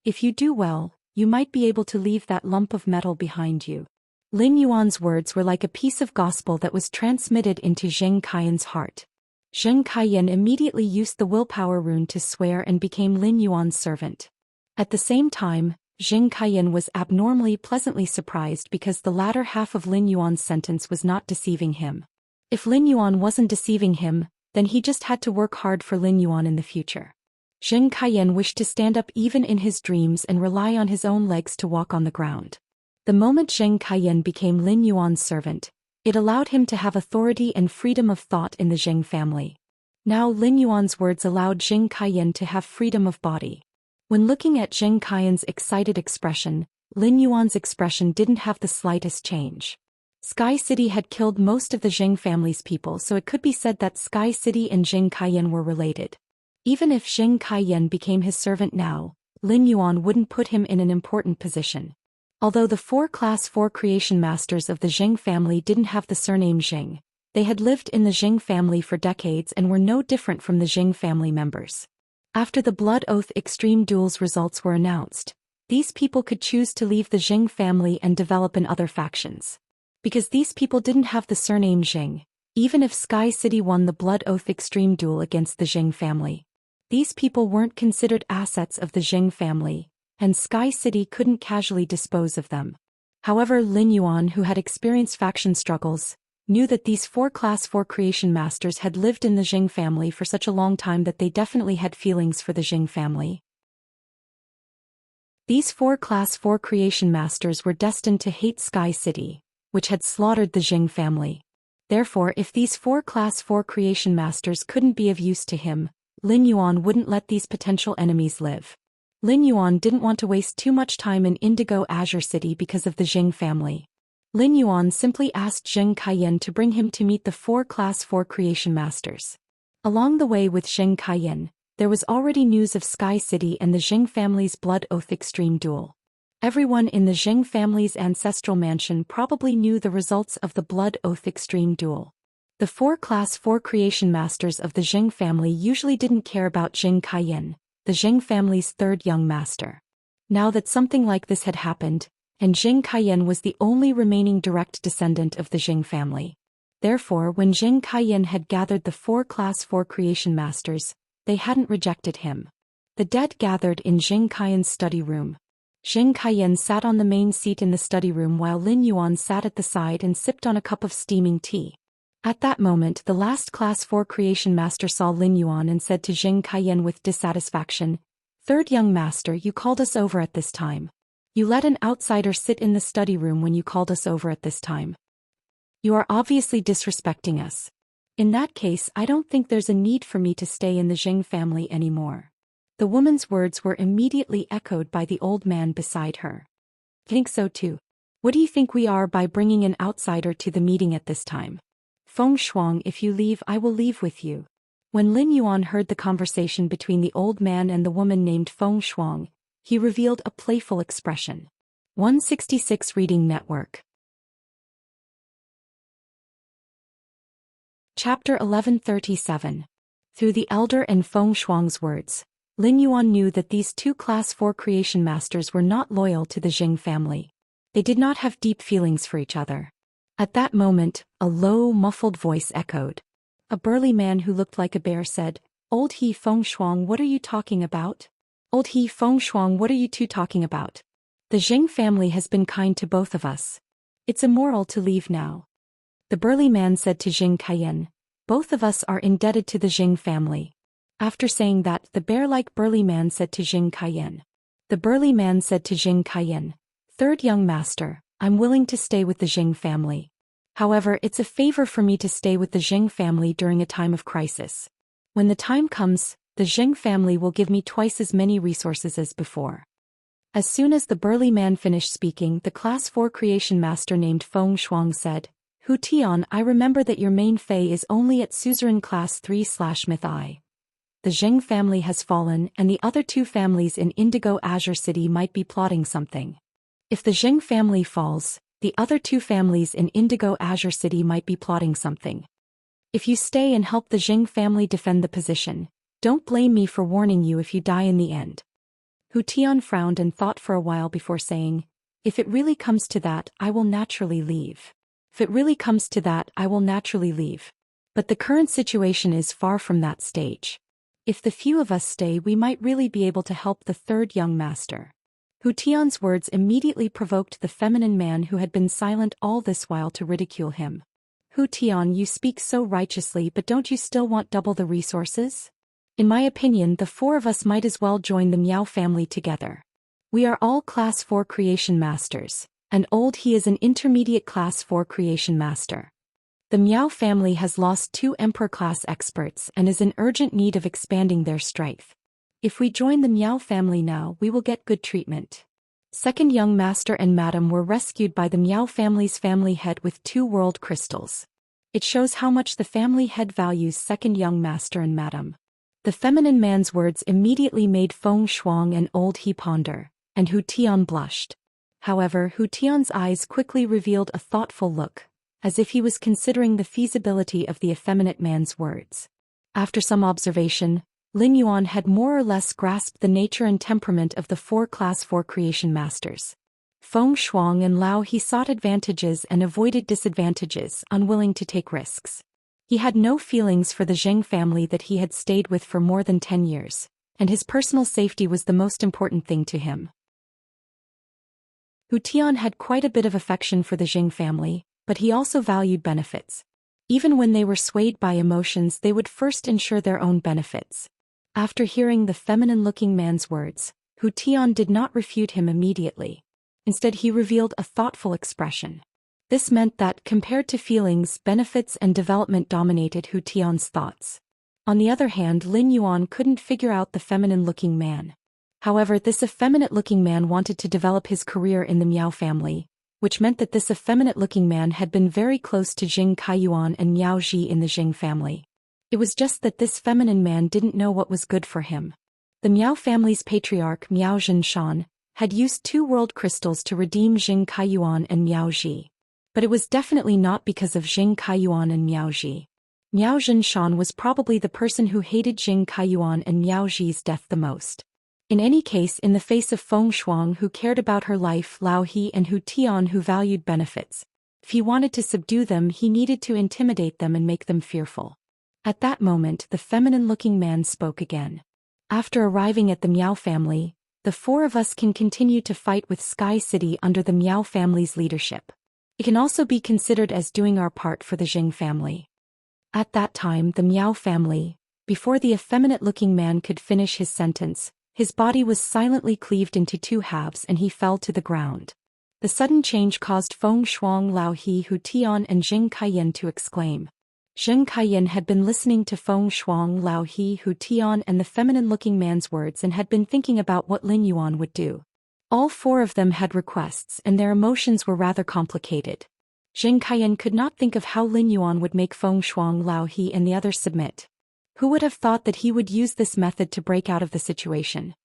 [SPEAKER 1] If you do well, you might be able to leave that lump of metal behind you. Lin Yuan's words were like a piece of gospel that was transmitted into Zheng Qian's heart. Zheng Qian immediately used the willpower rune to swear and became Lin Yuan's servant. At the same time, Zheng Qian was abnormally pleasantly surprised because the latter half of Lin Yuan's sentence was not deceiving him. If Lin Yuan wasn't deceiving him, then he just had to work hard for Lin Yuan in the future. Zheng Qian wished to stand up even in his dreams and rely on his own legs to walk on the ground. The moment Zheng Qian became Lin Yuan's servant, it allowed him to have authority and freedom of thought in the Zheng family. Now Lin Yuan's words allowed Zheng Qian to have freedom of body. When looking at Zheng Qian's excited expression, Lin Yuan's expression didn't have the slightest change. Sky City had killed most of the Zheng family's people, so it could be said that Sky City and Zheng Qian were related. Even if Zheng Qian became his servant now, Lin Yuan wouldn't put him in an important position. Although the four Class 4 creation masters of the Zheng family didn't have the surname Zheng, they had lived in the Zheng family for decades and were no different from the Zheng family members. After the Blood Oath Extreme Duel's results were announced, these people could choose to leave the Zheng family and develop in other factions. Because these people didn't have the surname Zheng, even if Sky City won the Blood Oath Extreme Duel against the Zheng family, these people weren't considered assets of the Zheng family, and Sky City couldn't casually dispose of them. However, Lin Yuan, who had experienced faction struggles, knew that these four Class 4 creation masters had lived in the Zheng family for such a long time that they definitely had feelings for the Zheng family. These four Class 4 creation masters were destined to hate Sky City, which had slaughtered the Zheng family. Therefore, if these four Class 4 creation masters couldn't be of use to him, Lin Yuan wouldn't let these potential enemies live. Lin Yuan didn't want to waste too much time in Indigo Azure City because of the Zheng family. Lin Yuan simply asked Zheng Qian to bring him to meet the four Class 4 creation masters. Along the way with Zheng Qian, there was already news of Sky City and the Zheng family's Blood Oath Extreme Duel. Everyone in the Zheng family's ancestral mansion probably knew the results of the Blood Oath Extreme Duel. The four Class 4 creation masters of the Zheng family usually didn't care about Zheng Qian, the Zheng family's third young master. Now that something like this had happened, and Zheng Qian was the only remaining direct descendant of the Zheng family. Therefore, when Zheng Qian had gathered the four Class 4 creation masters, they hadn't rejected him. The dead gathered in Zheng Qian's study room. Zheng Qian sat on the main seat in the study room while Lin Yuan sat at the side and sipped on a cup of steaming tea. At that moment, the last Class 4 creation master saw Lin Yuan and said to Zheng Qian with dissatisfaction, "Third young master, you called us over at this time. You let an outsider sit in the study room when you called us over at this time. You are obviously disrespecting us. In that case, I don't think there's a need for me to stay in the Zheng family anymore." The woman's words were immediately echoed by the old man beside her. "Think so too. What do you think we are by bringing an outsider to the meeting at this time? Feng Shuang, if you leave, I will leave with you." When Lin Yuan heard the conversation between the old man and the woman named Feng Shuang, he revealed a playful expression. 166 Reading Network. Chapter 1137. Through the elder and Feng Shuang's words, Lin Yuan knew that these two Class 4 creation masters were not loyal to the Zheng family. They did not have deep feelings for each other. At that moment, a low, muffled voice echoed. A burly man who looked like a bear said, "Old He Feng Shuang, what are you talking about? Old He Feng Shuang, what are you two talking about? The Zheng family has been kind to both of us. It's immoral to leave now." The burly man said to Zheng Qian, "Both of us are indebted to the Zheng family." After saying that, the bear-like burly man said to Zheng Qian. The burly man said to Zheng Qian, "Third young master, I'm willing to stay with the Zheng family. However, it's a favor for me to stay with the Zheng family during a time of crisis. When the time comes, the Zheng family will give me twice as many resources as before." As soon as the burly man finished speaking, the Class 4 creation master named Feng Shuang said, Hu Tian, I remember that your main Fei is only at suzerain Class 3/Myth I. The Zheng family has fallen, and the other two families in Indigo Azure City might be plotting something. If the Zheng family falls, the other two families in Indigo Azure City might be plotting something. If you stay and help the Zheng family defend the position, don't blame me for warning you if you die in the end. Hu Tian frowned and thought for a while before saying, If it really comes to that, I will naturally leave. If it really comes to that, I will naturally leave. But the current situation is far from that stage. If the few of us stay, we might really be able to help the third young master. Hu Tian's words immediately provoked the feminine man who had been silent all this while to ridicule him. Hu Tian, you speak so righteously, but don't you still want double the resources? In my opinion, the four of us might as well join the Miao family together. We are all Class 4 creation masters, and he is an intermediate Class 4 creation master. The Miao family has lost 2 Emperor-class experts and is in urgent need of expanding their strength. If we join the Miao family now, we will get good treatment. Second young master and madam were rescued by the Miao family's family head with 2 world crystals. It shows how much the family head values second young master and madam. The feminine man's words immediately made Feng Shuang and He ponder, and Hu Tian blushed. However, Hu Tian's eyes quickly revealed a thoughtful look, as if he was considering the feasibility of the effeminate man's words. After some observation, Lin Yuan had more or less grasped the nature and temperament of the 4 Class 4 creation masters. Feng Shuang and Lao He sought advantages and avoided disadvantages, unwilling to take risks. He had no feelings for the Zheng family that he had stayed with for more than 10 years, and his personal safety was the most important thing to him. Hu Tian had quite a bit of affection for the Zheng family, but he also valued benefits. Even when they were swayed by emotions, they would first ensure their own benefits. After hearing the feminine-looking man's words, Hu Tian did not refute him immediately. Instead, he revealed a thoughtful expression. This meant that, compared to feelings, benefits and development dominated Hu Tian's thoughts. On the other hand, Lin Yuan couldn't figure out the feminine-looking man. However, this effeminate-looking man wanted to develop his career in the Miao family, which meant that this effeminate-looking man had been very close to Jing Kaiyuan and Miao Ji in the Jing family. It was just that this feminine man didn't know what was good for him. The Miao family's patriarch Miao Zhenshan had used 2 world crystals to redeem Jing Kaiyuan and Miao Ji. But it was definitely not because of Jing Kaiyuan and Miao Ji. Miao Zhenshan was probably the person who hated Jing Kaiyuan and Miao Ji's death the most. In any case, in the face of Feng Shuang who cared about her life, Lao He and Hu Tian who valued benefits, if he wanted to subdue them, he needed to intimidate them and make them fearful. At that moment, the feminine-looking man spoke again. After arriving at the Miao family, the 4 of us can continue to fight with Sky City under the Miao family's leadership. It can also be considered as doing our part for the Jing family. At that time, the Miao family, before the effeminate-looking man could finish his sentence, his body was silently cleaved into 2 halves and he fell to the ground. The sudden change caused Feng Shuang, Lao He, Hu Tian and Jing Kaiyan to exclaim. Jing Kaiyan had been listening to Feng Shuang, Lao He, Hu Tian and the feminine-looking man's words and had been thinking about what Lin Yuan would do. All 4 of them had requests and their emotions were rather complicated. Jing Kaiyan could not think of how Lin Yuan would make Feng Shuang, Lao He and the others submit. Who would have thought that he would use this method to break out of the situation?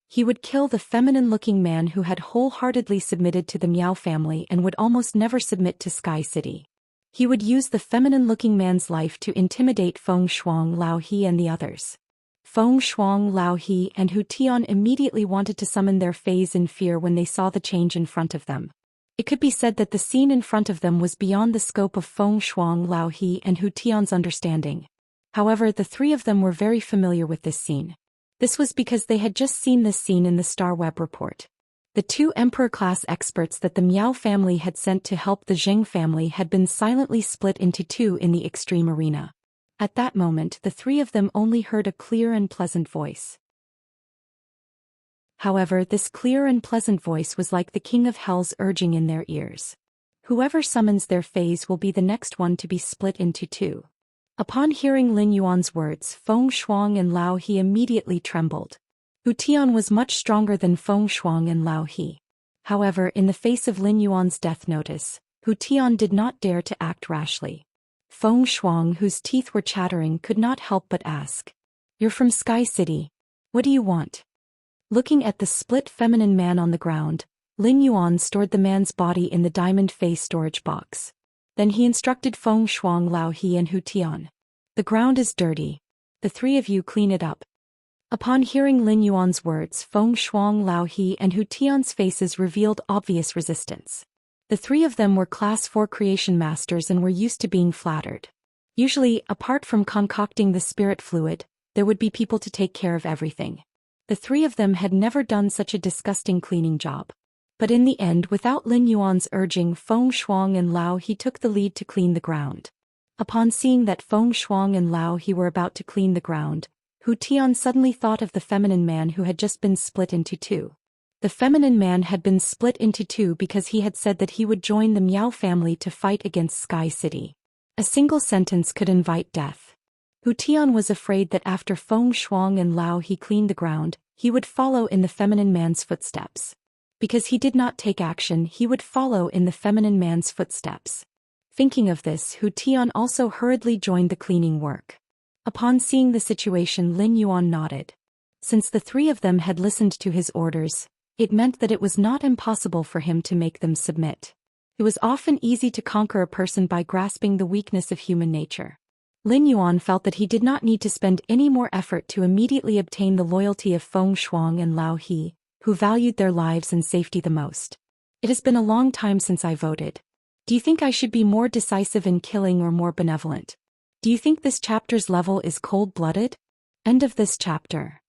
[SPEAKER 1] He would kill the feminine-looking man who had wholeheartedly submitted to the Miao family and would almost never submit to Sky City. He would use the feminine-looking man's life to intimidate Feng Shuang, Lao He and the others. Feng Shuang, Lao He and Hu Tian immediately wanted to summon their fays in fear when they saw the change in front of them. It could be said that the scene in front of them was beyond the scope of Feng Shuang, Lao He and Hu Tian's understanding. However, the 3 of them were very familiar with this scene. This was because they had just seen this scene in the Star Web report. The 2 Emperor-class experts that the Miao family had sent to help the Zheng family had been silently split into 2 in the extreme arena. At that moment, the 3 of them only heard a clear and pleasant voice. However, this clear and pleasant voice was like the king of hell's urging in their ears. Whoever summons their fays will be the next one to be split into 2. Upon hearing Lin Yuan's words, Feng Shuang and Lao He immediately trembled. Hu Tian was much stronger than Feng Shuang and Lao He. However, in the face of Lin Yuan's death notice, Hu Tian did not dare to act rashly. Feng Shuang, whose teeth were chattering, could not help but ask. "You're from Sky City. What do you want?" Looking at the split feminine man on the ground, Lin Yuan stored the man's body in the diamond face storage box. Then he instructed Feng Shuang, Lao He and Hu Tian. "The ground is dirty. The three of you clean it up." Upon hearing Lin Yuan's words, Feng Shuang, Lao He and Hu Tian's faces revealed obvious resistance. The three of them were Class 4 creation masters and were used to being flattered. Usually, apart from concocting the spirit fluid, there would be people to take care of everything. The three of them had never done such a disgusting cleaning job. But in the end, without Lin Yuan's urging, Feng Shuang and Lao He took the lead to clean the ground. Upon seeing that Feng Shuang and Lao He were about to clean the ground, Hu Tian suddenly thought of the feminine man who had just been split into two. The feminine man had been split into two because he had said that he would join the Miao family to fight against Sky City. A single sentence could invite death. Hu Tian was afraid that after Feng Shuang and Lao He cleaned the ground, he would follow in the feminine man's footsteps. Because he did not take action, he would follow in the feminine man's footsteps. Thinking of this, Hu Tian also hurriedly joined the cleaning work. Upon seeing the situation, Lin Yuan nodded. Since the three of them had listened to his orders, it meant that it was not impossible for him to make them submit. It was often easy to conquer a person by grasping the weakness of human nature. Lin Yuan felt that he did not need to spend any more effort to immediately obtain the loyalty of Feng Shuang and Lao He, who valued their lives and safety the most. "It has been a long time since I voted. Do you think I should be more decisive in killing or more benevolent? Do you think this chapter's level is cold-blooded?" End of this chapter.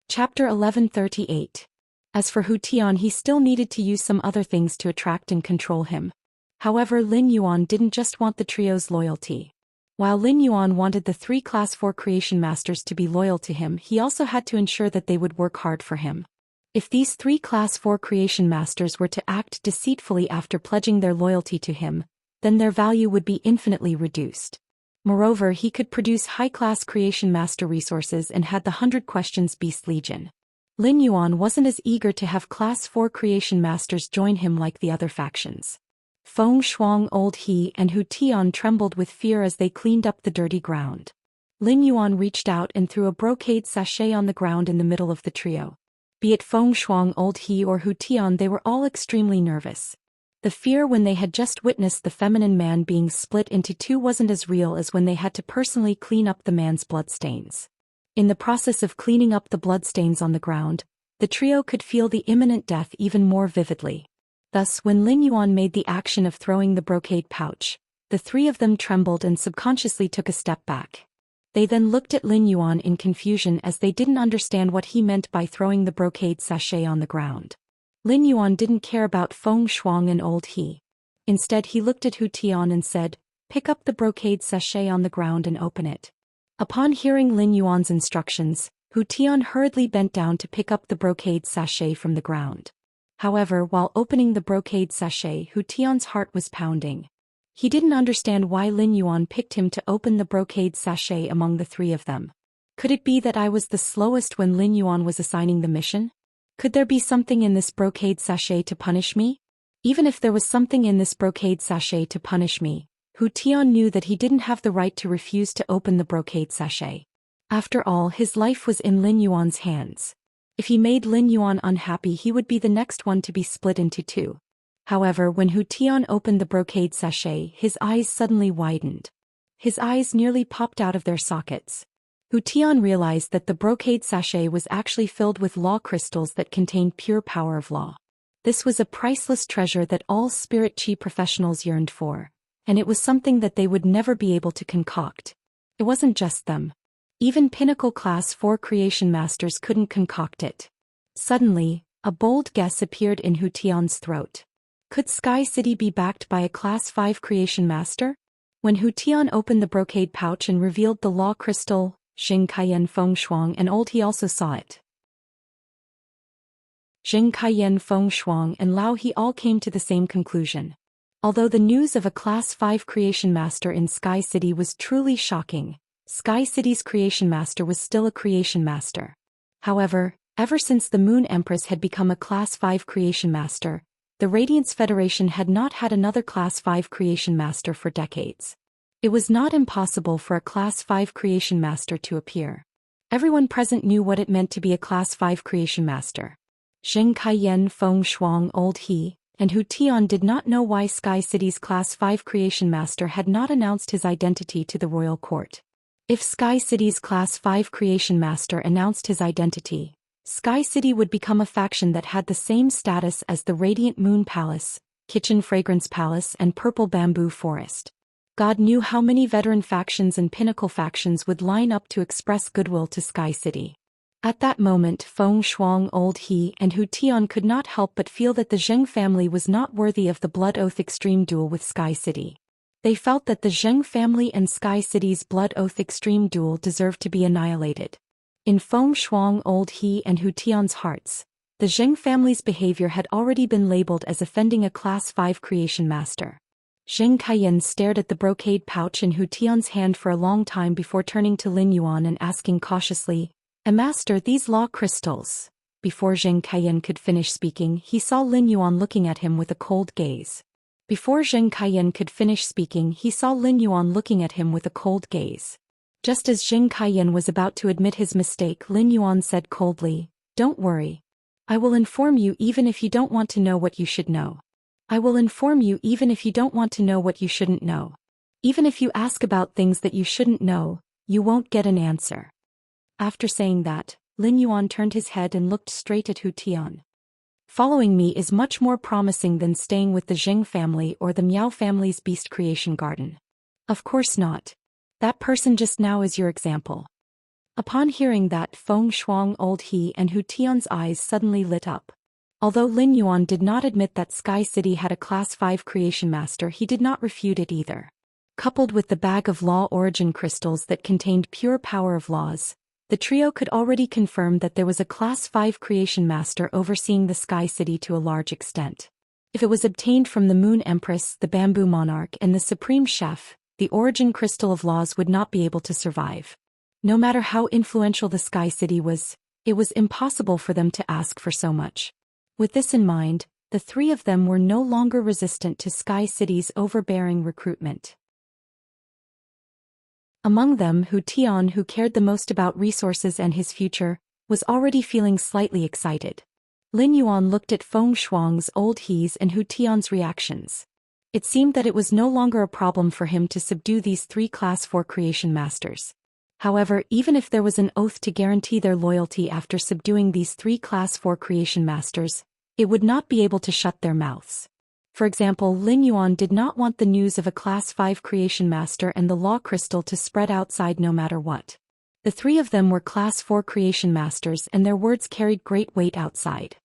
[SPEAKER 1] Chapter 1138. As for Hu Tian, he still needed to use some other things to attract and control him. However, Lin Yuan didn't just want the trio's loyalty. While Lin Yuan wanted the three Class 4 creation masters to be loyal to him, he also had to ensure that they would work hard for him. If these three Class 4 creation masters were to act deceitfully after pledging their loyalty to him, then their value would be infinitely reduced. Moreover, he could produce high-class creation master resources and had the 100 Questions Beast Legion. Lin Yuan wasn't as eager to have Class 4 creation masters join him like the other factions. Feng Shuang, Old He, and Hu Tian trembled with fear as they cleaned up the dirty ground. Lin Yuan reached out and threw a brocade sachet on the ground in the middle of the trio. Be it Feng Shuang, Old He, or Hu Tian, they were all extremely nervous. The fear when they had just witnessed the feminine man being split into two wasn't as real as when they had to personally clean up the man's bloodstains. In the process of cleaning up the bloodstains on the ground, the trio could feel the imminent death even more vividly. Thus, when Lin Yuan made the action of throwing the brocade pouch, the three of them trembled and subconsciously took a step back. They then looked at Lin Yuan in confusion as they didn't understand what he meant by throwing the brocade sachet on the ground. Lin Yuan didn't care about Feng Shuang and Old He. Instead, he looked at Hu Tian and said, "Pick up the brocade sachet on the ground and open it." Upon hearing Lin Yuan's instructions, Hu Tian hurriedly bent down to pick up the brocade sachet from the ground. However, while opening the brocade sachet, Hu Tian's heart was pounding. He didn't understand why Lin Yuan picked him to open the brocade sachet among the three of them. Could it be that I was the slowest when Lin Yuan was assigning the mission? Could there be something in this brocade sachet to punish me? Even if there was something in this brocade sachet to punish me, Hu Tian knew that he didn't have the right to refuse to open the brocade sachet. After all, his life was in Lin Yuan's hands. If he made Lin Yuan unhappy, he would be the next one to be split into two. However, when Hu Tian opened the brocade sachet, his eyes suddenly widened. His eyes nearly popped out of their sockets. Hu Tian realized that the brocade sachet was actually filled with law crystals that contained pure power of law. This was a priceless treasure that all spirit chi professionals yearned for, and it was something that they would never be able to concoct. It wasn't just them. Even pinnacle Class 4 creation masters couldn't concoct it. Suddenly, a bold guess appeared in Hu Tian's throat. Could Sky City be backed by a Class 5 creation master? When Hu Tian opened the brocade pouch and revealed the law crystal, Xianxia, Feng Shuang and Old He also saw it. Xianxia, Feng Shuang and Lao He all came to the same conclusion. Although the news of a Class 5 creation master in Sky City was truly shocking, Sky City's creation master was still a creation master. However, ever since the Moon Empress had become a Class 5 creation master, the Radiance Federation had not had another Class 5 creation master for decades. It was not impossible for a Class 5 creation master to appear. Everyone present knew what it meant to be a Class 5 creation master. Zheng Kaiyan, Feng Shuang, Old He, and Hu Tian did not know why Sky City's Class 5 creation master had not announced his identity to the royal court. If Sky City's Class 5 creation master announced his identity, Sky City would become a faction that had the same status as the Radiant Moon Palace, Kitchen Fragrance Palace, and Purple Bamboo Forest. God knew how many veteran factions and pinnacle factions would line up to express goodwill to Sky City. At that moment, Feng Shuang, Old He, and Hu Tian could not help but feel that the Zheng family was not worthy of the Blood Oath Extreme duel with Sky City. They felt that the Zheng family and Sky City's Blood Oath Extreme duel deserved to be annihilated. In Feng Shuang, Old He, and Hu Tian's hearts, the Zheng family's behavior had already been labeled as offending a Class 5 creation master. Zheng Kaiyan stared at the brocade pouch in Hu Tian's hand for a long time before turning to Lin Yuan and asking cautiously, "Master, these law crystals." Before Zheng Kaiyan could finish speaking, he saw Lin Yuan looking at him with a cold gaze. Before Zheng Kaiyan could finish speaking, he saw Lin Yuan looking at him with a cold gaze. Just as Zheng Kaiyan was about to admit his mistake, Lin Yuan said coldly, "Don't worry. I will inform you even if you don't want to know what you should know. I will inform you even if you don't want to know what you shouldn't know. Even if you ask about things that you shouldn't know, you won't get an answer." After saying that, Lin Yuan turned his head and looked straight at Hu Tian. "Following me is much more promising than staying with the Zheng family or the Miao family's beast creation garden." "Of course not. That person just now is your example." Upon hearing that, Feng Shuang, Old He, and Hu Tian's eyes suddenly lit up. Although Lin Yuan did not admit that Sky City had a Class 5 creation master, he did not refute it either. Coupled with the bag of law origin crystals that contained pure power of laws, the trio could already confirm that there was a Class 5 creation master overseeing the Sky City to a large extent. If it was obtained from the Moon Empress, the Bamboo Monarch, and the Supreme Chef, the origin crystal of laws would not be able to survive. No matter how influential the Sky City was, it was impossible for them to ask for so much. With this in mind, the three of them were no longer resistant to Sky City's overbearing recruitment. Among them, Hu Tian, who cared the most about resources and his future, was already feeling slightly excited. Lin Yuan looked at Feng Shuang's, Old He's, and Hu Tian's reactions. It seemed that it was no longer a problem for him to subdue these three Class 4 creation masters. However, even if there was an oath to guarantee their loyalty after subduing these three Class 4 creation masters, it would not be able to shut their mouths. For example, Lin Yuan did not want the news of a Class 5 creation master and the law crystal to spread outside no matter what. The three of them were Class 4 creation masters and their words carried great weight outside.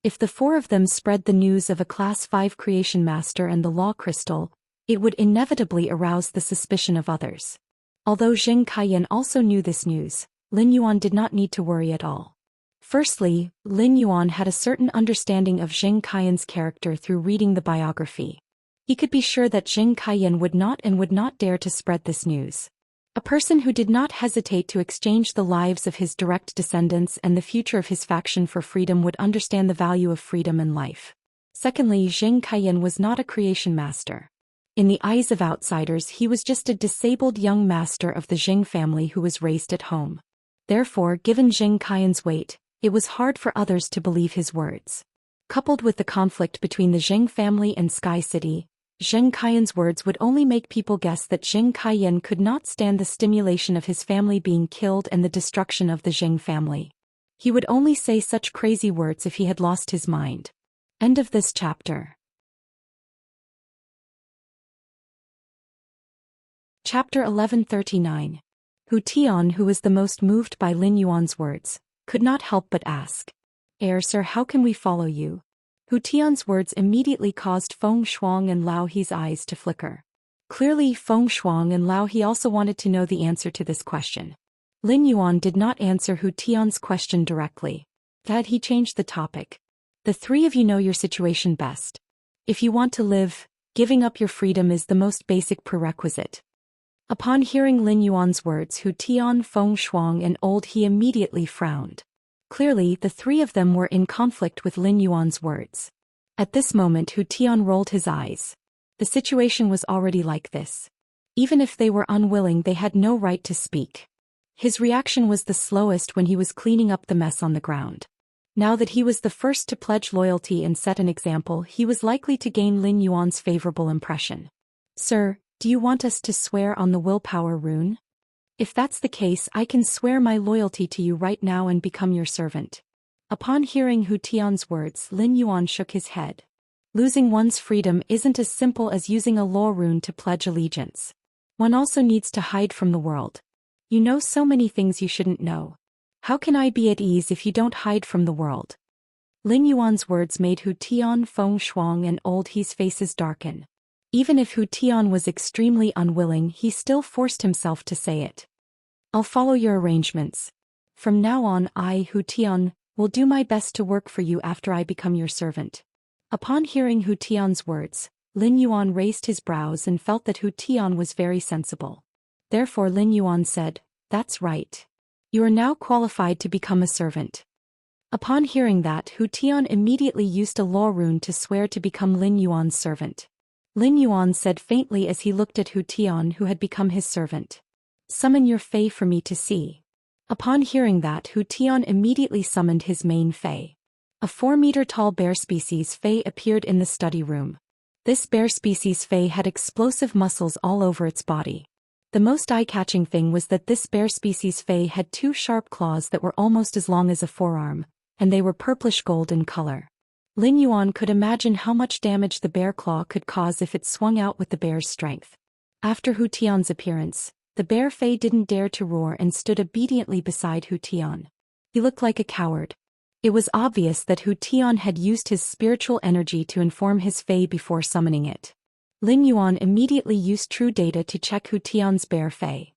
[SPEAKER 1] If the four of them spread the news of a Class 5 creation master and the law crystal, it would inevitably arouse the suspicion of others. Although Zheng Kaiyan also knew this news, Lin Yuan did not need to worry at all. Firstly, Lin Yuan had a certain understanding of Zheng Kaiyan's character through reading the biography. He could be sure that Zheng Kaiyan would not dare to spread this news. A person who did not hesitate to exchange the lives of his direct descendants and the future of his faction for freedom would understand the value of freedom and life. Secondly, Zheng Kaiyan was not a creation master. In the eyes of outsiders, he was just a disabled young master of the Zheng family who was raised at home. Therefore, given Zheng Kaiyan's weight, it was hard for others to believe his words. Coupled with the conflict between the Zheng family and Sky City, Zheng Kaiyan's words would only make people guess that Zheng Kaiyan could not stand the stimulation of his family being killed and the destruction of the Zheng family. He would only say such crazy words if he had lost his mind. End of this chapter. Chapter 1139. Hu Tian, who was the most moved by Lin Yuan's words, could not help but ask, Sir, how can we follow you?" Hu Tian's words immediately caused Feng Shuang and Lao He's eyes to flicker. Clearly, Feng Shuang and Lao He also wanted to know the answer to this question. Lin Yuan did not answer Hu Tian's question directly. Instead, he changed the topic. "The three of you know your situation best. If you want to live, giving up your freedom is the most basic prerequisite. Upon hearing Lin Yuan's words, Hu Tian, Feng Shuang and Old He immediately frowned. Clearly, the three of them were in conflict with Lin Yuan's words. At this moment Hu Tian rolled his eyes. The situation was already like this. Even if they were unwilling, they had no right to speak. His reaction was the slowest when he was cleaning up the mess on the ground. Now that he was the first to pledge loyalty and set an example, he was likely to gain Lin Yuan's favorable impression. "Sir, do you want us to swear on the willpower rune? If that's the case, I can swear my loyalty to you right now and become your servant." Upon hearing Hu Tian's words, Lin Yuan shook his head. Losing one's freedom isn't as simple as using a law rune to pledge allegiance. One also needs to hide from the world. You know so many things you shouldn't know. How can I be at ease if you don't hide from the world? Lin Yuan's words made Hu Tian, Feng Shuang and Old He's faces darken. Even if Hu Tian was extremely unwilling, he still forced himself to say it. "I'll follow your arrangements. From now on I, Hu Tian, will do my best to work for you after I become your servant." Upon hearing Hu Tian's words, Lin Yuan raised his brows and felt that Hu Tian was very sensible. Therefore Lin Yuan said, "That's right. You are now qualified to become a servant." Upon hearing that, Hu Tian immediately used a law rune to swear to become Lin Yuan's servant. Lin Yuan said faintly as he looked at Hu Tian, who had become his servant, "Summon your Fei for me to see." Upon hearing that, Hu Tian immediately summoned his main Fei. A 4-meter-tall bear species Fei appeared in the study room. This bear species Fei had explosive muscles all over its body. The most eye-catching thing was that this bear species Fei had 2 sharp claws that were almost as long as a forearm, and they were purplish-gold in color. Lin Yuan could imagine how much damage the bear claw could cause if it swung out with the bear's strength. After Hu Tian's appearance, the bear Fei didn't dare to roar and stood obediently beside Hu Tian. He looked like a coward. It was obvious that Hu Tian had used his spiritual energy to inform his Fei before summoning it. Lin Yuan immediately used True Data to check Hu Tian's bear Fei.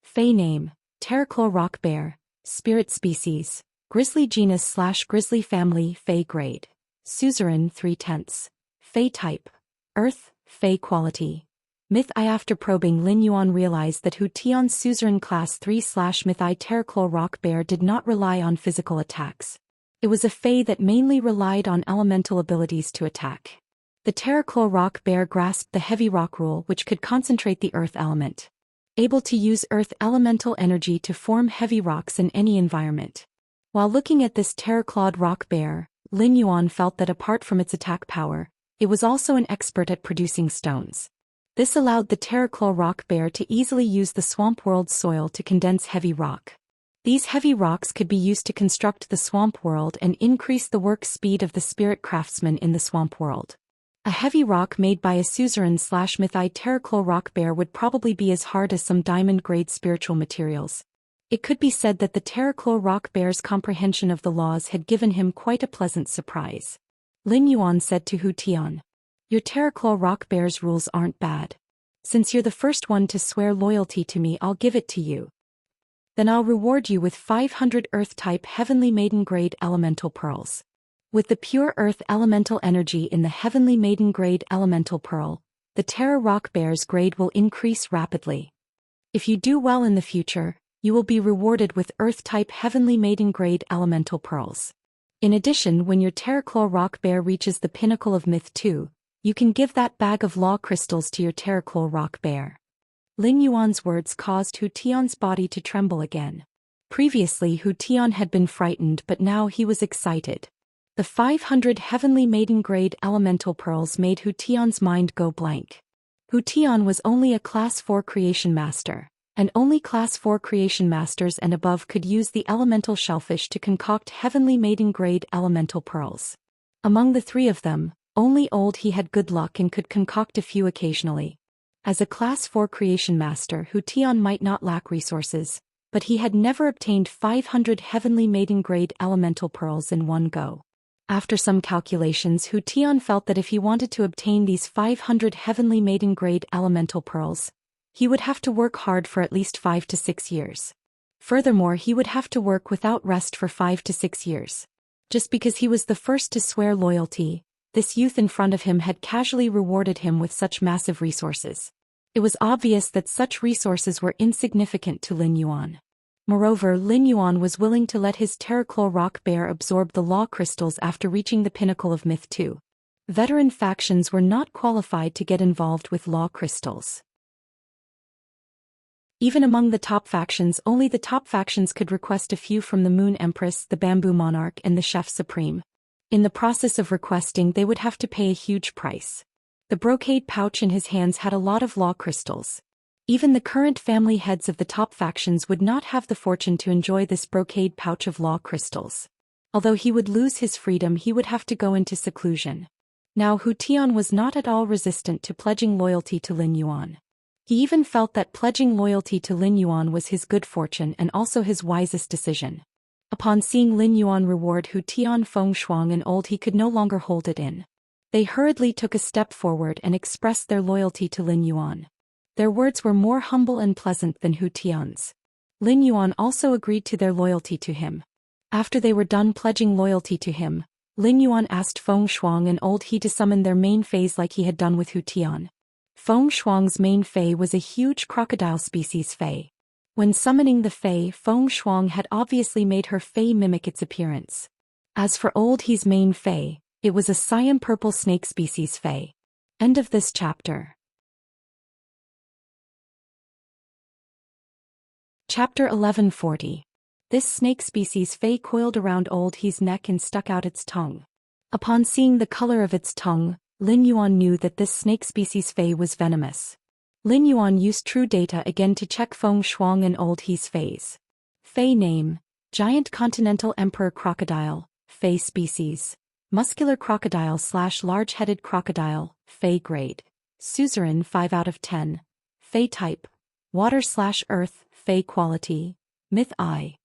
[SPEAKER 1] Fei name: Terraclaw Rock Bear. Spirit species: Grizzly genus/Grizzly family. Fei grade: Suzerain 3/10. Fei type: Earth. Fei quality: Myth I. After probing, Lin Yuan realized that Hu Tian's Suzerain class 3/Myth I Terraclaw Rock Bear did not rely on physical attacks. It was a Fei that mainly relied on elemental abilities to attack. The Terraclaw Rock Bear grasped the heavy rock rule, which could concentrate the earth element. Able to use earth elemental energy to form heavy rocks in any environment. While looking at this terraclawed rock bear, Lin Yuan felt that apart from its attack power, it was also an expert at producing stones. This allowed the terraclaw rock bear to easily use the swamp world soil to condense heavy rock. These heavy rocks could be used to construct the swamp world and increase the work speed of the spirit craftsman in the swamp world. A heavy rock made by a Suzerain/Myth I Terraclaw rock bear would probably be as hard as some diamond-grade spiritual materials. It could be said that the Terraclaw rock bear's comprehension of the laws had given him quite a pleasant surprise. Lin Yuan said to Hu Tian, "Your Terraclaw rock bear's rules aren't bad. Since you're the first one to swear loyalty to me, I'll give it to you. Then I'll reward you with 500 Earth-type Heavenly Maiden-grade elemental pearls." With the pure earth elemental energy in the Heavenly Maiden-grade elemental pearl, the Terra Rock Bear's grade will increase rapidly. If you do well in the future, you will be rewarded with Earth-type Heavenly Maiden-grade elemental pearls. In addition, when your Terraclaw Rock Bear reaches the pinnacle of Myth 2, you can give that bag of law crystals to your Terraclaw Rock Bear. Lin Yuan's words caused Hu Tian's body to tremble again. Previously Hu Tian had been frightened, but now he was excited. The 500 Heavenly Maiden-grade elemental pearls made Hu Tian's mind go blank. Hu Tian was only a Class 4 Creation Master, and only Class 4 Creation Masters and above could use the elemental shellfish to concoct Heavenly Maiden-grade elemental pearls. Among the 3 of them, only Old He had good luck and could concoct a few occasionally. As a Class 4 Creation Master, Hu Tian might not lack resources, but he had never obtained 500 Heavenly Maiden-grade elemental pearls in one go. After some calculations, Hu Tian felt that if he wanted to obtain these 500 Heavenly Maiden-grade elemental pearls, he would have to work hard for at least 5 to 6 years. Furthermore, he would have to work without rest for 5 to 6 years. Just because he was the first to swear loyalty, this youth in front of him had casually rewarded him with such massive resources. It was obvious that such resources were insignificant to Lin Yuan. Moreover, Lin Yuan was willing to let his terraclor rock bear absorb the law crystals after reaching the pinnacle of myth too. Veteran factions were not qualified to get involved with law crystals. Even among the top factions, only the top factions could request a few from the Moon Empress, the Bamboo Monarch, and the Chef Supreme. In the process of requesting, they would have to pay a huge price. The brocade pouch in his hands had a lot of law crystals. Even the current family heads of the top factions would not have the fortune to enjoy this brocade pouch of law crystals. Although he would lose his freedom, he would have to go into seclusion. Now Hu Tian was not at all resistant to pledging loyalty to Lin Yuan. He even felt that pledging loyalty to Lin Yuan was his good fortune and also his wisest decision. Upon seeing Lin Yuan reward Hu Tian, Feng Shuang and Old, he could no longer hold it in. They hurriedly took a step forward and expressed their loyalty to Lin Yuan. Their words were more humble and pleasant than Hu Tian's. Lin Yuan also agreed to their loyalty to him. After they were done pledging loyalty to him, Lin Yuan asked Feng Shuang and Old He to summon their main fays like he had done with Hu Tian. Feng Shuang's main fay was a huge crocodile species fay. When summoning the fay, Feng Shuang had obviously made her fay mimic its appearance. As for Old He's main fay, it was a cyan purple snake species fay. End of this chapter. Chapter 1140. This snake species fay coiled around Old He's neck and stuck out its tongue. Upon seeing the color of its tongue, Lin Yuan knew that this snake species fay was venomous. Lin Yuan used true data again to check Feng Shuang and Old He's fays. Fay name: Giant Continental Emperor Crocodile, fay species: Muscular Crocodile / Large-Headed Crocodile, fay grade: Suzerain 5 out of 10, fay type: Water / Earth, fay quality: Myth I.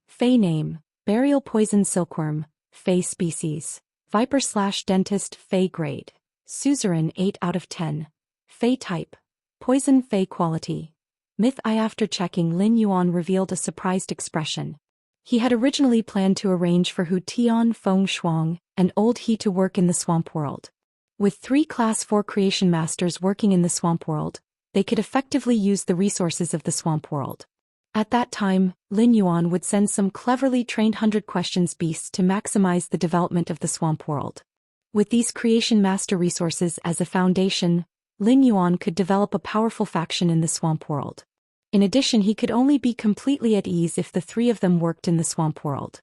[SPEAKER 1] Fay name: Burial Poison Silkworm, fay species: Viper / Dentist, fay grade: Suzerain 8 out of 10, fay type: Poison, fay quality: Myth I. After checking, Lin Yuan revealed a surprised expression. He had originally planned to arrange for Hu Tian, Feng Shuang, and Old He to work in the swamp world. With 3 Class 4 creation masters working in the swamp world, they could effectively use the resources of the swamp world. At that time, Lin Yuan would send some cleverly trained 100 questions beasts to maximize the development of the swamp world. With these creation master resources as a foundation, Lin Yuan could develop a powerful faction in the swamp world. In addition, he could only be completely at ease if the 3 of them worked in the swamp world.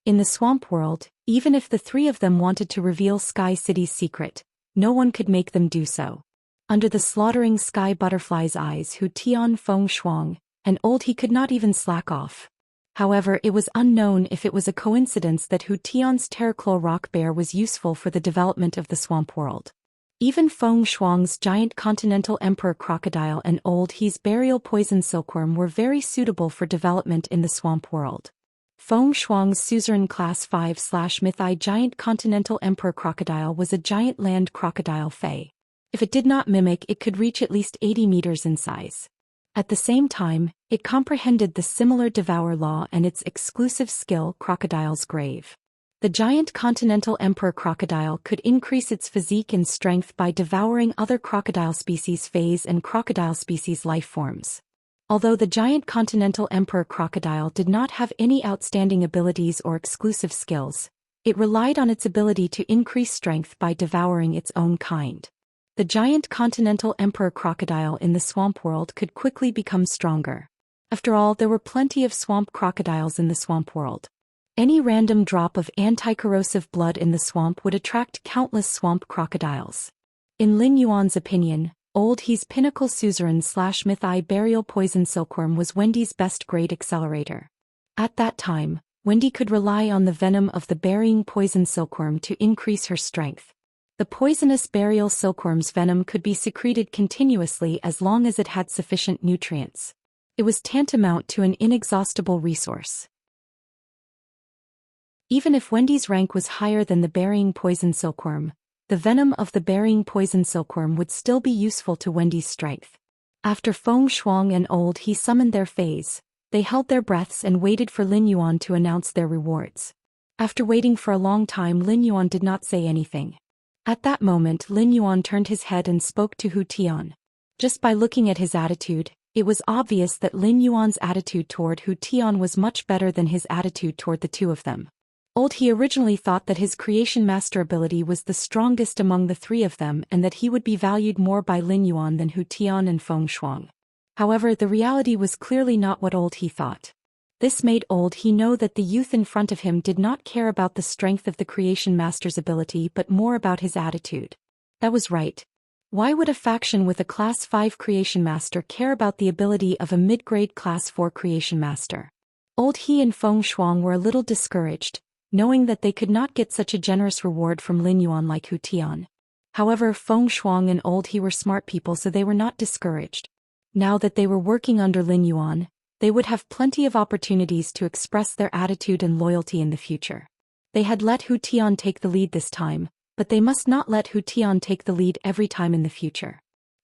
[SPEAKER 1] In the swamp world, even if the 3 of them wanted to reveal Sky City's secret, no one could make them do so. Under the slaughtering sky butterfly's eyes, Hu Tian, Feng Shuang, and Old He could not even slack off. However, it was unknown if it was a coincidence that Hu Tian's terraclor rock bear was useful for the development of the swamp world. Even Feng Shuang's giant continental emperor crocodile and Old He's burial poison silkworm were very suitable for development in the swamp world. Feng Shuang's suzerain class 5 / Myth I giant continental emperor crocodile was a giant land crocodile fay. If it did not mimic, it could reach at least 80 meters in size. At the same time, it comprehended the similar devour law and its exclusive skill, Crocodile's Grave. The giant continental emperor crocodile could increase its physique and strength by devouring other crocodile species phase and crocodile species life forms. Although the giant continental emperor crocodile did not have any outstanding abilities or exclusive skills, it relied on its ability to increase strength by devouring its own kind. The giant continental emperor crocodile in the swamp world could quickly become stronger. After all, there were plenty of swamp crocodiles in the swamp world. Any random drop of anti-corrosive blood in the swamp would attract countless swamp crocodiles. In Lin Yuan's opinion, Old He's pinnacle suzerain / Myth I burial poison silkworm was Wendy's best grade accelerator. At that time, Wendy could rely on the venom of the burying poison silkworm to increase her strength. The poisonous burial silkworm's venom could be secreted continuously as long as it had sufficient nutrients. It was tantamount to an inexhaustible resource. Even if Wendy's rank was higher than the burying poison silkworm, the venom of the burying poison silkworm would still be useful to Wendy's strength. After Feng Shuang and Old He summoned their fays, they held their breaths and waited for Lin Yuan to announce their rewards. After waiting for a long time, Lin Yuan did not say anything. At that moment, Lin Yuan turned his head and spoke to Hu Tian. Just by looking at his attitude, it was obvious that Lin Yuan's attitude toward Hu Tian was much better than his attitude toward the two of them. Old He originally thought that his creation master ability was the strongest among the three of them and that he would be valued more by Lin Yuan than Hu Tian and Feng Shuang. However, the reality was clearly not what Old He thought. This made Old He know that the youth in front of him did not care about the strength of the creation master's ability but more about his attitude. That was right. Why would a faction with a Class 5 creation master care about the ability of a mid-grade Class 4 creation master? Old He and Feng Shuang were a little discouraged, knowing that they could not get such a generous reward from Lin Yuan like Hu Tian. However, Feng Shuang and Old He were smart people, so they were not discouraged. Now that they were working under Lin Yuan, they would have plenty of opportunities to express their attitude and loyalty in the future. They had let Hu Tian take the lead this time, but they must not let Hu Tian take the lead every time in the future.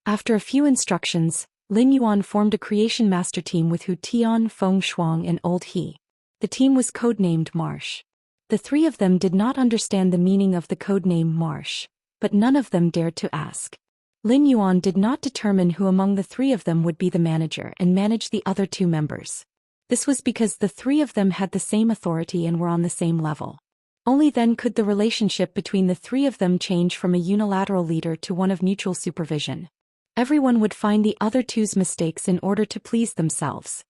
[SPEAKER 1] After a few instructions, Lin Yuan formed a creation master team with Hu Tian, Feng Shuang and Old He. The team was codenamed Marsh. The three of them did not understand the meaning of the codename Marsh, but none of them dared to ask. Lin Yuan did not determine who among the three of them would be the manager and manage the other two members. This was because the three of them had the same authority and were on the same level. Only then could the relationship between the three of them change from a unilateral leader to one of mutual supervision. Everyone would find the other two's mistakes in order to please themselves.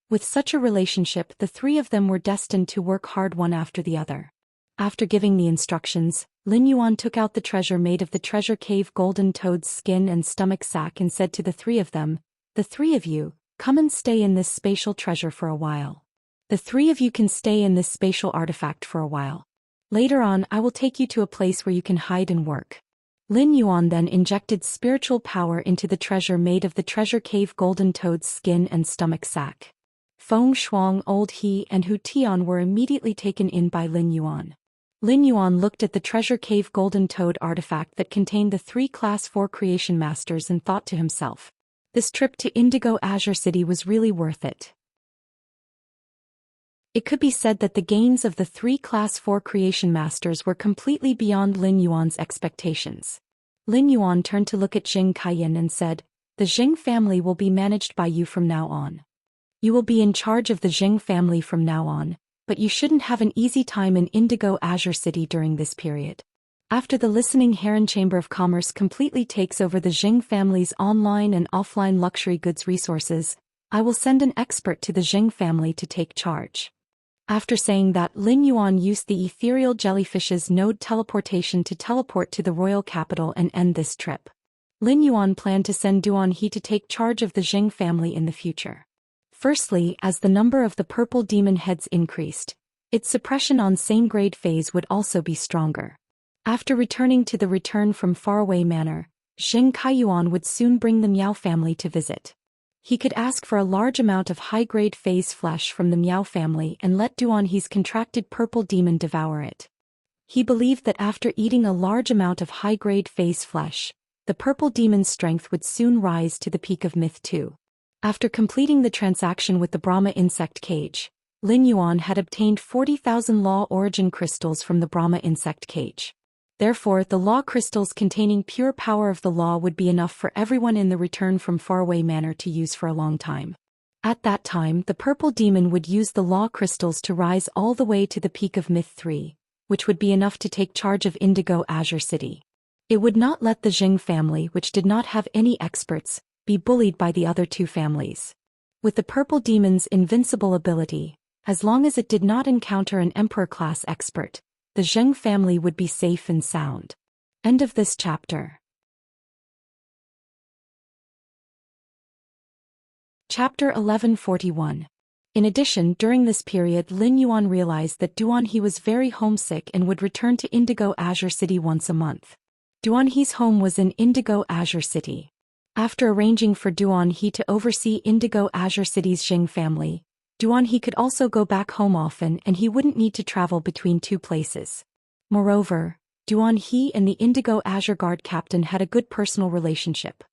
[SPEAKER 1] With such a relationship, the three of them were destined to work hard one after the other. After giving the instructions, Lin Yuan took out the treasure made of the treasure cave golden toad's skin and stomach sack and said to the three of them, "The three of you, come and stay in this spatial treasure for a while. The three of you can stay in this spatial artifact for a while. Later on, I will take you to a place where you can hide and work." Lin Yuan then injected spiritual power into the treasure made of the treasure cave golden toad's skin and stomach sack. Feng Shuang, Old He and Hu Tian were immediately taken in by Lin Yuan. Lin Yuan looked at the treasure cave golden toad artifact that contained the three Class 4 creation masters and thought to himself, this trip to Indigo Azure City was really worth it. It could be said that the gains of the three Class 4 creation masters were completely beyond Lin Yuan's expectations. Lin Yuan turned to look at Xianxia and said, "The Zheng family will be managed by you from now on. You will be in charge of the Zheng family from now on, but you shouldn't have an easy time in Indigo Azure City during this period. After the Listening Heron Chamber of Commerce completely takes over the Zheng family's online and offline luxury goods resources, I will send an expert to the Zheng family to take charge." After saying that, Lin Yuan used the ethereal jellyfish's node teleportation to teleport to the royal capital and end this trip. Lin Yuan planned to send Duan He to take charge of the Zheng family in the future. Firstly, as the number of the purple demon heads increased, its suppression on same grade phase would also be stronger. After returning to the Return from Faraway Manor, Zheng Kaiyuan would soon bring the Miao family to visit. He could ask for a large amount of high-grade phase flesh from the Miao family and let Duan He's contracted purple demon devour it. He believed that after eating a large amount of high-grade phase flesh, the purple demon's strength would soon rise to the peak of Myth 2. After completing the transaction with the Brahma insect cage, Lin Yuan had obtained 40,000 law origin crystals from the Brahma insect cage. Therefore, the law crystals containing pure power of the law would be enough for everyone in the Return from Faraway Manor to use for a long time. At that time, the purple demon would use the law crystals to rise all the way to the peak of Myth 3, which would be enough to take charge of Indigo Azure City. It would not let the Zheng family, which did not have any experts, be bullied by the other two families. With the purple demon's invincible ability, as long as it did not encounter an emperor-class expert, the Zheng family would be safe and sound. End of this chapter. Chapter 1141. In addition, during this period Lin Yuan realized that Duan He was very homesick and would return to Indigo Azure City once a month. Duan He's home was in Indigo Azure City. After arranging for Duan He to oversee Indigo Azure City's Zheng family, Duan He could also go back home often and he wouldn't need to travel between two places. Moreover, Duan He and the Indigo Azure Guard captain had a good personal relationship.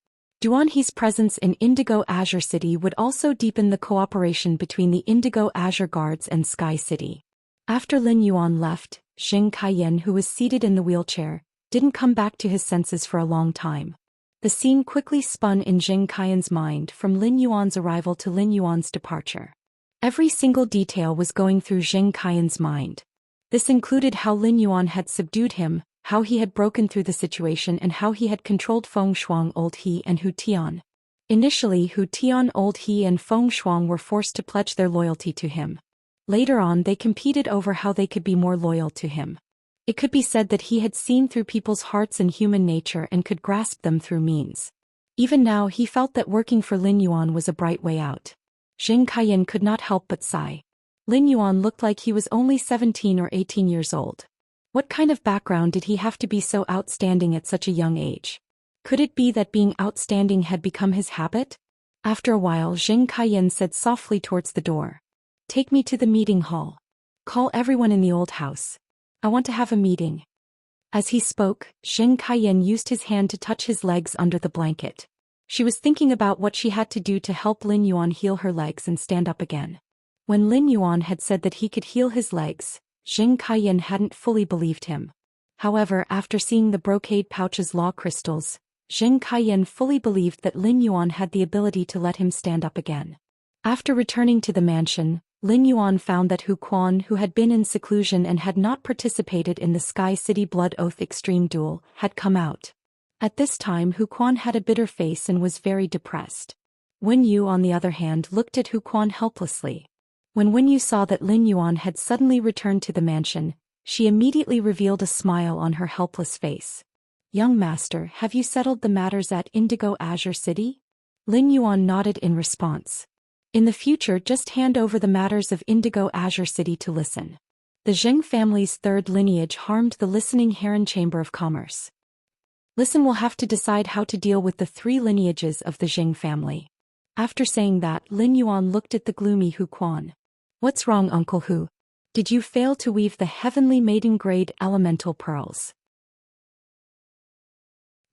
[SPEAKER 1] Duan He's presence in Indigo Azure City would also deepen the cooperation between the Indigo Azure Guards and Sky City. After Lin Yuan left, Xing Kaiyan, who was seated in the wheelchair, didn't come back to his senses for a long time. The scene quickly spun in Zheng Qian's mind from Lin Yuan's arrival to Lin Yuan's departure. Every single detail was going through Zheng Qian's mind. This included how Lin Yuan had subdued him, how he had broken through the situation, and how he had controlled Feng Shuang, Old He, and Hu Tian. Initially, Hu Tian, Old He, and Feng Shuang were forced to pledge their loyalty to him. Later on, they competed over how they could be more loyal to him. It could be said that he had seen through people's hearts and human nature and could grasp them through means. Even now, he felt that working for Lin Yuan was a bright way out. Zheng Qian could not help but sigh. Lin Yuan looked like he was only 17 or 18 years old. What kind of background did he have to be so outstanding at such a young age? Could it be that being outstanding had become his habit? After a while, Zheng Qian said softly towards the door. Take me to the meeting hall. Call everyone in the old house. I want to have a meeting. As he spoke, Zheng Qian used his hand to touch his legs under the blanket. She was thinking about what she had to do to help Lin Yuan heal her legs and stand up again. When Lin Yuan had said that he could heal his legs, Zheng Qian hadn't fully believed him. However, after seeing the brocade pouch's law crystals, Zheng Qian fully believed that Lin Yuan had the ability to let him stand up again. After returning to the mansion, Lin Yuan found that Hu Quan, who had been in seclusion and had not participated in the Sky City Blood Oath Extreme Duel, had come out. At this time, Hu Quan had a bitter face and was very depressed. Wen Yu, on the other hand, looked at Hu Quan helplessly. When Wen Yu saw that Lin Yuan had suddenly returned to the mansion, she immediately revealed a smile on her helpless face. Young master, have you settled the matters at Indigo Azure City? Lin Yuan nodded in response. In the future, just hand over the matters of Indigo Azure City to listen. The Zheng family's third lineage harmed the listening Heron Chamber of Commerce. Listen will have to decide how to deal with the three lineages of the Zheng family. After saying that, Lin Yuan looked at the gloomy Hu Quan. What's wrong, Uncle Hu? Did you fail to weave the heavenly maiden-grade elemental pearls?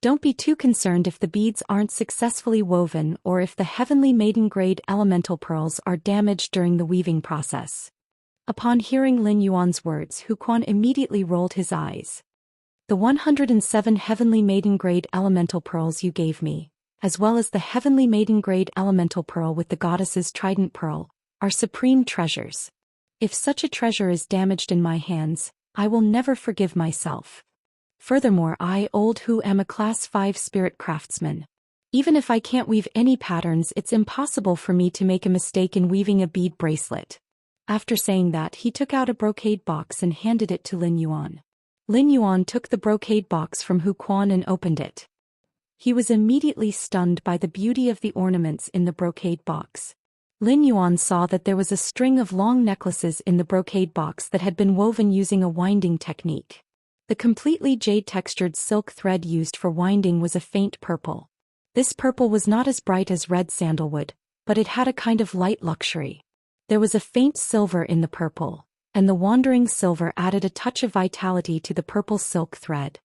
[SPEAKER 1] Don't be too concerned if the beads aren't successfully woven or if the heavenly maiden-grade elemental pearls are damaged during the weaving process. Upon hearing Lin Yuan's words, Hu Quan immediately rolled his eyes. The 107 heavenly maiden-grade elemental pearls you gave me, as well as the heavenly maiden-grade elemental pearl with the goddess's trident pearl, are supreme treasures. If such a treasure is damaged in my hands, I will never forgive myself. Furthermore, I, Old Hu, am a Class 5 spirit craftsman. Even if I can't weave any patterns, it's impossible for me to make a mistake in weaving a bead bracelet. After saying that, he took out a brocade box and handed it to Lin Yuan. Lin Yuan took the brocade box from Hu Quan and opened it. He was immediately stunned by the beauty of the ornaments in the brocade box. Lin Yuan saw that there was a string of long necklaces in the brocade box that had been woven using a winding technique. The completely jade-textured silk thread used for winding was a faint purple. This purple was not as bright as red sandalwood, but it had a kind of light luxury. There was a faint silver in the purple, and the wandering silver added a touch of vitality to the purple silk thread.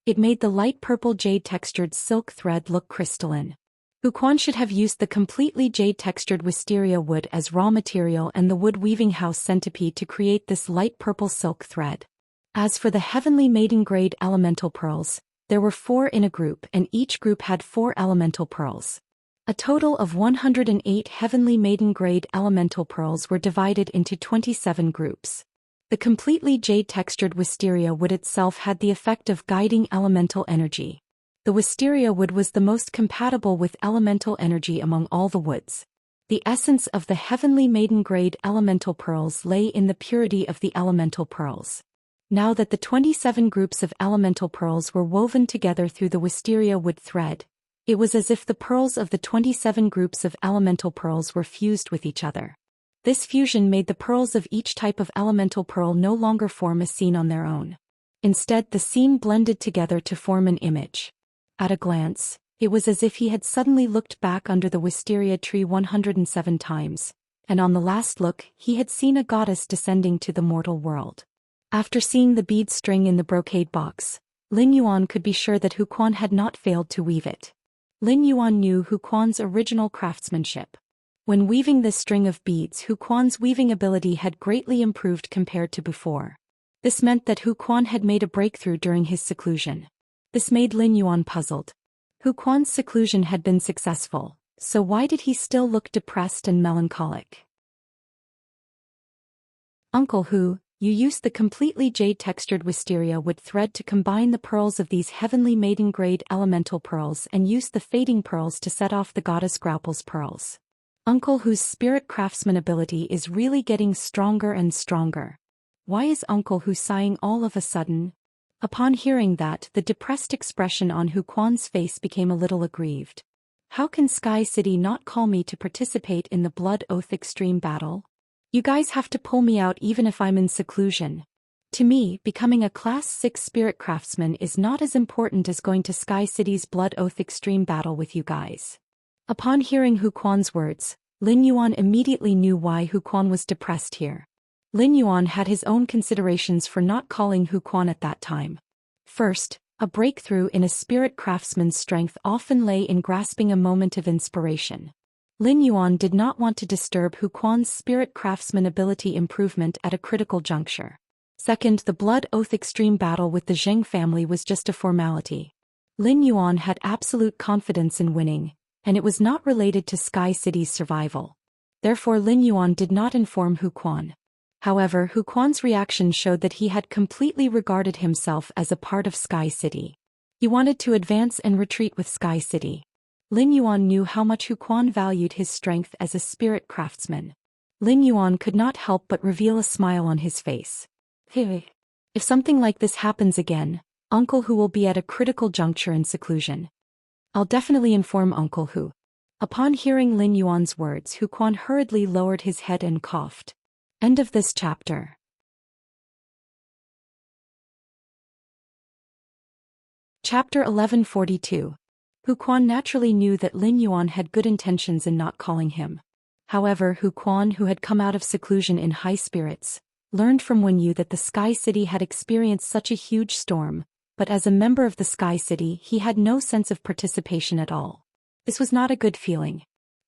[SPEAKER 1] It made the light purple jade-textured silk thread look crystalline. Hu Quan should have used the completely jade-textured wisteria wood as raw material and the wood weaving house centipede to create this light purple silk thread. As for the heavenly maiden-grade elemental pearls, there were 4 in a group and each group had 4 elemental pearls. A total of 108 heavenly maiden-grade elemental pearls were divided into 27 groups. The completely jade-textured wisteria wood itself had the effect of guiding elemental energy. The wisteria wood was the most compatible with elemental energy among all the woods. The essence of the heavenly maiden-grade elemental pearls lay in the purity of the elemental pearls. Now that the 27 groups of elemental pearls were woven together through the wisteria wood thread, it was as if the pearls of the 27 groups of elemental pearls were fused with each other. This fusion made the pearls of each type of elemental pearl no longer form a scene on their own. Instead, the scene blended together to form an image. At a glance, it was as if he had suddenly looked back under the wisteria tree 107 times, and on the last look, he had seen a goddess descending to the mortal world. After seeing the bead string in the brocade box, Lin Yuan could be sure that Hu Quan had not failed to weave it. Lin Yuan knew Hu Quan's original craftsmanship. When weaving this string of beads, Hu Quan's weaving ability had greatly improved compared to before. This meant that Hu Quan had made a breakthrough during his seclusion. This made Lin Yuan puzzled. Hu Quan's seclusion had been successful, so why did he still look depressed and melancholic? Uncle Hu, you used the completely jade-textured wisteria wood thread to combine the pearls of these heavenly maiden-grade elemental pearls and used the fading pearls to set off the goddess Graupel's pearls. Uncle Hu's spirit craftsman ability is really getting stronger and stronger. Why is Uncle Hu sighing all of a sudden? Upon hearing that, the depressed expression on Hu Quan's face became a little aggrieved. How can Sky City not call me to participate in the Blood Oath Extreme Battle? You guys have to pull me out even if I'm in seclusion. To me, becoming a Class 6 spirit craftsman is not as important as going to Sky City's Blood Oath Extreme Battle with you guys. Upon hearing Hu Quan's words, Lin Yuan immediately knew why Hu Quan was depressed here. Lin Yuan had his own considerations for not calling Hu Quan at that time. First, a breakthrough in a spirit craftsman's strength often lay in grasping a moment of inspiration. Lin Yuan did not want to disturb Hu Quan's spirit craftsman ability improvement at a critical juncture. Second, the Blood Oath Extreme Battle with the Zheng family was just a formality. Lin Yuan had absolute confidence in winning, and it was not related to Sky City's survival. Therefore Lin Yuan did not inform Hu Quan. However, Hu Quan's reaction showed that he had completely regarded himself as a part of Sky City. He wanted to advance and retreat with Sky City. Lin Yuan knew how much Hu Quan valued his strength as a spirit craftsman. Lin Yuan could not help but reveal a smile on his face. Hey, if something like this happens again, Uncle Hu will be at a critical juncture in seclusion. I'll definitely inform Uncle Hu. Upon hearing Lin Yuan's words, Hu Quan hurriedly lowered his head and coughed. End of this chapter. Chapter 1142. Hu Quan naturally knew that Lin Yuan had good intentions in not calling him. However, Hu Quan, who had come out of seclusion in high spirits, learned from Wen Yu that the Sky City had experienced such a huge storm, but as a member of the Sky City he had no sense of participation at all. This was not a good feeling.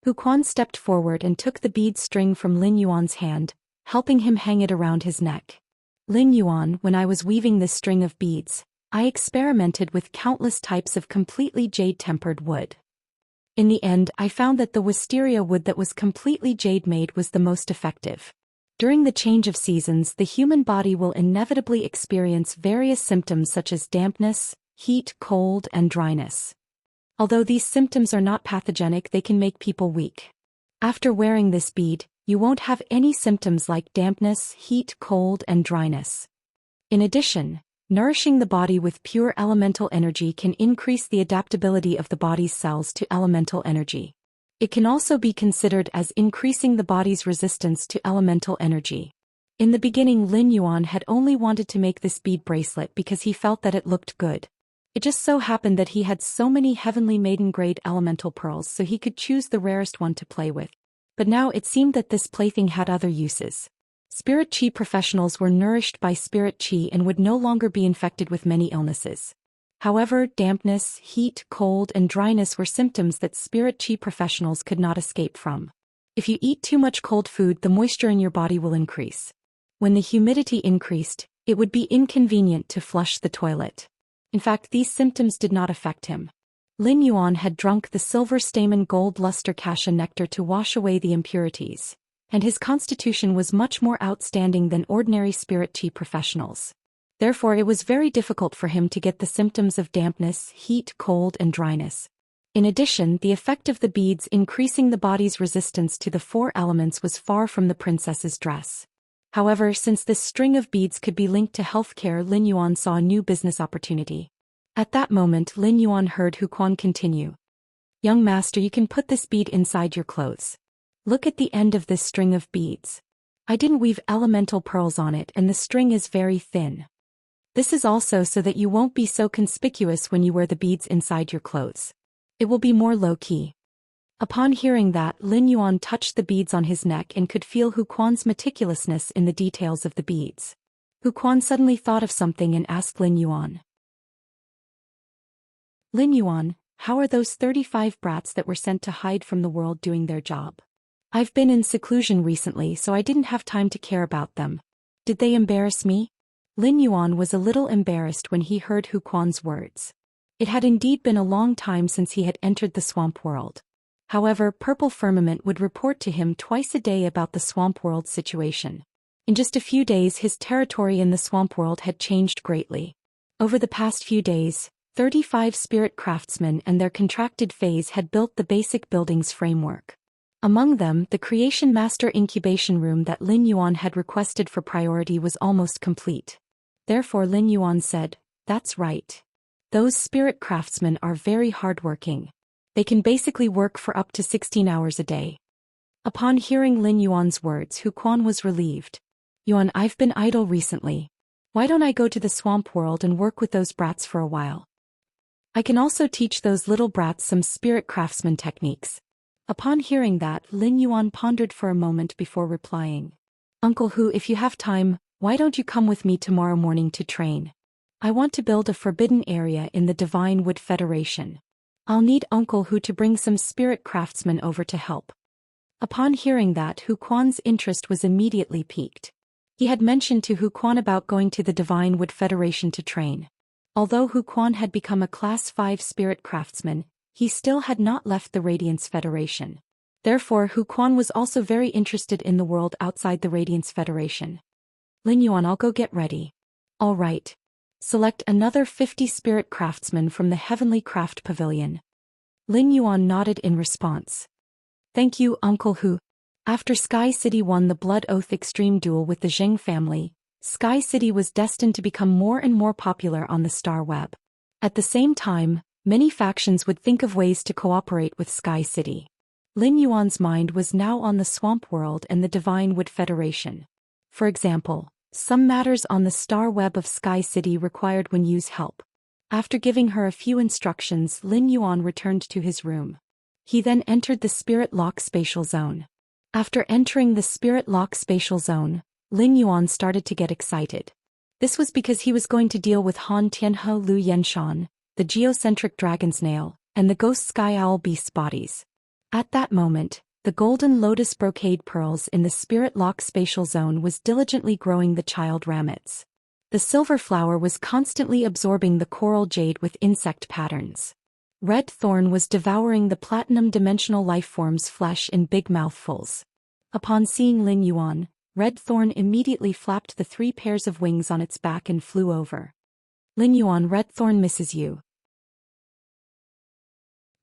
[SPEAKER 1] Hu Quan stepped forward and took the bead string from Lin Yuan's hand, helping him hang it around his neck. Lin Yuan, when I was weaving this string of beads, I experimented with countless types of completely jade-tempered wood. In the end, I found that the wisteria wood that was completely jade-made was the most effective. During the change of seasons, the human body will inevitably experience various symptoms such as dampness, heat, cold, and dryness. Although these symptoms are not pathogenic, they can make people weak. After wearing this bead, you won't have any symptoms like dampness, heat, cold, and dryness. In addition, nourishing the body with pure elemental energy can increase the adaptability of the body's cells to elemental energy. It can also be considered as increasing the body's resistance to elemental energy. In the beginning, Lin Yuan had only wanted to make this bead bracelet because he felt that it looked good. It just so happened that he had so many heavenly maiden-grade elemental pearls, so he could choose the rarest one to play with. But now it seemed that this plaything had other uses. Spirit Chi professionals were nourished by Spirit Chi and would no longer be infected with many illnesses. However, dampness, heat, cold, and dryness were symptoms that Spirit Chi professionals could not escape from. If you eat too much cold food, the moisture in your body will increase. When the humidity increased, it would be inconvenient to flush the toilet. In fact, these symptoms did not affect him. Lin Yuan had drunk the silver stamen gold luster cassia nectar to wash away the impurities, and his constitution was much more outstanding than ordinary Spirit Chi professionals. Therefore it was very difficult for him to get the symptoms of dampness, heat, cold, and dryness. In addition, the effect of the beads increasing the body's resistance to the 4 elements was far from the princess's dress. However, since this string of beads could be linked to healthcare, Lin Yuan saw a new business opportunity. At that moment, Lin Yuan heard Hu Quan continue. Young master, you can put this bead inside your clothes. Look at the end of this string of beads. I didn't weave elemental pearls on it and the string is very thin. This is also so that you won't be so conspicuous when you wear the beads inside your clothes. It will be more low-key. Upon hearing that, Lin Yuan touched the beads on his neck and could feel Hu Quan's meticulousness in the details of the beads. Hu Quan suddenly thought of something and asked Lin Yuan. Lin Yuan, how are those 35 brats that were sent to hide from the world doing their job? I've been in seclusion recently, so I didn't have time to care about them. Did they embarrass me? Lin Yuan was a little embarrassed when he heard Hu Quan's words. It had indeed been a long time since he had entered the swamp world. However, Purple Firmament would report to him twice a day about the swamp world situation. In just a few days his territory in the swamp world had changed greatly. Over the past few days, 35 spirit craftsmen and their contracted phase had built the basic building's framework. Among them, the Creation Master incubation room that Lin Yuan had requested for priority was almost complete. Therefore Lin Yuan said, "That's right. Those spirit craftsmen are very hardworking. They can basically work for up to 16 hours a day." Upon hearing Lin Yuan's words, Hu Quan was relieved. "Yuan, I've been idle recently. Why don't I go to the swamp world and work with those brats for a while? I can also teach those little brats some spirit craftsman techniques." Upon hearing that, Lin Yuan pondered for a moment before replying. "Uncle Hu, if you have time, why don't you come with me tomorrow morning to train? I want to build a forbidden area in the Divine Wood Federation. I'll need Uncle Hu to bring some spirit craftsmen over to help." Upon hearing that, Hu Quan's interest was immediately piqued. He had mentioned to Hu Quan about going to the Divine Wood Federation to train. Although Hu Quan had become a Class 5 spirit craftsman, he still had not left the Radiance Federation. Therefore, Hu Quan was also very interested in the world outside the Radiance Federation. "Lin Yuan, I'll go get ready." "All right. Select another 50 spirit craftsmen from the Heavenly Craft Pavilion." Lin Yuan nodded in response. "Thank you, Uncle Hu." After Sky City won the Blood Oath Extreme Duel with the Zheng family, Sky City was destined to become more and more popular on the Star Web. At the same time, many factions would think of ways to cooperate with Sky City. Lin Yuan's mind was now on the Swamp World and the Divine Wood Federation. For example, some matters on the Star Web of Sky City required Wen Yu's help. After giving her a few instructions, Lin Yuan returned to his room. He then entered the Spirit Lock Spatial Zone. After entering the Spirit Lock Spatial Zone, Lin Yuan started to get excited. This was because he was going to deal with Han Tianhe Lu Yenshan, the geocentric dragon snail, and the ghost sky owl beast's bodies. At that moment, the golden lotus brocade pearls in the Spirit Lock Spatial Zone was diligently growing the child rabbits. The silver flower was constantly absorbing the coral jade with insect patterns. Red Thorn was devouring the platinum dimensional lifeform's flesh in big mouthfuls. Upon seeing Lin Yuan, Red Thorn immediately flapped the 3 pairs of wings on its back and flew over. "Lin Yuan, Red Thorn misses you."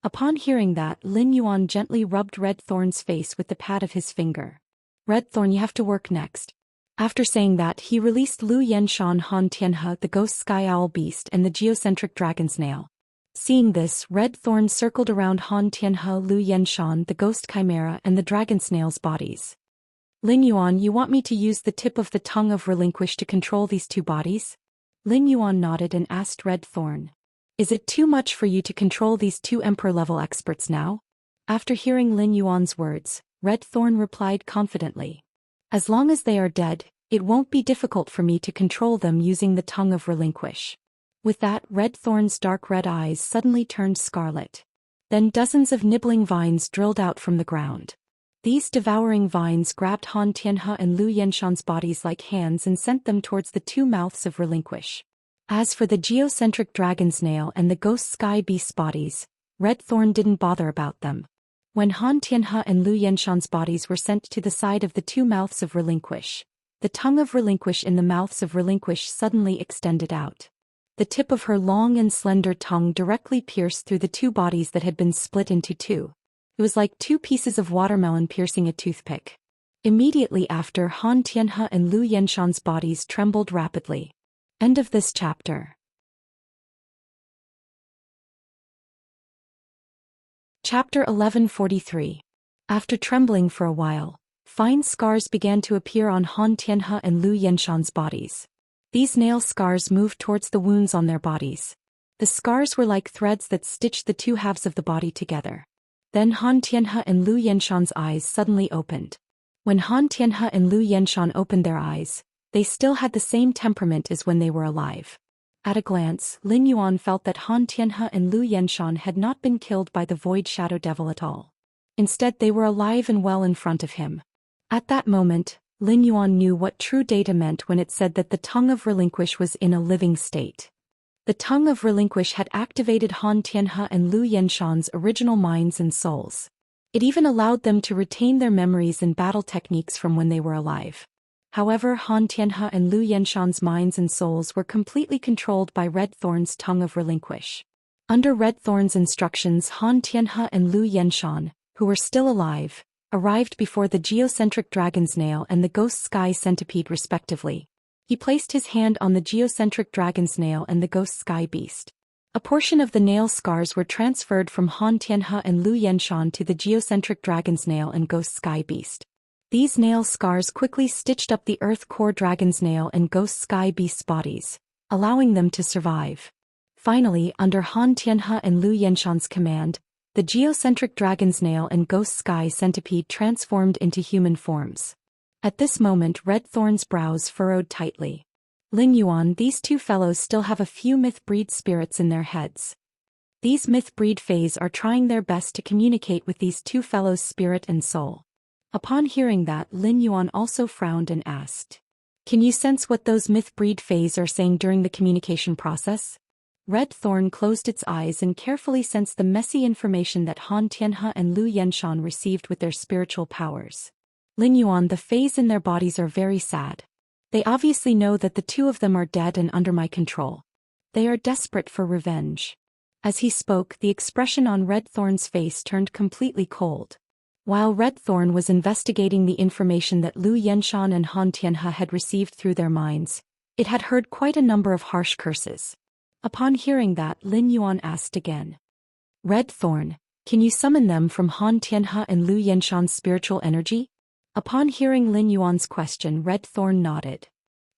[SPEAKER 1] Upon hearing that, Lin Yuan gently rubbed Red Thorn's face with the pad of his finger. "Red Thorn, you have to work next." After saying that, he released Lu Yenshan Han Tianhe, the ghost sky owl beast, and the geocentric dragon snail. Seeing this, Red Thorn circled around Han Tianhe, Lu Yenshan, the ghost chimera, and the dragon snail's bodies. "Lin Yuan, you want me to use the tip of the tongue of Relinquish to control these 2 bodies?" Lin Yuan nodded and asked Red Thorn. "Is it too much for you to control these 2 Emperor-level experts now?" After hearing Lin Yuan's words, Red Thorn replied confidently. "As long as they are dead, it won't be difficult for me to control them using the tongue of Relinquish." With that, Red Thorn's dark red eyes suddenly turned scarlet. Then dozens of nibbling vines drilled out from the ground. These devouring vines grabbed Han Tianhe and Lu Yenshan's bodies like hands and sent them towards the 2 mouths of Relinquish. As for the geocentric dragon snail and the ghost sky beast's bodies, Red Thorn didn't bother about them. When Han Tianhe and Lu Yenshan's bodies were sent to the side of the 2 mouths of Relinquish, the tongue of Relinquish in the mouths of Relinquish suddenly extended out. The tip of her long and slender tongue directly pierced through the 2 bodies that had been split into 2. It was like 2 pieces of watermelon piercing a toothpick. Immediately after, Han Tianhe and Lu Yenshan's bodies trembled rapidly. End of this chapter. Chapter 1143. After trembling for a while, fine scars began to appear on Han Tianhe and Lu Yenshan's bodies. These nail scars moved towards the wounds on their bodies. The scars were like threads that stitched the 2 halves of the body together. Then Han Tianhe and Lu Yenshan's eyes suddenly opened. When Han Tianhe and Lu Yenshan opened their eyes, they still had the same temperament as when they were alive. At a glance, Lin Yuan felt that Han Tianhe and Lu Yenshan had not been killed by the Void Shadow Devil at all. Instead, they were alive and well in front of him. At that moment, Lin Yuan knew what true data meant when it said that the tongue of Relinquish was in a living state. The tongue of relinquish had activated Han Tianhe and Lu Yenshan's original minds and souls. It even allowed them to retain their memories and battle techniques from when they were alive. However, Han Tianhe and Lu Yenshan's minds and souls were completely controlled by Red Thorn's tongue of relinquish. Under Red Thorn's instructions, Han Tianhe and Lu Yenshan, who were still alive, arrived before the geocentric dragon's nail and the ghost sky centipede respectively. He placed his hand on the geocentric dragon's nail and the ghost sky beast. A portion of the nail scars were transferred from Han Tianhe and Lu Yenshan to the geocentric dragon's nail and ghost sky beast. These nail scars quickly stitched up the earth core dragon's nail and ghost sky beast's bodies, allowing them to survive. Finally, under Han Tianhe and Lu Yenshan's command, the geocentric dragon's nail and ghost sky centipede transformed into human forms. At this moment, Red Thorn's brows furrowed tightly. Lin Yuan, these two fellows still have a few myth-breed spirits in their heads. These myth-breed fays are trying their best to communicate with these two fellows' spirit and soul. Upon hearing that, Lin Yuan also frowned and asked, "Can you sense what those myth-breed fays are saying during the communication process?" Red Thorn closed its eyes and carefully sensed the messy information that Han Tianhe and Lu Yenshan received with their spiritual powers. Lin Yuan, the fays in their bodies are very sad. They obviously know that the two of them are dead and under my control. They are desperate for revenge. As he spoke, the expression on Red Thorn's face turned completely cold. While Red Thorn was investigating the information that Lu Yenshan and Han Tianhe had received through their minds, it had heard quite a number of harsh curses. Upon hearing that, Lin Yuan asked again, "Red Thorn, can you summon them from Han Tianhe and Lu Yenshan's spiritual energy?" Upon hearing Lin Yuan's question, Red Thorn nodded.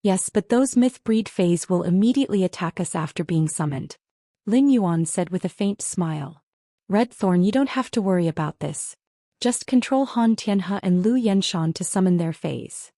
[SPEAKER 1] "Yes, but those myth-breed fays will immediately attack us after being summoned," Lin Yuan said with a faint smile. "Red Thorn, you don't have to worry about this. Just control Han Tianhe and Lu Yenshan to summon their fays."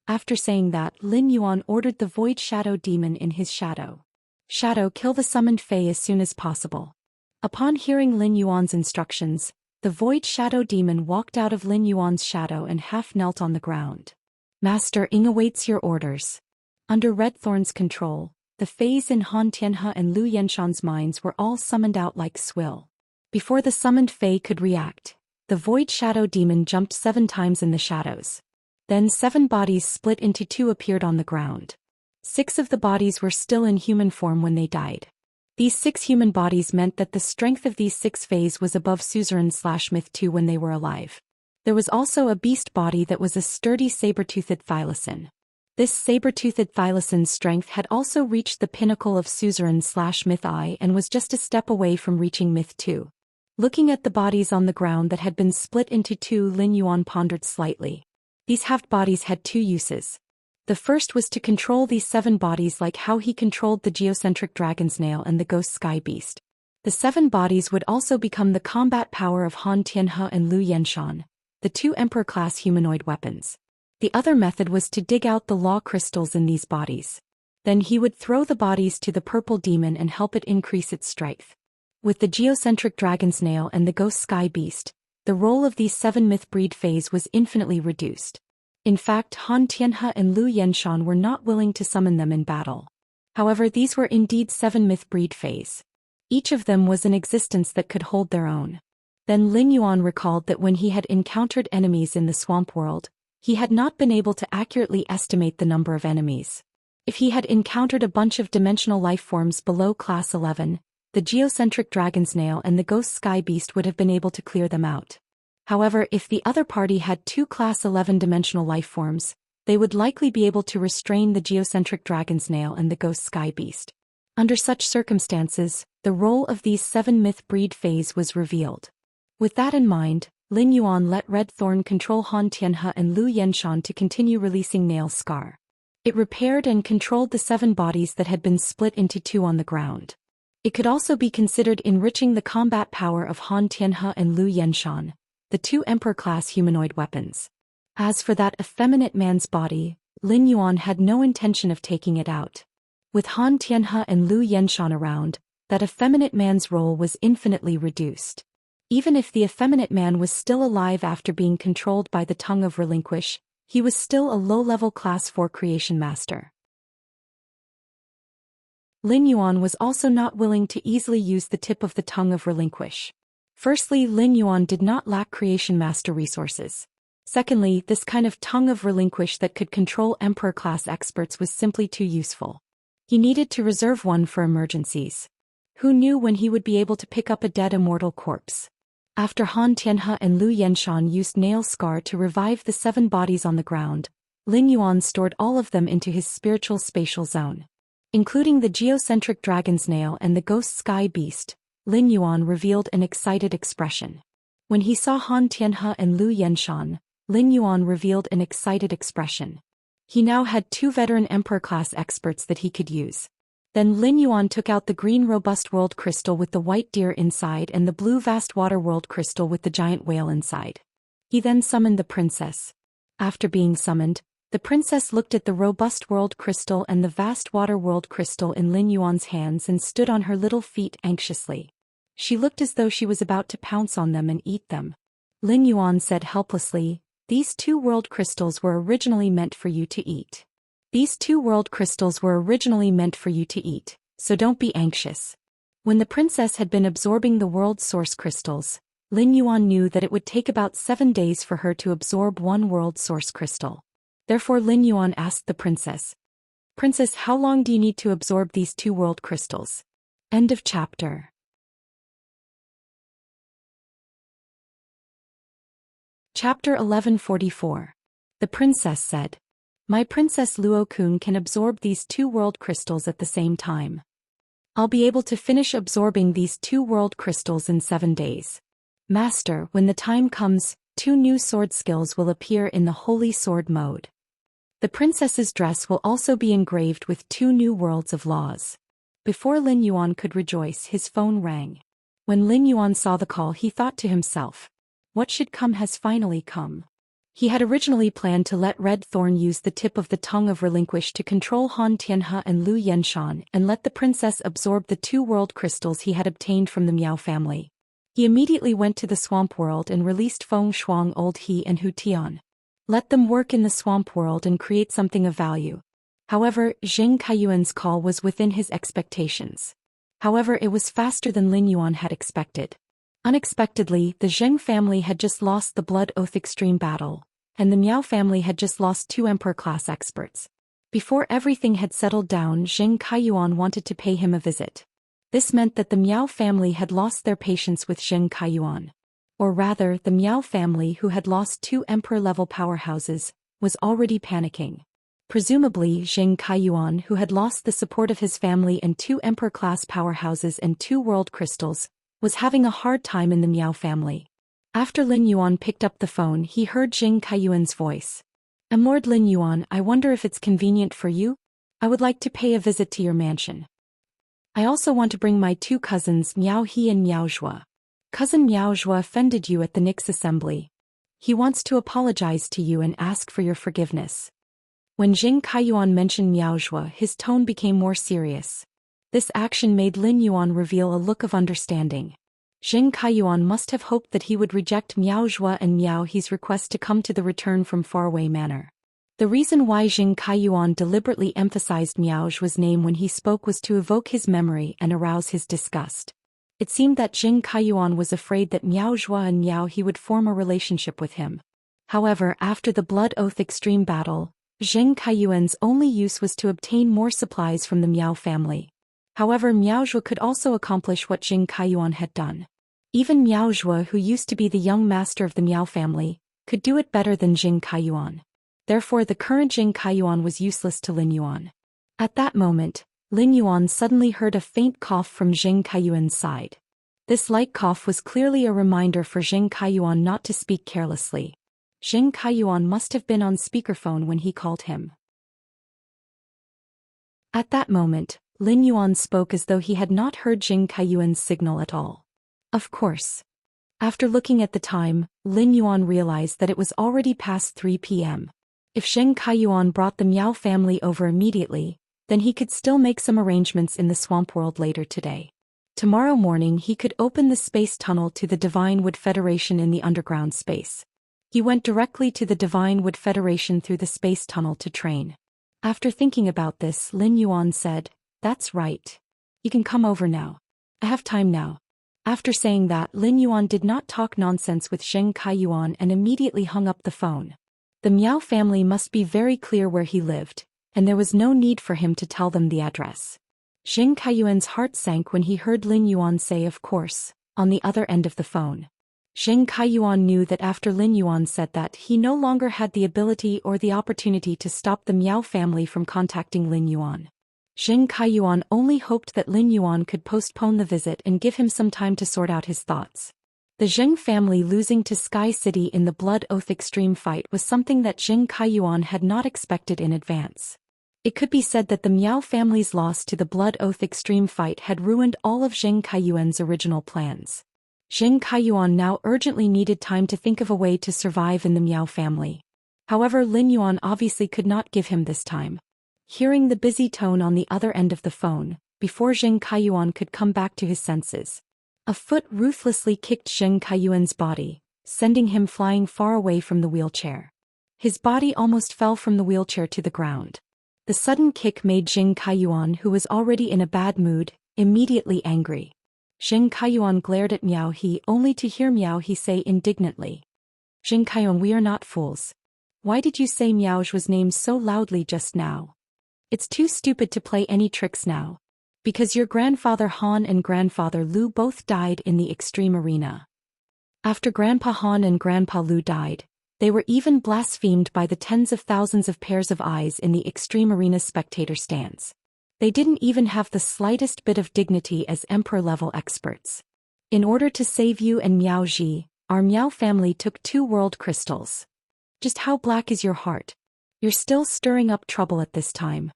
[SPEAKER 1] After saying that, Lin Yuan ordered the Void Shadow Demon in his shadow. "Shadow, kill the summoned fae as soon as possible." Upon hearing Lin Yuan's instructions, the Void Shadow Demon walked out of Lin Yuan's shadow and half knelt on the ground. "Master Ing awaits your orders." Under Red Thorn's control, the fays in Han Tianhe and Lu Yenshan's minds were all summoned out like swill. Before the summoned fae could react, the Void Shadow Demon jumped 7 times in the shadows. Then 7 bodies split into 2 appeared on the ground. 6 of the bodies were still in human form when they died. These 6 human bodies meant that the strength of these 6 fays was above Suzerain/Myth 2 when they were alive. There was also a beast body that was a sturdy saber-toothed thylacine. This saber-toothed thylacine's strength had also reached the pinnacle of Suzerain/Myth I and was just a step away from reaching Myth 2. Looking at the bodies on the ground that had been split into 2, Lin Yuan pondered slightly. These halved bodies had 2 uses. The first was to control these 7 bodies like how he controlled the geocentric dragon's nail and the ghost sky beast. The 7 bodies would also become the combat power of Han Tianhe and Lu Yenshan, the 2 emperor-class humanoid weapons. The other method was to dig out the law crystals in these bodies. Then he would throw the bodies to the purple demon and help it increase its strength. With the geocentric dragon's nail and the ghost sky beast, the role of these 7 myth-breed fays was infinitely reduced. In fact, Han Tianhe and Lu Yenshan were not willing to summon them in battle. However, these were indeed 7 myth-breed fays. Each of them was an existence that could hold their own. Then Lin Yuan recalled that when he had encountered enemies in the swamp world, he had not been able to accurately estimate the number of enemies. If he had encountered a bunch of dimensional life forms below class 11, the geocentric dragon's nail and the ghost sky beast would have been able to clear them out. However, if the other party had 2 class 11 dimensional life forms, they would likely be able to restrain the geocentric dragon's nail and the ghost sky beast. Under such circumstances, the role of these 7 myth-breed fays was revealed. With that in mind, Lin Yuan let Red Thorn control Han Tianhe and Lu Yenshan to continue releasing Nail Scar. It repaired and controlled the 7 bodies that had been split into 2 on the ground. It could also be considered enriching the combat power of Han Tianhe and Lu Yenshan, the 2 emperor-class humanoid weapons. As for that effeminate man's body, Lin Yuan had no intention of taking it out. With Han Tianhe and Lu Yenshan around, that effeminate man's role was infinitely reduced. Even if the effeminate man was still alive after being controlled by the tongue of relinquish, he was still a low-level class 4 creation master. Lin Yuan was also not willing to easily use the tip of the tongue of relinquish. Firstly, Lin Yuan did not lack creation master resources. Secondly, this kind of tongue of relinquish that could control emperor-class experts was simply too useful. He needed to reserve one for emergencies. Who knew when he would be able to pick up a dead immortal corpse? After Han Tianhe and Lu Yanshan used Nail Scar to revive the 7 bodies on the ground, Lin Yuan stored all of them into his spiritual spatial zone. Including the geocentric dragon's nail and the ghost sky beast, Lin Yuan revealed an excited expression. When he saw Han Tianhe and Lu Yanshan, Lin Yuan revealed an excited expression. He now had 2 veteran emperor-class experts that he could use. Then Lin Yuan took out the green robust world crystal with the white deer inside and the blue vast water world crystal with the giant whale inside. He then summoned the princess. After being summoned, the princess looked at the robust world crystal and the vast water world crystal in Lin Yuan's hands and stood on her little feet anxiously. She looked as though she was about to pounce on them and eat them. Lin Yuan said helplessly, "These 2 world crystals were originally meant for you to eat. These 2 world crystals were originally meant for you to eat, so don't be anxious." When the princess had been absorbing the world source crystals, Lin Yuan knew that it would take about 7 days for her to absorb 1 world source crystal. Therefore Lin Yuan asked the princess, "Princess, how long do you need to absorb these 2 world crystals?" End of chapter. Chapter 1144. The princess said, "My princess Luo-kun can absorb these 2 world crystals at the same time. I'll be able to finish absorbing these 2 world crystals in 7 days. Master, when the time comes, 2 new sword skills will appear in the holy sword mode. The princess's dress will also be engraved with 2 new worlds of laws." Before Lin Yuan could rejoice, his phone rang. When Lin Yuan saw the call, he thought to himself, "What should come has finally come." He had originally planned to let Red Thorn use the tip of the tongue of relinquish to control Han Tianhe and Lu Yanshan and let the princess absorb the 2 world crystals he had obtained from the Miao family. He immediately went to the swamp world and released Feng Shuang, Old He and Hu Tian. Let them work in the swamp world and create something of value. However, Zheng Kaiyuan's call was within his expectations. However, it was faster than Lin Yuan had expected. Unexpectedly, the Zheng family had just lost the Blood Oath Extreme battle, and the Miao family had just lost 2 Emperor-class experts. Before everything had settled down, Zheng Kaiyuan wanted to pay him a visit. This meant that the Miao family had lost their patience with Zheng Kaiyuan. Or rather, the Miao family, who had lost 2 Emperor-level powerhouses, was already panicking. Presumably, Zheng Kaiyuan, who had lost the support of his family and 2 Emperor-class powerhouses and 2 world crystals, was having a hard time in the Miao family. After Lin Yuan picked up the phone, he heard Zheng Kaiyuan's voice. "Lord Lin Yuan, I wonder if it's convenient for you? I would like to pay a visit to your mansion. I also want to bring my 2 cousins Miao He and Miao Zhua. Cousin Miao Zhua offended you at the Nix assembly. He wants to apologize to you and ask for your forgiveness." When Zheng Kaiyuan mentioned Miao Zhua, his tone became more serious. This action made Lin Yuan reveal a look of understanding. Zheng Kaiyuan must have hoped that he would reject Miao Zhua and Miao He's request to come to the return from faraway manor. The reason why Zheng Kaiyuan deliberately emphasized Miao Zhua's name when he spoke was to evoke his memory and arouse his disgust. It seemed that Zheng Kaiyuan was afraid that Miao Zhua and Miao He would form a relationship with him. However, after the Blood Oath Extreme battle, Zheng Kaiyuan's only use was to obtain more supplies from the Miao family. However, Miao Zhua could also accomplish what Zheng Kaiyuan had done. Even Miao Zhua, who used to be the young master of the Miao family, could do it better than Zheng Kaiyuan. Therefore, the current Zheng Kaiyuan was useless to Lin Yuan. At that moment, Lin Yuan suddenly heard a faint cough from Zheng Kaiyuan's side. This light cough was clearly a reminder for Zheng Kaiyuan not to speak carelessly. Zheng Kaiyuan must have been on speakerphone when he called him. At that moment, Lin Yuan spoke as though he had not heard Zheng Kaiyuan's signal at all. Of course. After looking at the time, Lin Yuan realized that it was already past 3 p.m. If Zheng Kaiyuan brought the Miao family over immediately, then he could still make some arrangements in the swamp world later today. Tomorrow morning he could open the space tunnel to the Divine Wood Federation in the underground space. He went directly to the Divine Wood Federation through the space tunnel to train. After thinking about this, Lin Yuan said, That's right. You can come over now. I have time now. After saying that, Lin Yuan did not talk nonsense with Zheng Kaiyuan and immediately hung up the phone. The Miao family must be very clear where he lived, and there was no need for him to tell them the address. Zheng Kaiyuan's heart sank when he heard Lin Yuan say of course, on the other end of the phone. Zheng Kaiyuan knew that after Lin Yuan said that, he no longer had the ability or the opportunity to stop the Miao family from contacting Lin Yuan. Zheng Kaiyuan only hoped that Lin Yuan could postpone the visit and give him some time to sort out his thoughts. The Zheng family losing to Sky City in the Blood Oath Extreme fight was something that Zheng Kaiyuan had not expected in advance. It could be said that the Miao family's loss to the Blood Oath Extreme fight had ruined all of Zheng Kaiyuan's original plans. Zheng Kaiyuan now urgently needed time to think of a way to survive in the Miao family. However, Lin Yuan obviously could not give him this time. Hearing the busy tone on the other end of the phone, before Zheng Kaiyuan could come back to his senses, a foot ruthlessly kicked Zheng Kaiyuan's body, sending him flying far away from the wheelchair. His body almost fell from the wheelchair to the ground. The sudden kick made Zheng Kaiyuan, who was already in a bad mood, immediately angry. Zheng Kaiyuan glared at Miao He only to hear Miao He say indignantly, "Zheng Kaiyuan, we are not fools. Why did you say Miao Zh's name so loudly just now? It's too stupid to play any tricks now. Because your grandfather Han and grandfather Lu both died in the Extreme Arena. After Grandpa Han and Grandpa Lu died, they were even blasphemed by the tens of thousands of pairs of eyes in the Extreme Arena spectator stands. They didn't even have the slightest bit of dignity as emperor-level experts. In order to save you and Miao Zhi, our Miao family took 2 world crystals. Just how black is your heart? You're still stirring up trouble at this time."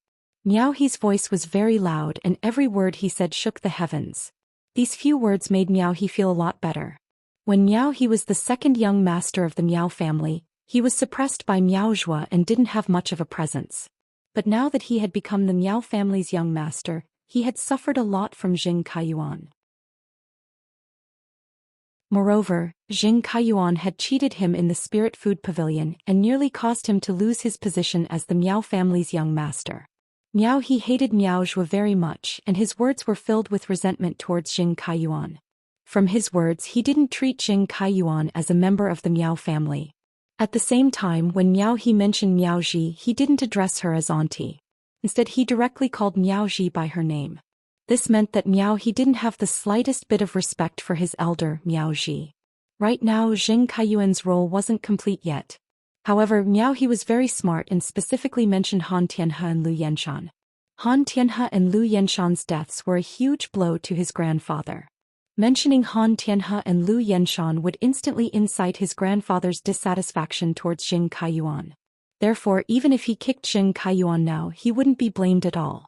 [SPEAKER 1] Miao He's voice was very loud and every word he said shook the heavens. These few words made Miao He feel a lot better. When Miao He was the second young master of the Miao family, he was suppressed by Miao Zhua and didn't have much of a presence. But now that he had become the Miao family's young master, he had suffered a lot from Zheng Kaiyuan. Moreover, Zheng Kaiyuan had cheated him in the Spirit Food Pavilion and nearly caused him to lose his position as the Miao family's young master. Miao He hated Miao Zhua very much, and his words were filled with resentment towards Zheng Kaiyuan. From his words, he didn't treat Zheng Kaiyuan as a member of the Miao family. At the same time, when Miao He mentioned Miao Zhi, he didn't address her as auntie. Instead, he directly called Miao Zhi by her name. This meant that Miao He didn't have the slightest bit of respect for his elder, Miao Zhi. Right now, Zheng Kaiyuan's role wasn't complete yet. However, Miao He was very smart and specifically mentioned Han Tianhe and Lu Yenshan. Han Tianhe and Lu Yenshan's deaths were a huge blow to his grandfather. Mentioning Han Tianhe and Lu Yenshan would instantly incite his grandfather's dissatisfaction towards Zheng Kaiyuan. Therefore, even if he kicked Zheng Kaiyuan now, he wouldn't be blamed at all.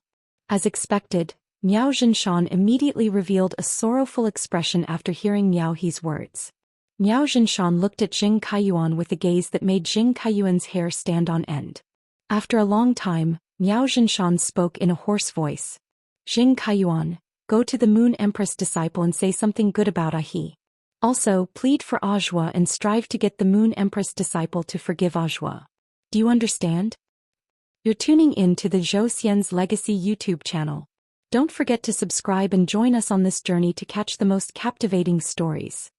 [SPEAKER 1] As expected, Miao Zhinshan immediately revealed a sorrowful expression after hearing Miao He's words. Miao Zhinshan looked at Zheng Kaiyuan with a gaze that made Zheng Kaiyuan's hair stand on end. After a long time, Miao Zhinshan spoke in a hoarse voice. "Zheng Kaiyuan, go to the Moon Empress disciple and say something good about Ahi. Also, plead for Ajua and strive to get the Moon Empress disciple to forgive Ajua. Do you understand?" You're tuning in to the Zhou Xian's Legacy YouTube channel. Don't forget to subscribe and join us on this journey to catch the most captivating stories.